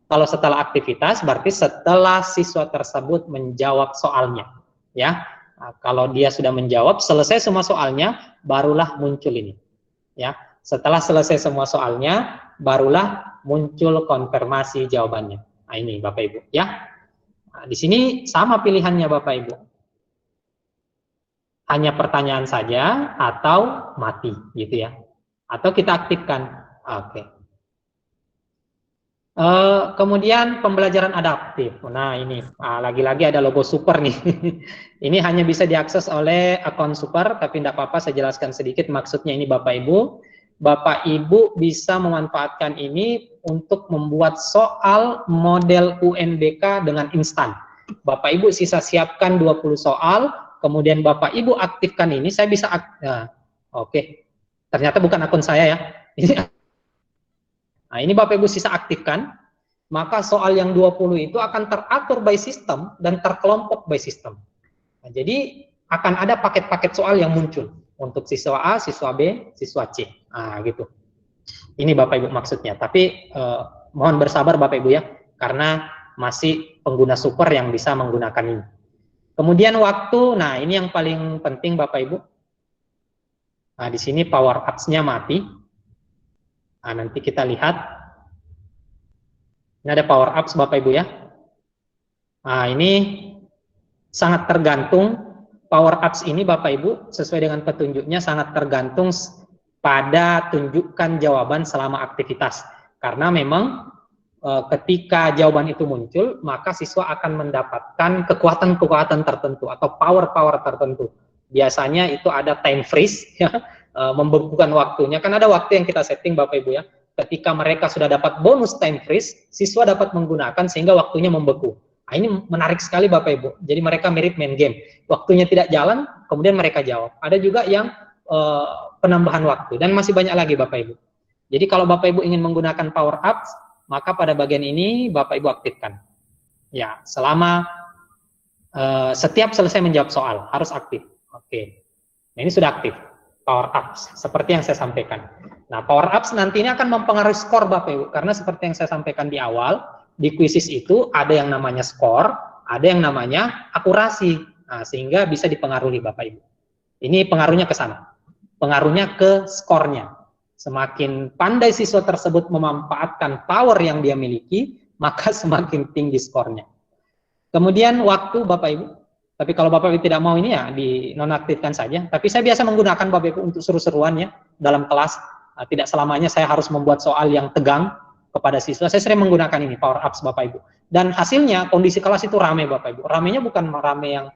Kalau setelah aktivitas, berarti setelah siswa tersebut menjawab soalnya. Ya, nah, kalau dia sudah menjawab, selesai semua soalnya, barulah muncul ini. Ya, setelah selesai semua soalnya, barulah muncul konfirmasi jawabannya. Nah, ini Bapak Ibu ya. Nah, di sini sama pilihannya Bapak Ibu. Hanya pertanyaan saja atau mati gitu ya. Atau kita aktifkan. Oke. Kemudian pembelajaran adaptif. Nah, ini lagi-lagi ada logo super nih. Ini hanya bisa diakses oleh akun super, tapi tidak apa-apa, saya jelaskan sedikit maksudnya ini Bapak Ibu. Bapak Ibu bisa memanfaatkan ini untuk membuat soal model UNBK dengan instan. Bapak Ibu sisa siapkan 20 soal, kemudian Bapak Ibu aktifkan ini, saya bisa oke. Ternyata bukan akun saya ya. Nah, ini Bapak Ibu sisa aktifkan, maka soal yang 20 itu akan teratur by system dan terkelompok by system. Nah, jadi akan ada paket-paket soal yang muncul untuk siswa A, siswa B, siswa C. Nah, gitu. Ini Bapak Ibu maksudnya. Tapi mohon bersabar Bapak Ibu ya, karena masih pengguna super yang bisa menggunakan ini. Kemudian waktu, nah ini yang paling penting Bapak Ibu. Nah, di sini power ups-nya mati. Nah, nanti kita lihat. Ini ada power ups Bapak Ibu ya. Nah, ini sangat tergantung. Power ups ini Bapak Ibu sesuai dengan petunjuknya sangat tergantung pada tunjukkan jawaban selama aktivitas. Karena memang ketika jawaban itu muncul, maka siswa akan mendapatkan kekuatan-kekuatan tertentu atau power-power tertentu. Biasanya itu ada time freeze ya. Membekukan waktunya, kan ada waktu yang kita setting Bapak Ibu ya, ketika mereka sudah dapat bonus time freeze, siswa dapat menggunakan sehingga waktunya membeku. Nah, ini menarik sekali Bapak Ibu, jadi mereka mirip main game, waktunya tidak jalan, kemudian mereka jawab. Ada juga yang penambahan waktu, dan masih banyak lagi Bapak Ibu. Jadi kalau Bapak Ibu ingin menggunakan power ups, maka pada bagian ini Bapak Ibu aktifkan. Ya, selama setiap selesai menjawab soal, harus aktif. Oke, nah, ini sudah aktif. Power ups, seperti yang saya sampaikan. Nah, power ups nanti ini akan mempengaruhi skor Bapak Ibu, karena seperti yang saya sampaikan di awal, di kuisis itu ada yang namanya skor, ada yang namanya akurasi. Nah, sehingga bisa dipengaruhi Bapak Ibu. Ini pengaruhnya ke sana. Pengaruhnya ke skornya. Semakin pandai siswa tersebut memanfaatkan power yang dia miliki, maka semakin tinggi skornya. Kemudian waktu Bapak Ibu. Tapi kalau Bapak Ibu tidak mau ini ya dinonaktifkan saja. Tapi saya biasa menggunakan Bapak Ibu untuk seru-seruan ya dalam kelas. Tidak selamanya saya harus membuat soal yang tegang kepada siswa. Saya sering menggunakan ini power ups Bapak Ibu. Dan hasilnya kondisi kelas itu ramai Bapak Ibu. Ramainya bukan ramai yang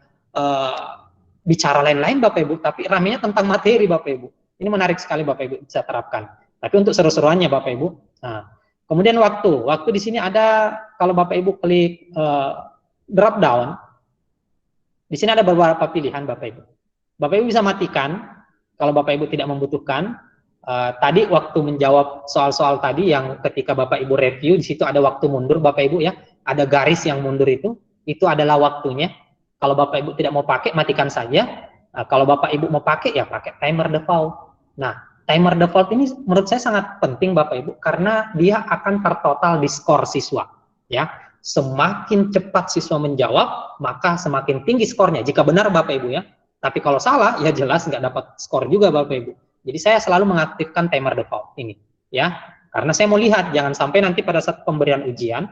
bicara lain-lain Bapak Ibu, tapi ramainya tentang materi Bapak Ibu. Ini menarik sekali Bapak Ibu bisa terapkan. Tapi untuk seru-seruannya Bapak Ibu. Nah, kemudian waktu di sini ada kalau Bapak Ibu klik drop down, di sini ada beberapa pilihan Bapak Ibu. Bapak Ibu bisa matikan kalau Bapak Ibu tidak membutuhkan. Tadi waktu menjawab soal-soal tadi yang ketika Bapak Ibu review, di situ ada waktu mundur Bapak Ibu ya, ada garis yang mundur itu adalah waktunya. Kalau Bapak Ibu tidak mau pakai, matikan saja. Kalau Bapak Ibu mau pakai, ya pakai timer default. Nah, timer default ini menurut saya sangat penting Bapak Ibu, karena dia akan tertotal di skor siswa. Ya, semakin cepat siswa menjawab, maka semakin tinggi skornya. Jika benar Bapak Ibu ya. Tapi kalau salah, ya jelas nggak dapat skor juga Bapak Ibu. Jadi saya selalu mengaktifkan timer default ini. Ya, karena saya mau lihat, jangan sampai nanti pada saat pemberian ujian,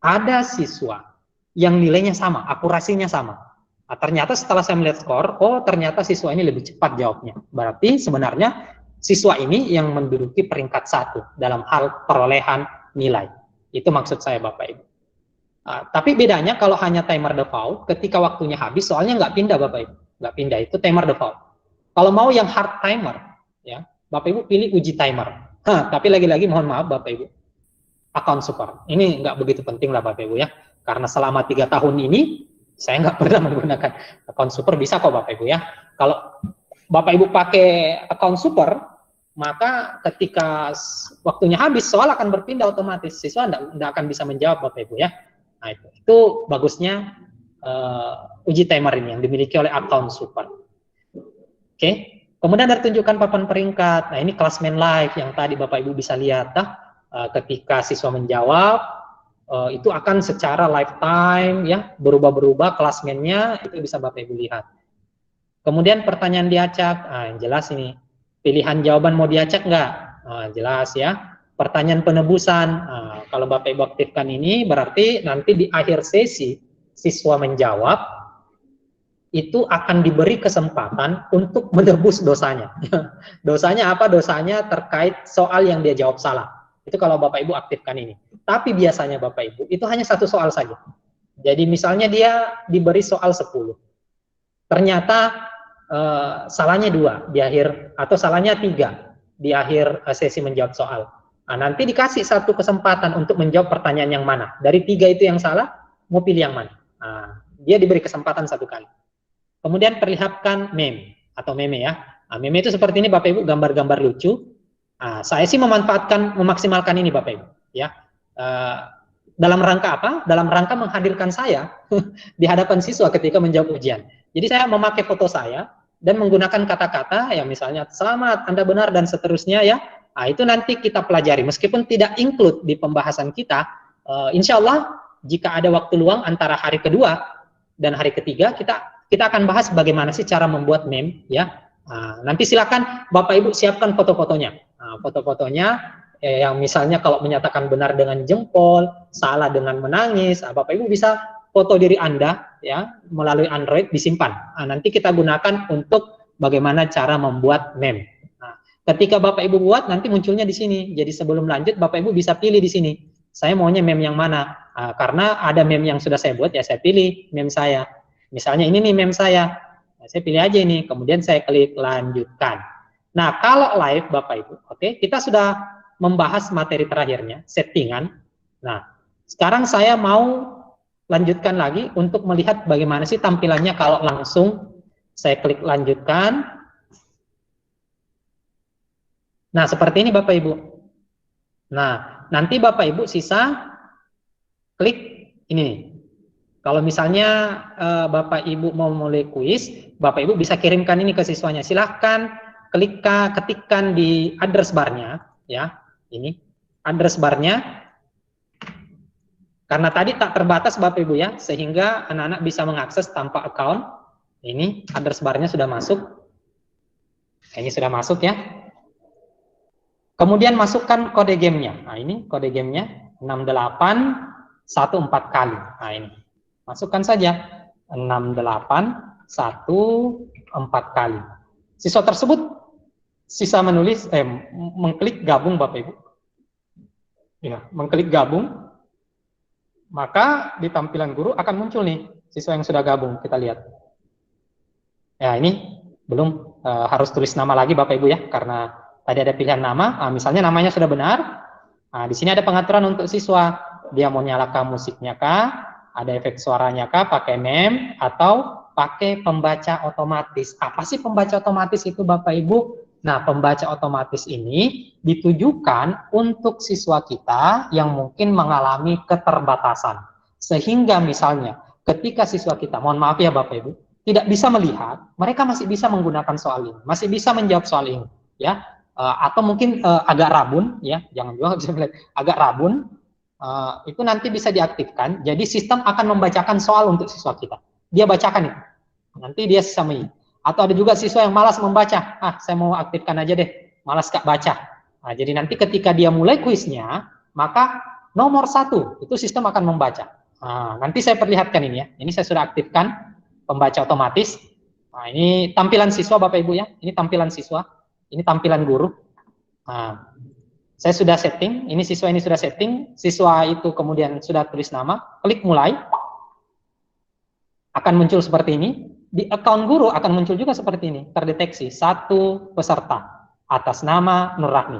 ada siswa yang nilainya sama, akurasinya sama. Nah, ternyata setelah saya melihat skor, oh ternyata siswa ini lebih cepat jawabnya. Berarti sebenarnya siswa ini yang menduduki peringkat 1 dalam hal perolehan nilai. Itu maksud saya Bapak Ibu. Tapi bedanya kalau hanya timer default, ketika waktunya habis, soalnya nggak pindah Bapak Ibu. Nggak pindah, itu timer default. Kalau mau yang hard timer, ya Bapak Ibu pilih uji timer. Tapi lagi-lagi mohon maaf Bapak Ibu, account super. Ini nggak begitu penting lah Bapak Ibu ya. Karena selama 3 tahun ini, saya nggak pernah menggunakan account super, bisa kok Bapak Ibu ya. Kalau Bapak Ibu pakai account super, maka ketika waktunya habis, soal akan berpindah otomatis. Siswa nggak akan bisa menjawab Bapak Ibu ya. Nah itu bagusnya uji timer ini yang dimiliki oleh account super. Oke. Kemudian ada tunjukkan papan peringkat. Nah ini klasmen live yang tadi Bapak Ibu bisa lihat. Ketika siswa menjawab, itu akan secara lifetime ya berubah-berubah klasmennya, itu bisa Bapak Ibu lihat. Kemudian pertanyaan diacak, jelas ini pilihan jawaban mau diacak nggak, jelas ya. Pertanyaan penebusan, kalau Bapak Ibu aktifkan ini berarti nanti di akhir sesi siswa menjawab itu akan diberi kesempatan untuk menebus dosanya. Dosanya apa? Dosanya terkait soal yang dia jawab salah. Itu kalau Bapak Ibu aktifkan ini. Tapi biasanya Bapak Ibu, itu hanya 1 soal saja. Jadi misalnya dia diberi soal 10. Ternyata salahnya 2 di akhir, atau salahnya 3 di akhir sesi menjawab soal. Nah, nanti dikasih 1 kesempatan untuk menjawab pertanyaan yang mana. Dari 3 itu yang salah, mau pilih yang mana. Nah, dia diberi kesempatan 1 kali. Kemudian perlihatkan meme atau meme ya. Nah, meme itu seperti ini Bapak Ibu, gambar-gambar lucu. Nah, saya sih memaksimalkan ini Bapak Ibu ya. Dalam rangka apa? Dalam rangka menghadirkan saya di hadapan siswa ketika menjawab ujian. Jadi saya memakai foto saya dan menggunakan kata-kata yang misalnya selamat, Anda benar dan seterusnya ya. Nah, itu nanti kita pelajari meskipun tidak include di pembahasan kita. Insya Allah jika ada waktu luang antara hari kedua dan hari ketiga kita akan bahas bagaimana sih cara membuat meme ya. Nanti silakan Bapak Ibu siapkan foto-fotonya. Foto-fotonya yang misalnya kalau menyatakan benar dengan jempol, salah dengan menangis, Bapak Ibu bisa foto diri Anda ya melalui Android disimpan. Nanti kita gunakan untuk bagaimana cara membuat meme. Ketika Bapak Ibu buat nanti munculnya di sini. Jadi sebelum lanjut Bapak Ibu bisa pilih di sini. Saya maunya meme yang mana? Karena ada meme yang sudah saya buat ya saya pilih meme saya. Misalnya ini nih meme saya. Saya pilih aja ini, kemudian saya klik lanjutkan. Nah, kalau live Bapak Ibu, oke, kita sudah membahas materi terakhirnya, settingan. Nah, sekarang saya mau lanjutkan lagi untuk melihat bagaimana sih tampilannya kalau langsung saya klik lanjutkan. Nah, seperti ini Bapak Ibu. Nah, nanti Bapak Ibu sisa klik ini nih. Kalau misalnya Bapak Ibu mau mulai kuis, Bapak Ibu bisa kirimkan ini ke siswanya. Silahkan ketikkan di address barnya, ya, ini address barnya. Karena tadi tak terbatas Bapak Ibu ya, sehingga anak-anak bisa mengakses tanpa account. Ini address barnya sudah masuk. Ini sudah masuk ya. Kemudian masukkan kode gamenya. Nah ini kode gamenya 68114 kali. Nah ini masukkan saja 68114 kali. Siswa tersebut sisa menulis, mengklik gabung Bapak Ibu. Ya, mengklik gabung. Maka di tampilan guru akan muncul nih siswa yang sudah gabung, kita lihat. Ya ini belum harus tulis nama lagi Bapak Ibu ya, karena tadi ada pilihan nama. Misalnya namanya sudah benar. Di sini ada pengaturan untuk siswa, dia mau nyalakan musiknya kah, ada efek suaranya kah, pakai mem atau pakai pembaca otomatis. Apa sih pembaca otomatis itu Bapak Ibu? Nah, pembaca otomatis ini ditujukan untuk siswa kita yang mungkin mengalami keterbatasan. Sehingga misalnya ketika siswa kita, mohon maaf ya Bapak Ibu, tidak bisa melihat, mereka masih bisa menggunakan soal ini, masih bisa menjawab soal ini, ya. Atau mungkin agak rabun, ya, jangan juga bisa melihat, agak rabun, itu nanti bisa diaktifkan. Jadi sistem akan membacakan soal untuk siswa kita. Dia bacakan itu, nanti dia bisa melihat. Atau ada juga siswa yang malas membaca. Saya mau aktifkan aja deh, malas Kak baca. Jadi nanti ketika dia mulai kuisnya, maka nomor 1 itu sistem akan membaca. Nanti saya perlihatkan ini ya. Ini saya sudah aktifkan pembaca otomatis. Ini tampilan siswa Bapak Ibu ya. Ini tampilan siswa. Ini tampilan guru. Saya sudah setting. Ini siswa ini sudah setting. Siswa itu kemudian sudah tulis nama. Klik mulai. Akan muncul seperti ini. Di account guru akan muncul juga seperti ini, terdeteksi 1 peserta atas nama Nur Rahmi.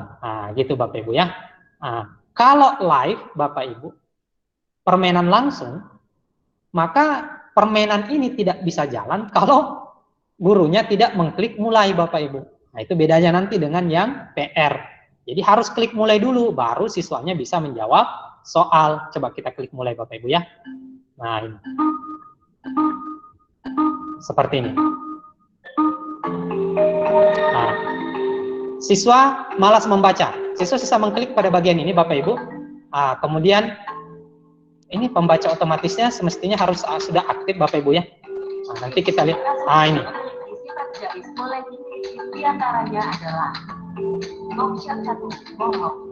Gitu Bapak Ibu ya. Kalau live Bapak Ibu, permainan langsung, maka permainan ini tidak bisa jalan kalau gurunya tidak mengklik mulai Bapak Ibu. Itu bedanya nanti dengan yang PR. Jadi harus klik mulai dulu, baru siswanya bisa menjawab soal. Coba kita klik mulai Bapak Ibu ya. Nah ini. Seperti ini. Siswa malas membaca. Siswa bisa mengklik pada bagian ini Bapak Ibu. Kemudian ini pembaca otomatisnya semestinya harus sudah aktif Bapak Ibu ya. Nanti kita lihat. Ini.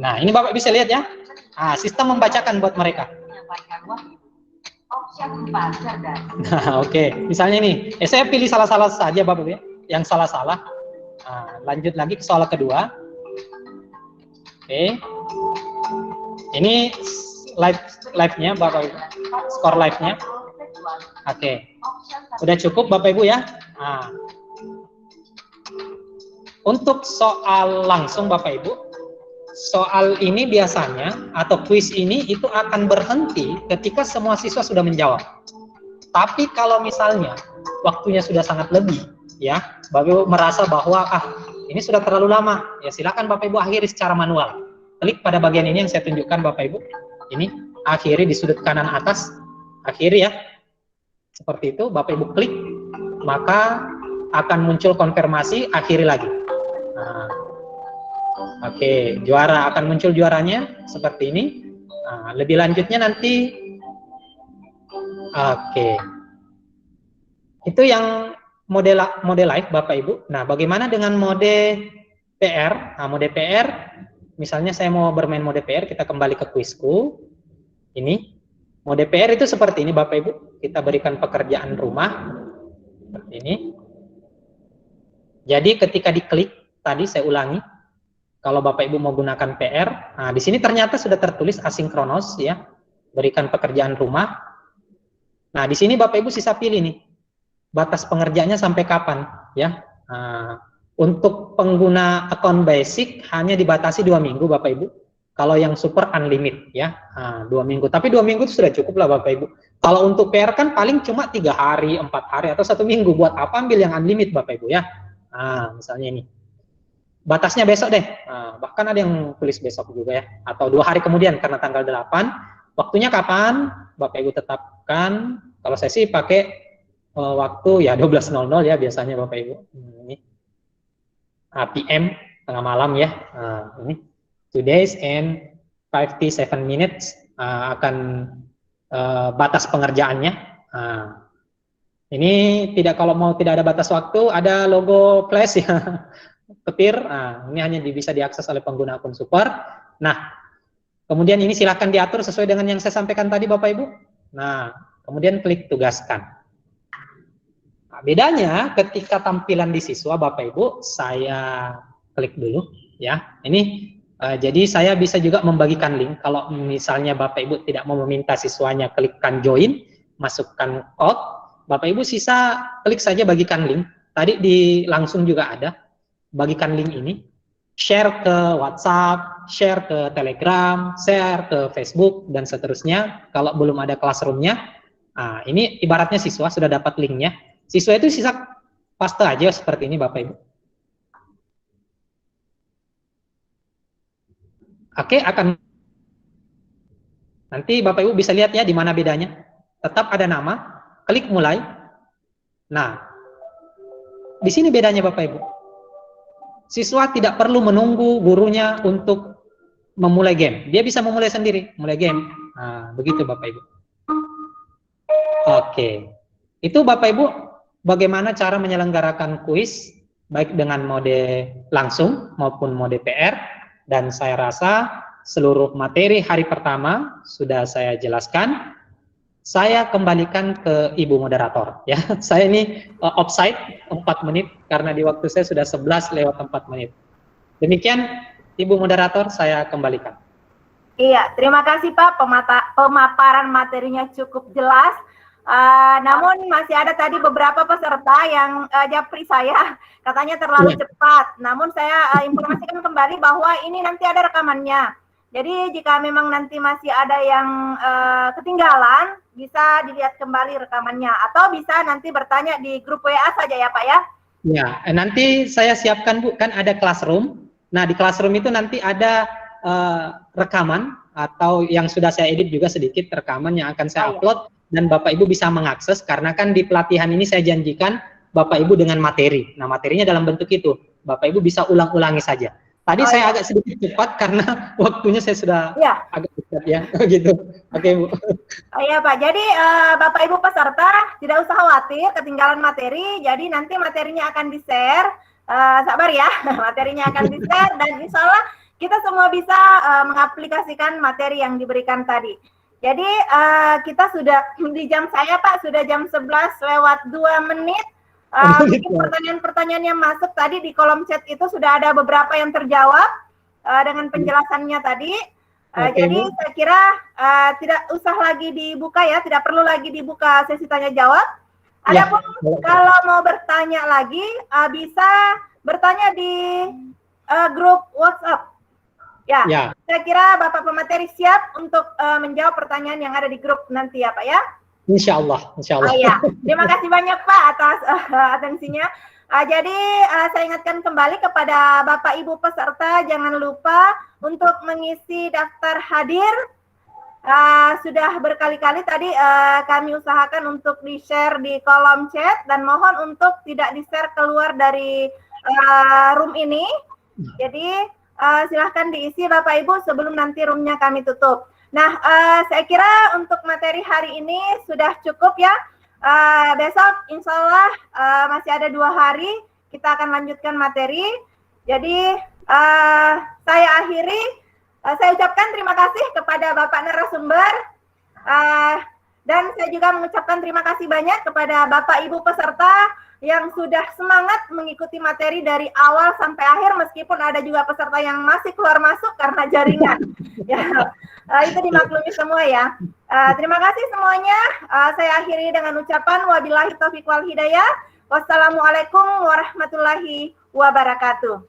Nah ini Bapak bisa lihat ya. Sistem membacakan buat mereka. Nah, oke. Misalnya nih, saya pilih salah-salah saja Bapak ya, yang salah-salah. Lanjut lagi ke soal kedua. Oke. Ini live-nya Bapak Ibu. Skor live-nya. Oke. Udah cukup Bapak Ibu ya. Untuk soal langsung Bapak Ibu, soal ini biasanya atau kuis ini itu akan berhenti ketika semua siswa sudah menjawab. Tapi kalau misalnya waktunya sudah sangat lebih, ya, Bapak Ibu merasa bahwa ini sudah terlalu lama, ya silakan Bapak Ibu akhiri secara manual. Klik pada bagian ini yang saya tunjukkan Bapak Ibu. Ini akhiri di sudut kanan atas, akhiri ya. Seperti itu Bapak Ibu klik, maka akan muncul konfirmasi akhiri lagi. Oke, juara akan muncul juaranya seperti ini. Lebih lanjutnya nanti. Oke. Itu yang mode live Bapak Ibu. Nah, bagaimana dengan mode PR? Mode PR, misalnya saya mau bermain mode PR, kita kembali ke kuisku. Ini. Mode PR itu seperti ini Bapak Ibu. Kita berikan pekerjaan rumah seperti ini. Jadi ketika diklik tadi saya ulangi. Kalau Bapak Ibu mau gunakan PR, di sini ternyata sudah tertulis asinkronos ya, berikan pekerjaan rumah. Nah, di sini Bapak Ibu sisa pilih nih, batas pengerjaannya sampai kapan ya. Untuk pengguna akun basic hanya dibatasi 2 minggu Bapak Ibu. Kalau yang super unlimited ya, 2 minggu. Tapi 2 minggu itu sudah cukup lah Bapak Ibu. Kalau untuk PR kan paling cuma 3 hari, 4 hari atau 1 minggu. Buat apa ambil yang unlimited Bapak Ibu ya? Misalnya ini. Batasnya besok deh, bahkan ada yang tulis besok juga ya, atau 2 hari kemudian karena tanggal 8. Waktunya kapan? Bapak Ibu tetapkan. Kalau saya sih pakai waktu ya 12.00 ya biasanya Bapak Ibu. Ini PM tengah malam ya. Ini 2 days and 57 minutes akan batas pengerjaannya. Nah, ini kalau mau tidak ada batas waktu, ada logo flash ya, petir. Nah, ini hanya bisa diakses oleh pengguna akun Super. Nah, kemudian ini silahkan diatur sesuai dengan yang saya sampaikan tadi Bapak Ibu. Nah, kemudian klik tugaskan. Nah, bedanya ketika tampilan di siswa Bapak Ibu, saya klik dulu ya. Ini jadi saya bisa juga membagikan link. Kalau misalnya Bapak Ibu tidak mau meminta siswanya klikkan join, masukkan code, Bapak Ibu sisa klik saja bagikan link. Tadi langsung juga ada bagikan link ini. Share ke WhatsApp, share ke Telegram, share ke Facebook, dan seterusnya. Kalau belum ada classroom-nya, nah, ini ibaratnya siswa sudah dapat linknya. Siswa itu sisa paste aja seperti ini Bapak Ibu. Oke, nanti Bapak Ibu bisa lihat ya di mana bedanya. Tetap ada nama, klik mulai. Nah, di sini bedanya Bapak Ibu. Siswa tidak perlu menunggu gurunya untuk memulai game. Dia bisa memulai sendiri, mulai game. Nah, begitu Bapak Ibu. Oke. Itu Bapak Ibu bagaimana cara menyelenggarakan kuis baik dengan mode langsung maupun mode PR. Dan saya rasa seluruh materi hari pertama sudah saya jelaskan. Saya kembalikan ke Ibu moderator ya. Saya ini offside 4 menit karena di waktu saya sudah 11:04. Demikian Ibu moderator, saya kembalikan. Iya, terima kasih Pak, pemaparan materinya cukup jelas. Namun masih ada tadi beberapa peserta yang japri saya katanya terlalu cepat. Namun saya informasikan kembali bahwa ini nanti ada rekamannya. Jadi jika memang nanti masih ada yang ketinggalan, bisa dilihat kembali rekamannya. Atau bisa nanti bertanya di grup WA saja ya Pak ya? Ya, nanti saya siapkan Bu, kan ada classroom. Nah di classroom itu nanti ada rekaman atau yang sudah saya edit juga sedikit rekaman yang akan saya upload. Dan Bapak Ibu bisa mengakses, karena kan di pelatihan ini saya janjikan Bapak Ibu dengan materi. Nah materinya dalam bentuk itu, Bapak Ibu bisa ulang-ulangi saja. Tadi saya agak sedikit cepat karena waktunya saya sudah agak cepat ya, gitu. Oke Bu. Iya Pak, jadi Bapak Ibu peserta tidak usah khawatir ketinggalan materi, jadi nanti materinya akan di-share, sabar ya, materinya akan di-share dan insya Allah kita semua bisa mengaplikasikan materi yang diberikan tadi. Jadi kita sudah di jam saya Pak, sudah jam 11:02. Mungkin pertanyaan-pertanyaan yang masuk tadi di kolom chat itu sudah ada beberapa yang terjawab dengan penjelasannya tadi. Jadi saya kira tidak usah lagi dibuka ya, tidak perlu lagi dibuka sesi tanya jawab. Adapun kalau mau bertanya lagi bisa bertanya di grup WhatsApp. Ya, saya kira Bapak pemateri siap untuk menjawab pertanyaan yang ada di grup nanti ya Pak ya. Insya Allah, insya Allah. Ya. Terima kasih banyak Pak atas atensinya. Jadi saya ingatkan kembali kepada Bapak Ibu peserta, jangan lupa untuk mengisi daftar hadir. Sudah berkali-kali tadi kami usahakan untuk di-share di kolom chat dan mohon untuk tidak di-share keluar dari room ini. Jadi silahkan diisi Bapak Ibu sebelum nanti roomnya kami tutup. Nah, saya kira untuk materi hari ini sudah cukup ya. Besok insya Allah masih ada 2 hari kita akan lanjutkan materi. Jadi saya akhiri, saya ucapkan terima kasih kepada Bapak narasumber. Dan saya juga mengucapkan terima kasih banyak kepada Bapak Ibu peserta yang sudah semangat mengikuti materi dari awal sampai akhir, meskipun ada juga peserta yang masih keluar masuk karena jaringan. Ya, itu dimaklumi semua ya. Terima kasih semuanya. Saya akhiri dengan ucapan wabillahi taufiq wal hidayah. Wassalamualaikum warahmatullahi wabarakatuh.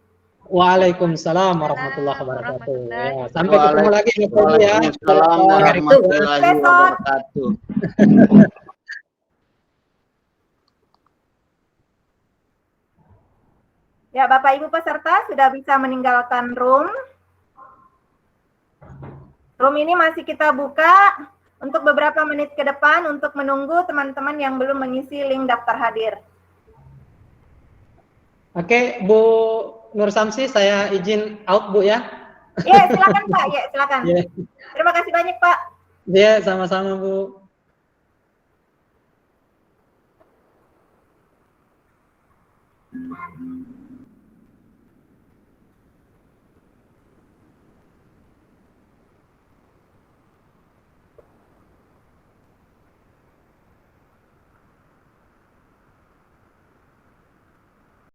Waalaikumsalam warahmatullahi wabarakatuh. Ya, sampai ketemu lagi ya. Waalaikumsalam warahmatullahi wabarakatuh. Ya, Bapak Ibu peserta sudah bisa meninggalkan room. Room ini masih kita buka untuk beberapa menit ke depan untuk menunggu teman-teman yang belum mengisi link daftar hadir. Oke, Bu Nur Samsi, saya izin out Bu ya. Ya, silakan Pak. Ya, silakan. Yeah. Terima kasih banyak Pak. Iya, sama-sama Bu.